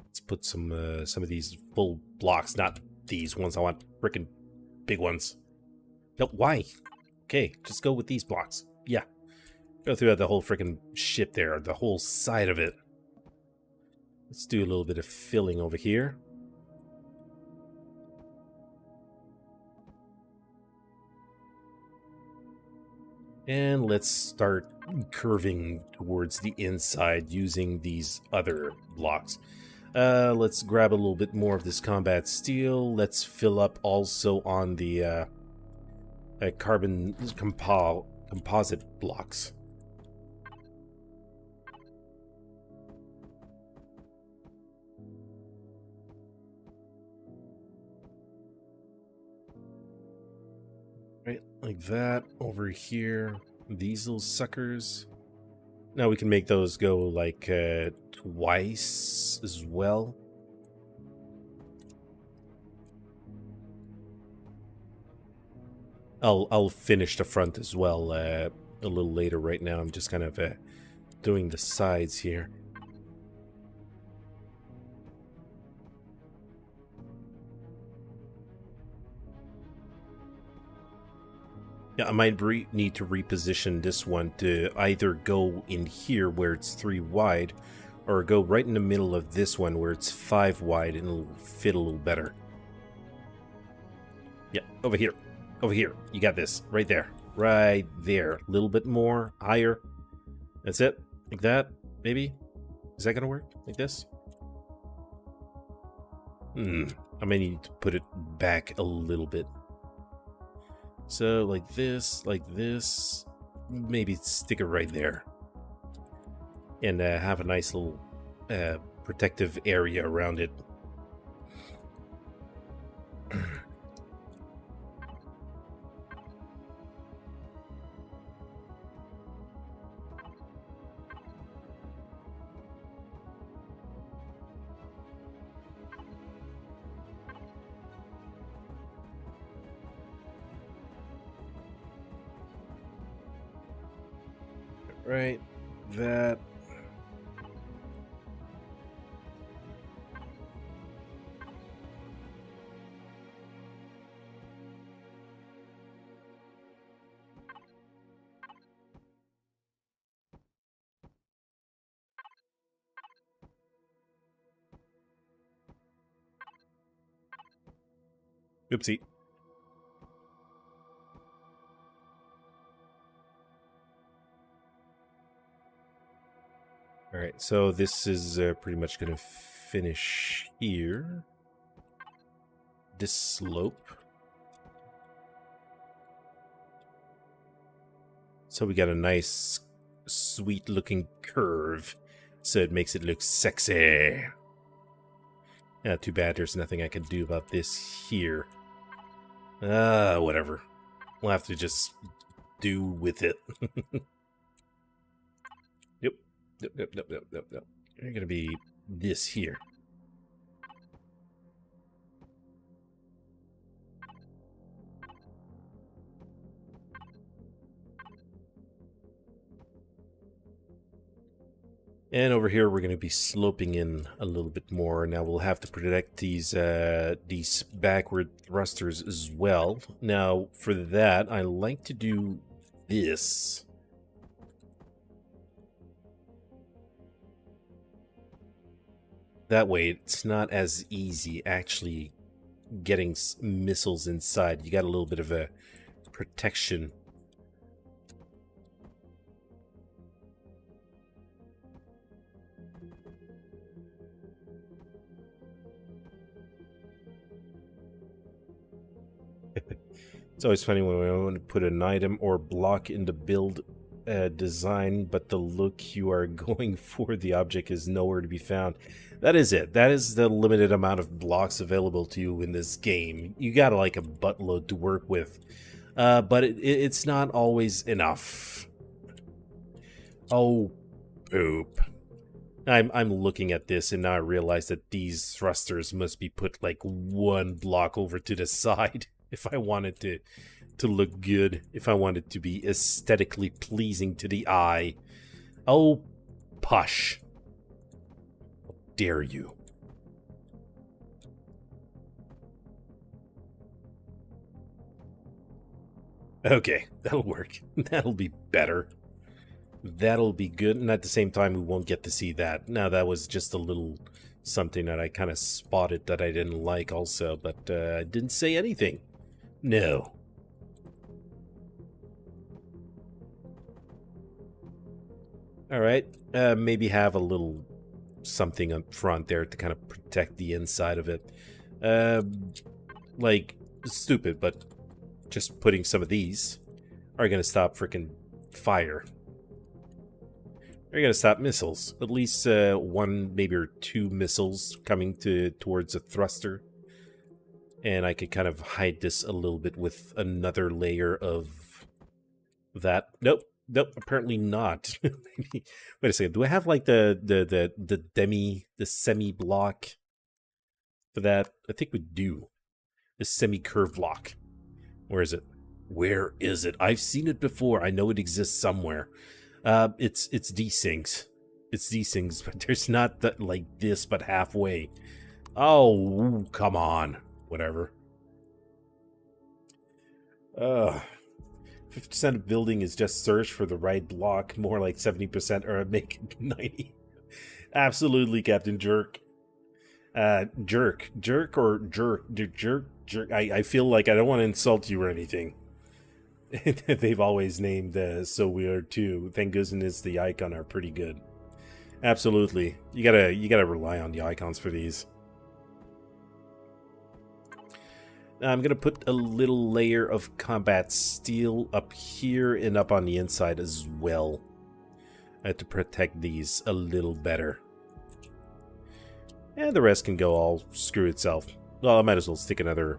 Let's put some of these full blocks, not these ones. I want frickin' big ones. No, why? Okay, just go with these blocks. Yeah. Go throughout the whole frickin' ship there, the whole side of it. Let's do a little bit of filling over here. And let's start curving towards the inside using these other blocks. Let's grab a little bit more of this combat steel. Let's fill up also on the carbon composite blocks. Right, like that. Over here, these little suckers. Now we can make those go like twice as well. I'll finish the front as well a little later. Right now I'm just kind of doing the sides here. Yeah, I might need to reposition this one to either go in here where it's 3 wide, or go right in the middle of this one where it's 5 wide and it'll fit a little better. Yeah, over here. Over here. You got this. Right there. Right there. A little bit more. Higher. That's it. Like that. Maybe. Is that going to work? Like this? I may need to put it back a little bit. So, like this, maybe stick it right there. And have a nice little protective area around it. Right, that. Oopsie. Alright, so this is pretty much going to finish here. This slope. So we got a nice, sweet-looking curve, so it makes it look sexy. Too bad there's nothing I can do about this here. Whatever. We'll have to just do with it. Yep. Yep. You're gonna be this here. And over here, we're going to be sloping in a little bit more. Now we'll have to protect these backward thrusters as well. Now for that, I like to do this. That way, it's not as easy actually getting missiles inside. You got a little bit of a protection. It's always funny when I want to put an item or block in the build design, but the look you are going for, the object is nowhere to be found. That is it. That is the limited amount of blocks available to you in this game. You got like a buttload to work with, but it's not always enough. Oh, poop. I'm looking at this and now I realize that these thrusters must be put like one block over to the side if I wanted to look good, if I want it to be aesthetically pleasing to the eye. Oh, push. How dare you. Okay, that'll work. That'll be better. That'll be good, and at the same time, we won't get to see that. Now, that was just a little something that I kind of spotted that I didn't like also, but I didn't say anything. No. Alright, maybe have a little something up front there to kind of protect the inside of it. Like, stupid, but just putting some of these are going to stop freaking fire. They're going to stop missiles. At least one, maybe or two missiles coming towards a thruster. And I could kind of hide this a little bit with another layer of that. Nope. Nope, apparently not. Maybe, wait a second. Do I have like the semi block for that? I think we do. The semi curve block. Where is it? Where is it? I've seen it before. I know it exists somewhere. It's these things. It's these things, but there's not that like this, but halfway. Oh, come on. Whatever. 50% of building is just search for the right block. More like 70% or make it 90. Absolutely, Captain Jerk. Jerk. Jerk or jerk? Jerk. Jerk. I feel like I don't want to insult you or anything. They've always named so weird too. Thank goodness the icon are pretty good. Absolutely. You gotta rely on the icons for these. Now I'm gonna put a little layer of combat steel up here and up on the inside as well. To protect these a little better. And the rest can go all screw itself. Well, I might as well stick a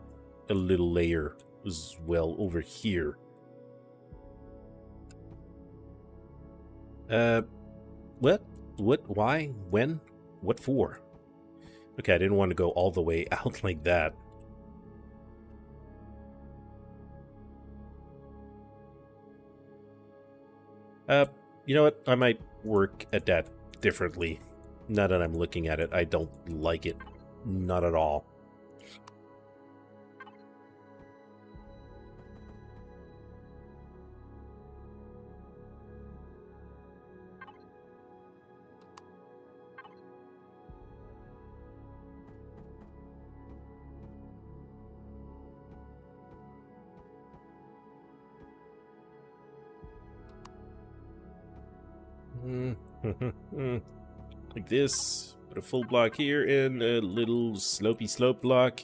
little layer as well over here. What? What? Why? When? What for? Okay, I didn't want to go all the way out like that. You know what? I might work at that differently. Now that I'm looking at it, I don't like it. Not at all. Like this. Put a full block here and a little slopey slope block.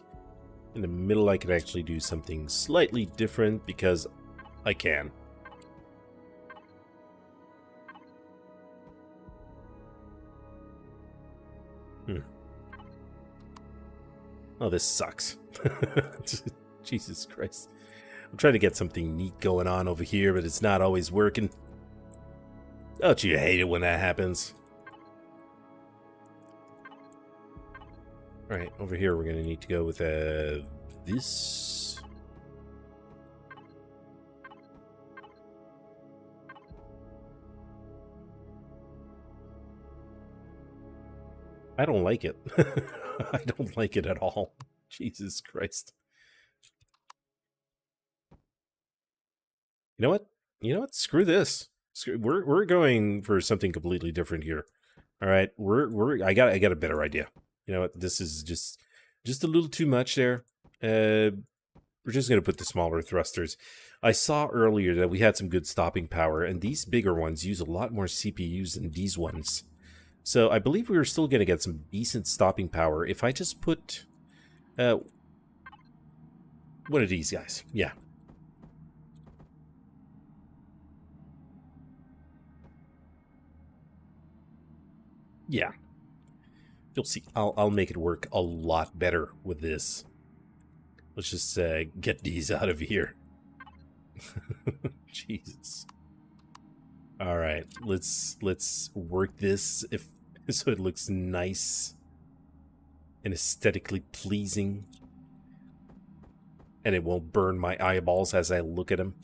In the middle I could actually do something slightly different because I can. Oh, this sucks. Jesus Christ. I'm trying to get something neat going on over here, but it's not always working. Don't you hate it when that happens? Alright, over here we're going to need to go with this. I don't like it. I don't like it at all. Jesus Christ. You know what? You know what? Screw this. We're going for something completely different here. All right, I got a better idea. You know what? This is just a little too much there. We're just gonna put the smaller thrusters. I saw earlier that we had some good stopping power, and these bigger ones use a lot more CPUs than these ones. So I believe we were still gonna get some decent stopping power if I just put one of these guys. Yeah. Yeah, you'll see. I'll make it work a lot better with this. Let's just get these out of here. Jesus. All right, let's work this if so it looks nice and aesthetically pleasing, and it won't burn my eyeballs as I look at them.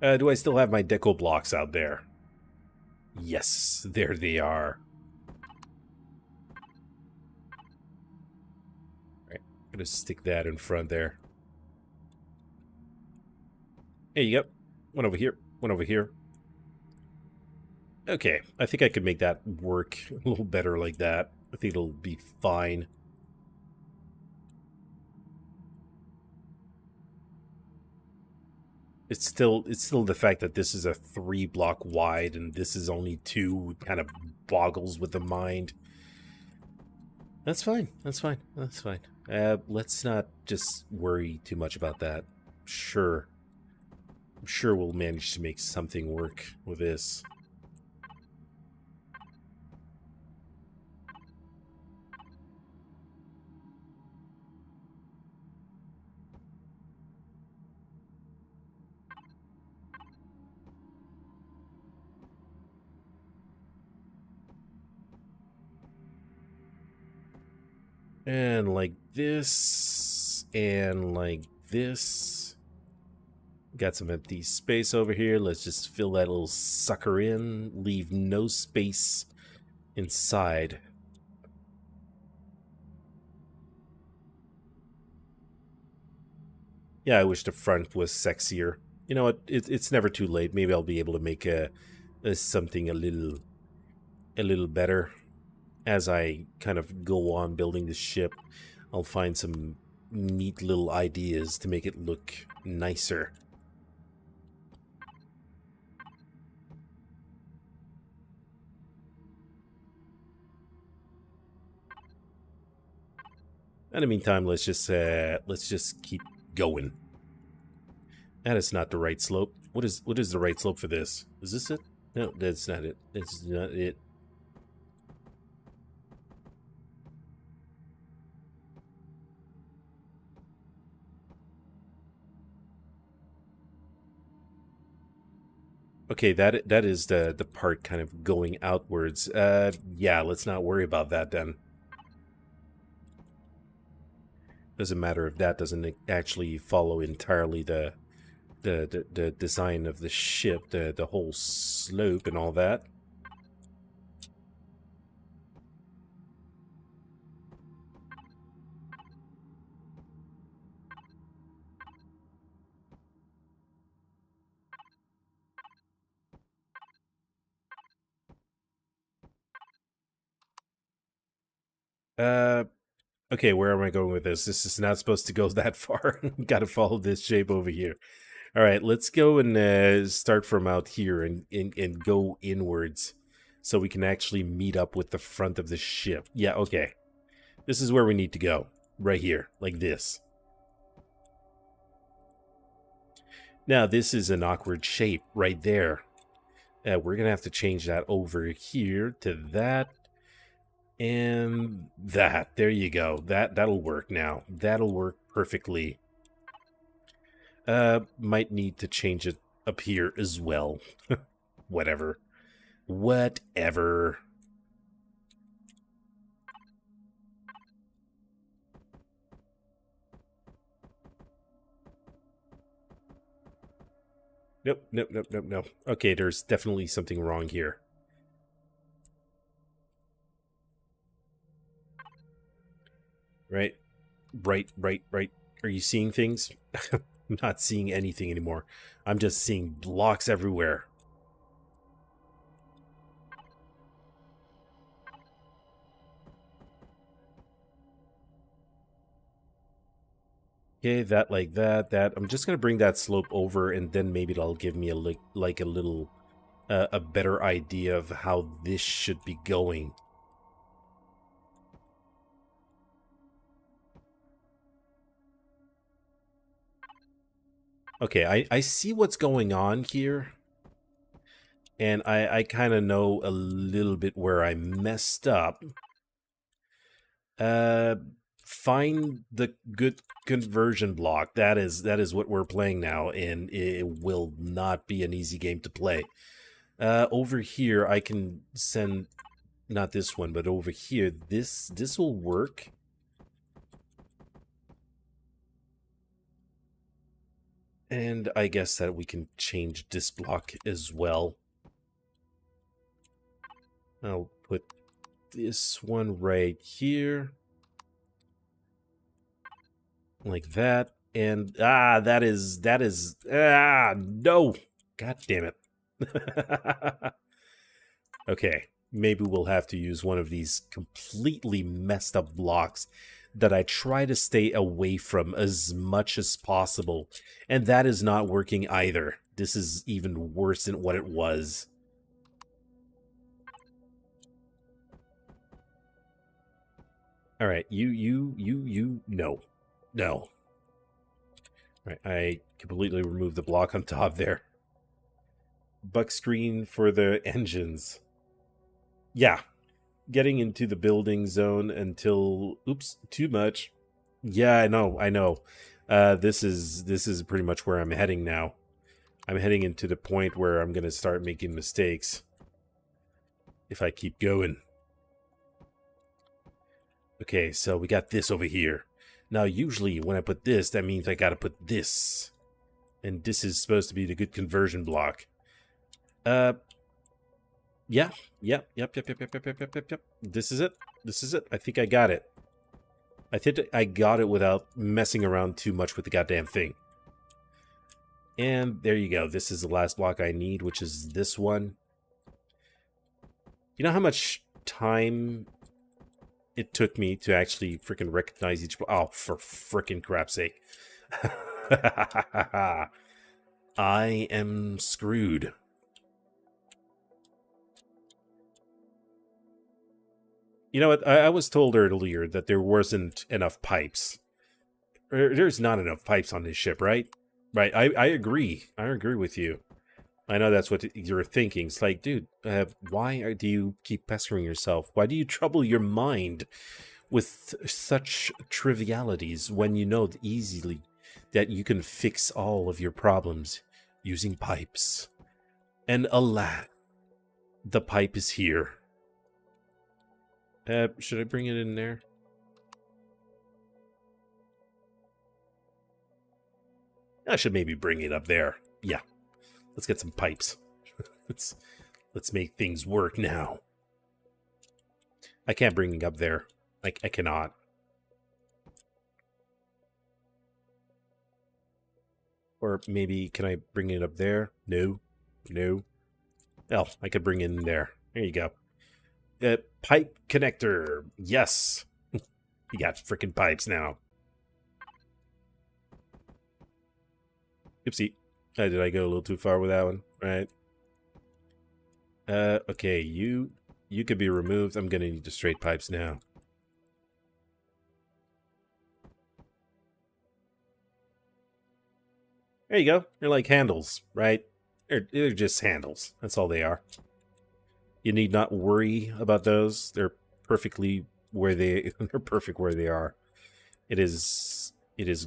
Do I still have my deco blocks out there? Yes, there they are. Alright, I'm gonna stick that in front there. There you go. One over here, one over here. Okay, I think I could make that work a little better like that. I think it'll be fine. It's still the fact that this is a 3-block wide and this is only 2 kind of boggles with the mind. That's fine. That's fine. That's fine. Let's not just worry too much about that. Sure. I'm sure we'll manage to make something work with this. And like this, and like this. Got some empty space over here. Let's just fill that little sucker in. Leave no space inside. Yeah, I wish the front was sexier. You know what? It's never too late. Maybe I'll be able to make something a little better. As I kind of go on building the ship, I'll find some neat little ideas to make it look nicer. In the meantime, let's just keep going. That is not the right slope. What is the right slope for this? Is this it? No, that's not it. That's not it. Okay, that is the part kind of going outwards. Yeah, let's not worry about that then. Doesn't matter if that doesn't actually follow entirely the design of the ship, the whole slope and all that. Okay, where am I going with this? This is not supposed to go that far. Got to follow this shape over here. All right, let's go and start from out here and go inwards so we can actually meet up with the front of the ship. Yeah, okay. This is where we need to go. Right here, like this. Now, this is an awkward shape right there. We're going to have to change that over here to that. And that. There you go. That'll work now. That'll work perfectly. Might need to change it up here as well. Whatever. Whatever. Nope, nope, nope, nope, nope. Okay, there's definitely something wrong here. Right? Right. Are you seeing things? I'm not seeing anything anymore. I'm just seeing blocks everywhere. Okay, that like that. I'm just going to bring that slope over, and then maybe it'll give me like a little, a better idea of how this should be going. Okay, I see what's going on here. And I kind of know a little bit where I messed up. Uh, find the good conversion block. That is what we're playing now, and it will not be an easy game to play. Over here, I can send not this one, but over here, this will work. And I guess that we can change this block as well. I'll put this one right here. Like that. And, that is, no. God damn it. Okay, maybe we'll have to use one of these completely messed up blocks that I try to stay away from as much as possible. And that is not working either. This is even worse than what it was. All right, no. No. All right, I completely removed the block on top there. Buck screen for the engines. Yeah, getting into the building zone until... Oops, too much. Yeah, I know. This is pretty much where I'm heading now. I'm heading into the point where I'm going to start making mistakes. If I keep going. Okay, so we got this over here. Now, usually when I put this, that means I got to put this. And this is supposed to be the good conversion block. Yeah. Yep. This is it. I think I got it. I think I got it without messing around too much with the goddamn thing. And there you go. This is the last block I need, which is this one. You know how much time it took me to actually freaking recognize each... Oh, for freaking crap's sake. I am screwed. You know what? I was told earlier that there wasn't enough pipes. There's not enough pipes on this ship, right? Right, I agree. I agree with you. I know that's what you're thinking. It's like, dude, why do you keep pestering yourself? Why do you trouble your mind with such trivialities when you know easily that you can fix all of your problems using pipes? And alas, the pipe is here. Should I bring it in there? I should maybe bring it up there. Yeah. Let's get some pipes. let's make things work now. I can't bring it up there. I cannot. Or maybe, can I bring it up there? No. No. Oh, I could bring it in there. There you go. Pipe connector. Yes. You got freaking pipes now. Oopsie. Did I go a little too far with that one? Right. Okay, you could be removed. I'm gonna need the straight pipes now. There you go. They're like handles, right? They're just handles. That's all they are. You need not worry about those. They're perfectly where they're perfect where they are. It is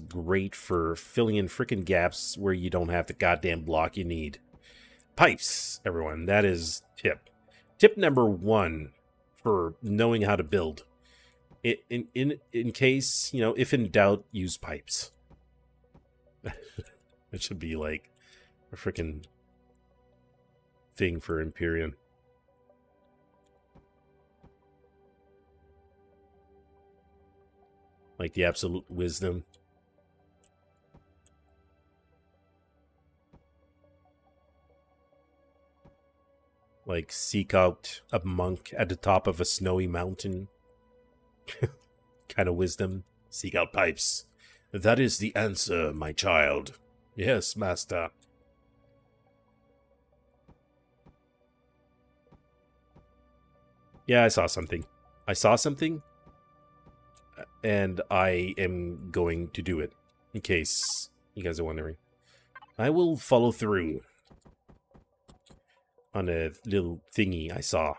great for filling in frickin' gaps where you don't have the goddamn block you need. Pipes, everyone. That is tip. Tip number 1 for knowing how to build. In case, you know, if in doubt, use pipes. It should be like a frickin' thing for Empyrion. Like the absolute wisdom. Like seek out a monk at the top of a snowy mountain. Kind of wisdom. Seek out pipes. That is the answer, my child. Yes, master. Yeah, I saw something. And I am going to do it, in case you guys are wondering. I will follow through on a little thingy I saw.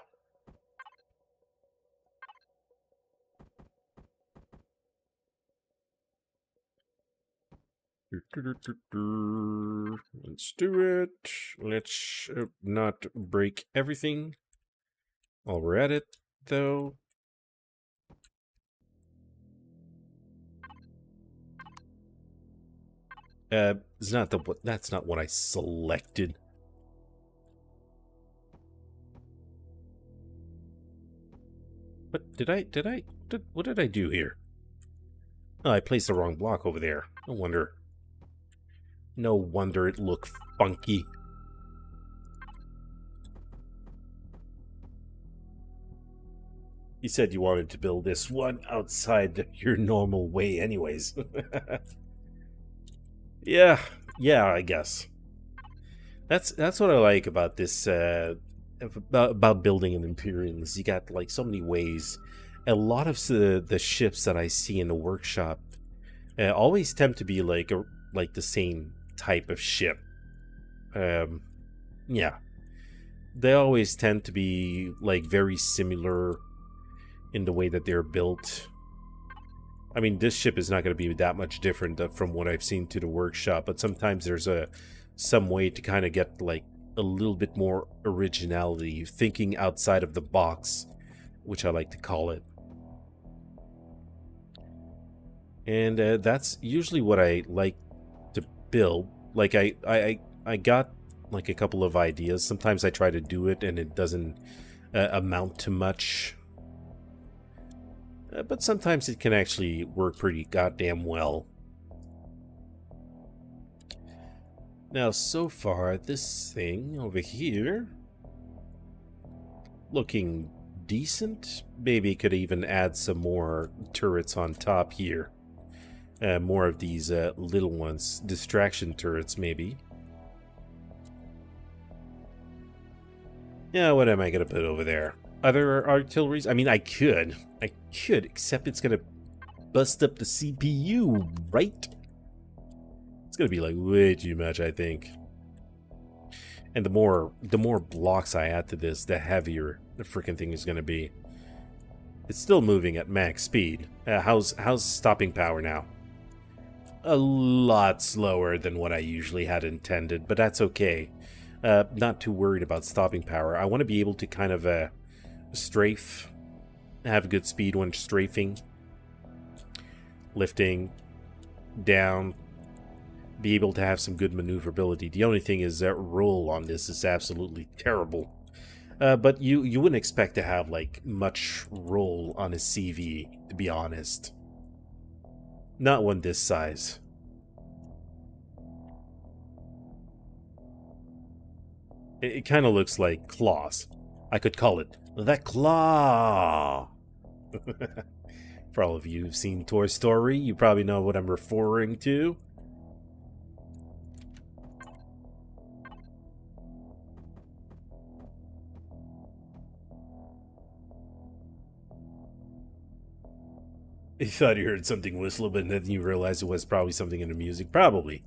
Let's do it. Let's not break everything while we're at it, though. It's not that's not what I selected. What what did I do here? Oh, I placed the wrong block over there. No wonder. No wonder it looked funky. You said you wanted to build this one outside your normal way anyways. Yeah, I guess. That's what I like about this about building an Empyrion is you got like so many ways. A lot of the ships that I see in the workshop always tend to be like the same type of ship. Yeah, they always tend to be like very similar in the way that they're built. I mean, this ship is not going to be that much different from what I've seen to the workshop, but sometimes there's some way to kind of get like a little bit more originality, thinking outside of the box, which I like to call it. And that's usually what I like to build. Like I got like a couple of ideas. Sometimes I try to do it and it doesn't amount to much. But sometimes it can actually work pretty goddamn well. Now, so far, this thing over here looking decent. Maybe could even add some more turrets on top here. More of these little ones. Distraction turrets, maybe. Yeah, what am I going to put over there? Other artilleries? I mean, I could, except it's gonna bust up the CPU, right? It's gonna be like way too much, I think. And the more blocks I add to this, the heavier the freaking thing is gonna be. It's still moving at max speed. How's stopping power now? A lot slower than what I usually had intended, but that's okay. Not too worried about stopping power. I want to be able to kind of strafe, have good speed when strafing, lifting, down, be able to have some good maneuverability. The only thing is that roll on this is absolutely terrible. But you wouldn't expect to have like much roll on a CV, to be honest. Not one this size. It kind of looks like claws. I could call it the claw. For all of you who've seen Toy Story, you probably know what I'm referring to. You thought you heard something whistle, but then you realized it was probably something in the music. Probably.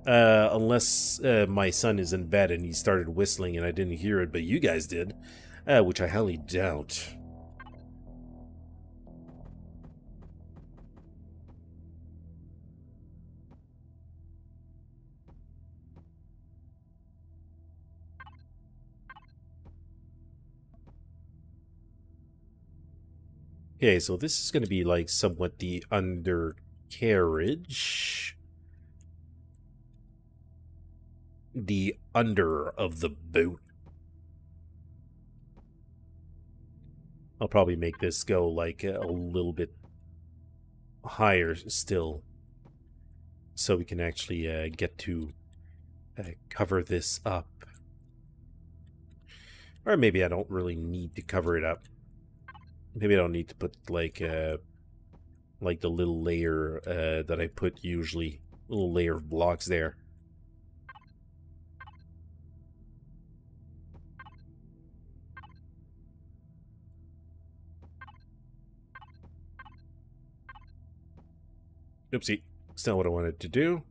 Unless my son is in bed and he started whistling and I didn't hear it, but you guys did. Which I highly doubt. Okay, so this is going to be like somewhat the undercarriage. The under of the boat. I'll probably make this go like a little bit higher still, so we can actually get to cover this up. Or maybe I don't really need to cover it up. Maybe I don't need to put like the little layer that I put usually, little layer of blocks there. Oopsie, that's not what I wanted to do.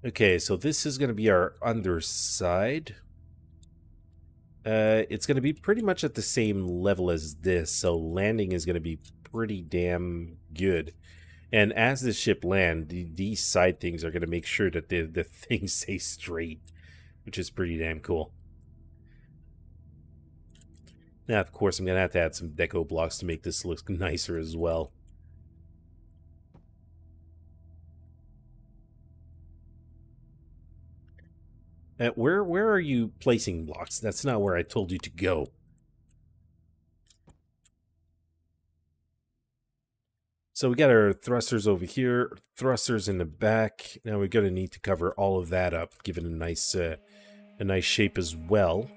Okay, so this is going to be our underside. It's going to be pretty much at the same level as this, so landing is going to be pretty damn good. And as the ship land, these side things are going to make sure that the things stay straight, which is pretty damn cool. Now, of course, I'm going to have to add some deco blocks to make this look nicer as well. Where are you placing blocks? That's not where I told you to go. So we got our thrusters over here, thrusters in the back. Now we're going to need to cover all of that up, give it a nice shape as well.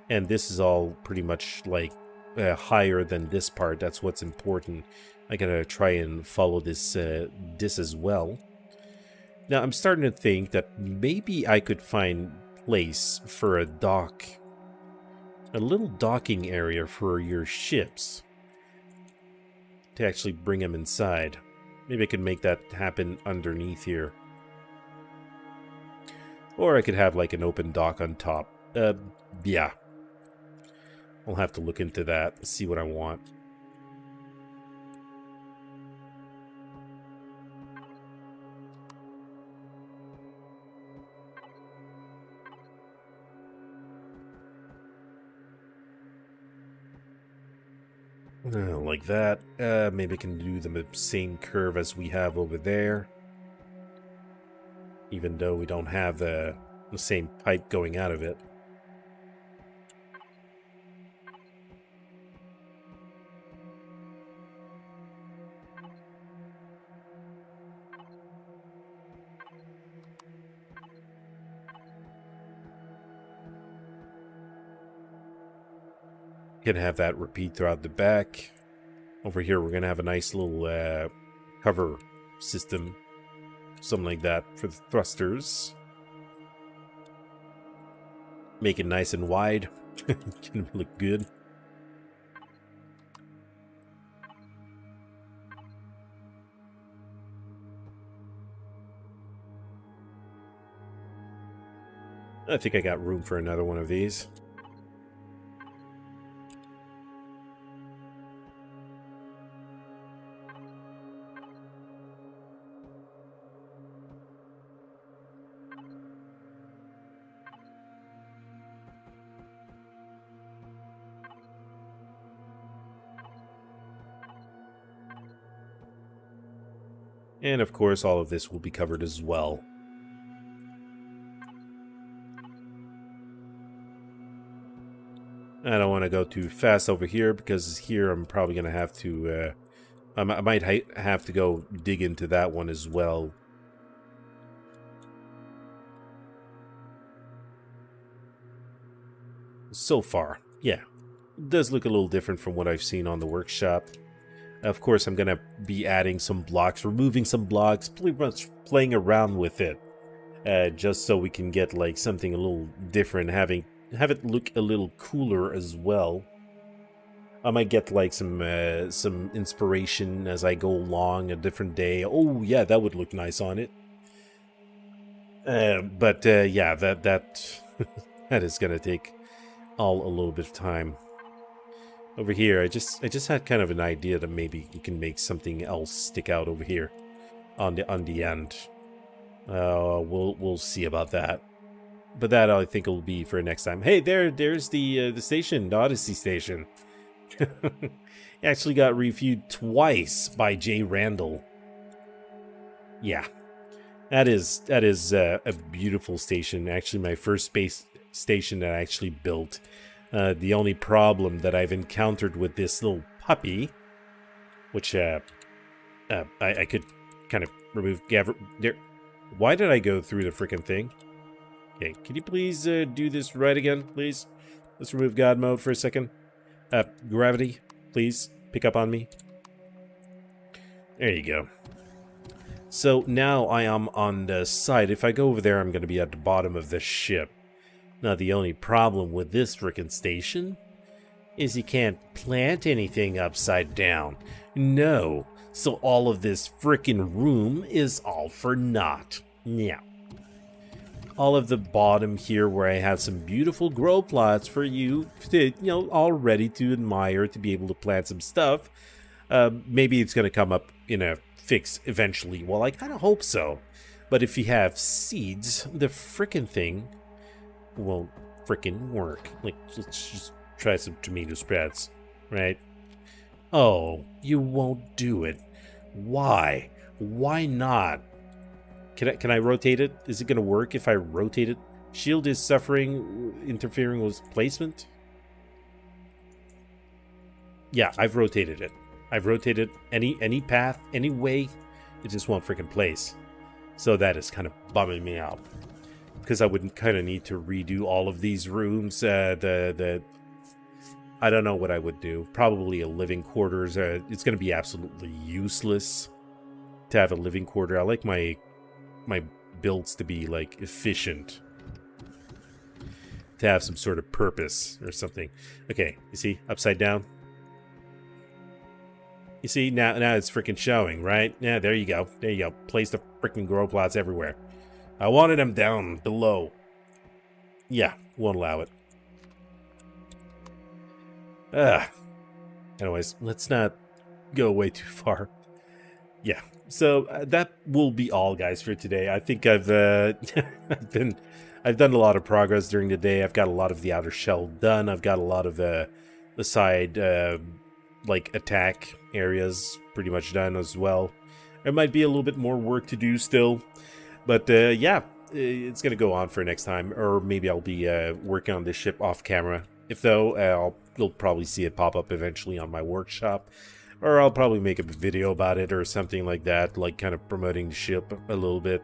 And this is all pretty much like higher than this part. That's what's important. I gotta try and follow this as well. Now I'm starting to think that maybe I could find place for a dock, a little docking area for your ships to actually bring them inside. Maybe I could make that happen underneath here. Or I could have like an open dock on top. Yeah. I'll have to look into that, see what I want. Like that. Maybe I can do the same curve as we have over there. Even though we don't have the same pipe going out of it. Gonna have that repeat throughout the back. Over here, we're gonna have a nice little cover system, something like that for the thrusters. Make it nice and wide. Gonna look good. I think I got room for another one of these. And of course, all of this will be covered as well. I don't want to go too fast over here because here I'm probably going to have to... I might have to go dig into that one as well. So far, yeah. It does look a little different from what I've seen on the workshop. Of course, I'm going to be adding some blocks, removing some blocks, pretty much playing around with it. Just so we can get like something a little different, have it look a little cooler as well. I might get like some inspiration as I go along a different day. Oh yeah, that would look nice on it. But yeah, that that is gonna take all a little bit of time. Over here, I just had kind of an idea that maybe you can make something else stick out over here on the end. We'll see about that. But that I think will be for next time. Hey, there's the station, the Odyssey station. Actually got reviewed twice by Jay Randall. Yeah, that is a beautiful station. Actually, my first space station that I actually built. The only problem that I've encountered with this little puppy, which I could kind of remove. There. Why did I go through the freaking thing? Okay, can you please do this right again, please? Let's remove God mode for a second. Gravity, please pick up on me. There you go. So now I am on the side. If I go over there, I'm going to be at the bottom of the ship. Now, the only problem with this frickin' station is you can't plant anything upside down. No. So all of this frickin' room is all for naught. Yeah. All of the bottom here where I have some beautiful grow plots for you to, all ready to admire, to be able to plant some stuff. Maybe it's going to come up in a fix eventually. Well, I kind of hope so. But if you have seeds, the frickin' thing won't frickin' work. Like, let's just try some tomato sprouts, right? Oh, you won't do it. Why? Why not? Can I rotate it? Is it going to work if I rotate it? Shield is suffering, interfering with placement. Yeah, I've rotated it. I've rotated any path, any way. It just won't freaking place. So that is kind of bumming me out. Because I would kind of need to redo all of these rooms. I don't know what I would do. Probably a living quarters. It's going to be absolutely useless to have a living quarter. I like my builds to be like efficient, to have some sort of purpose or something. Okay, you see, upside down. You see, now it's freaking showing, right? Yeah, there you go. There you go. Place the freaking grow plots everywhere. I wanted them down below. Yeah, won't allow it. Anyways, let's not go way too far. Yeah, so that will be all, guys, for today. I think I've I've done a lot of progress during the day. I've got a lot of the outer shell done. I've got a lot of the side like attack areas pretty much done as well. There might be a little bit more work to do still, but yeah, it's gonna go on for next time, or maybe I'll be working on this ship off camera. If though, you'll probably see it pop up eventually on my workshop. Or I'll probably make a video about it or something like that, like kind of promoting the ship a little bit,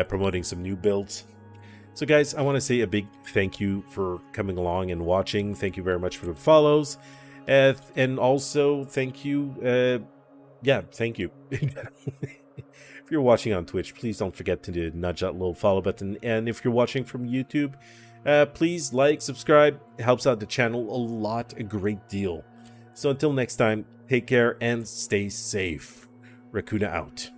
promoting some new builds. So guys, I want to say a big thank you for coming along and watching. Thank you very much for the follows. And also, thank you, yeah, thank you. If you're watching on Twitch, please don't forget to nudge that little follow button. And if you're watching from YouTube, please like, subscribe. It helps out the channel a lot, a great deal. So until next time, take care and stay safe. Rakoona out.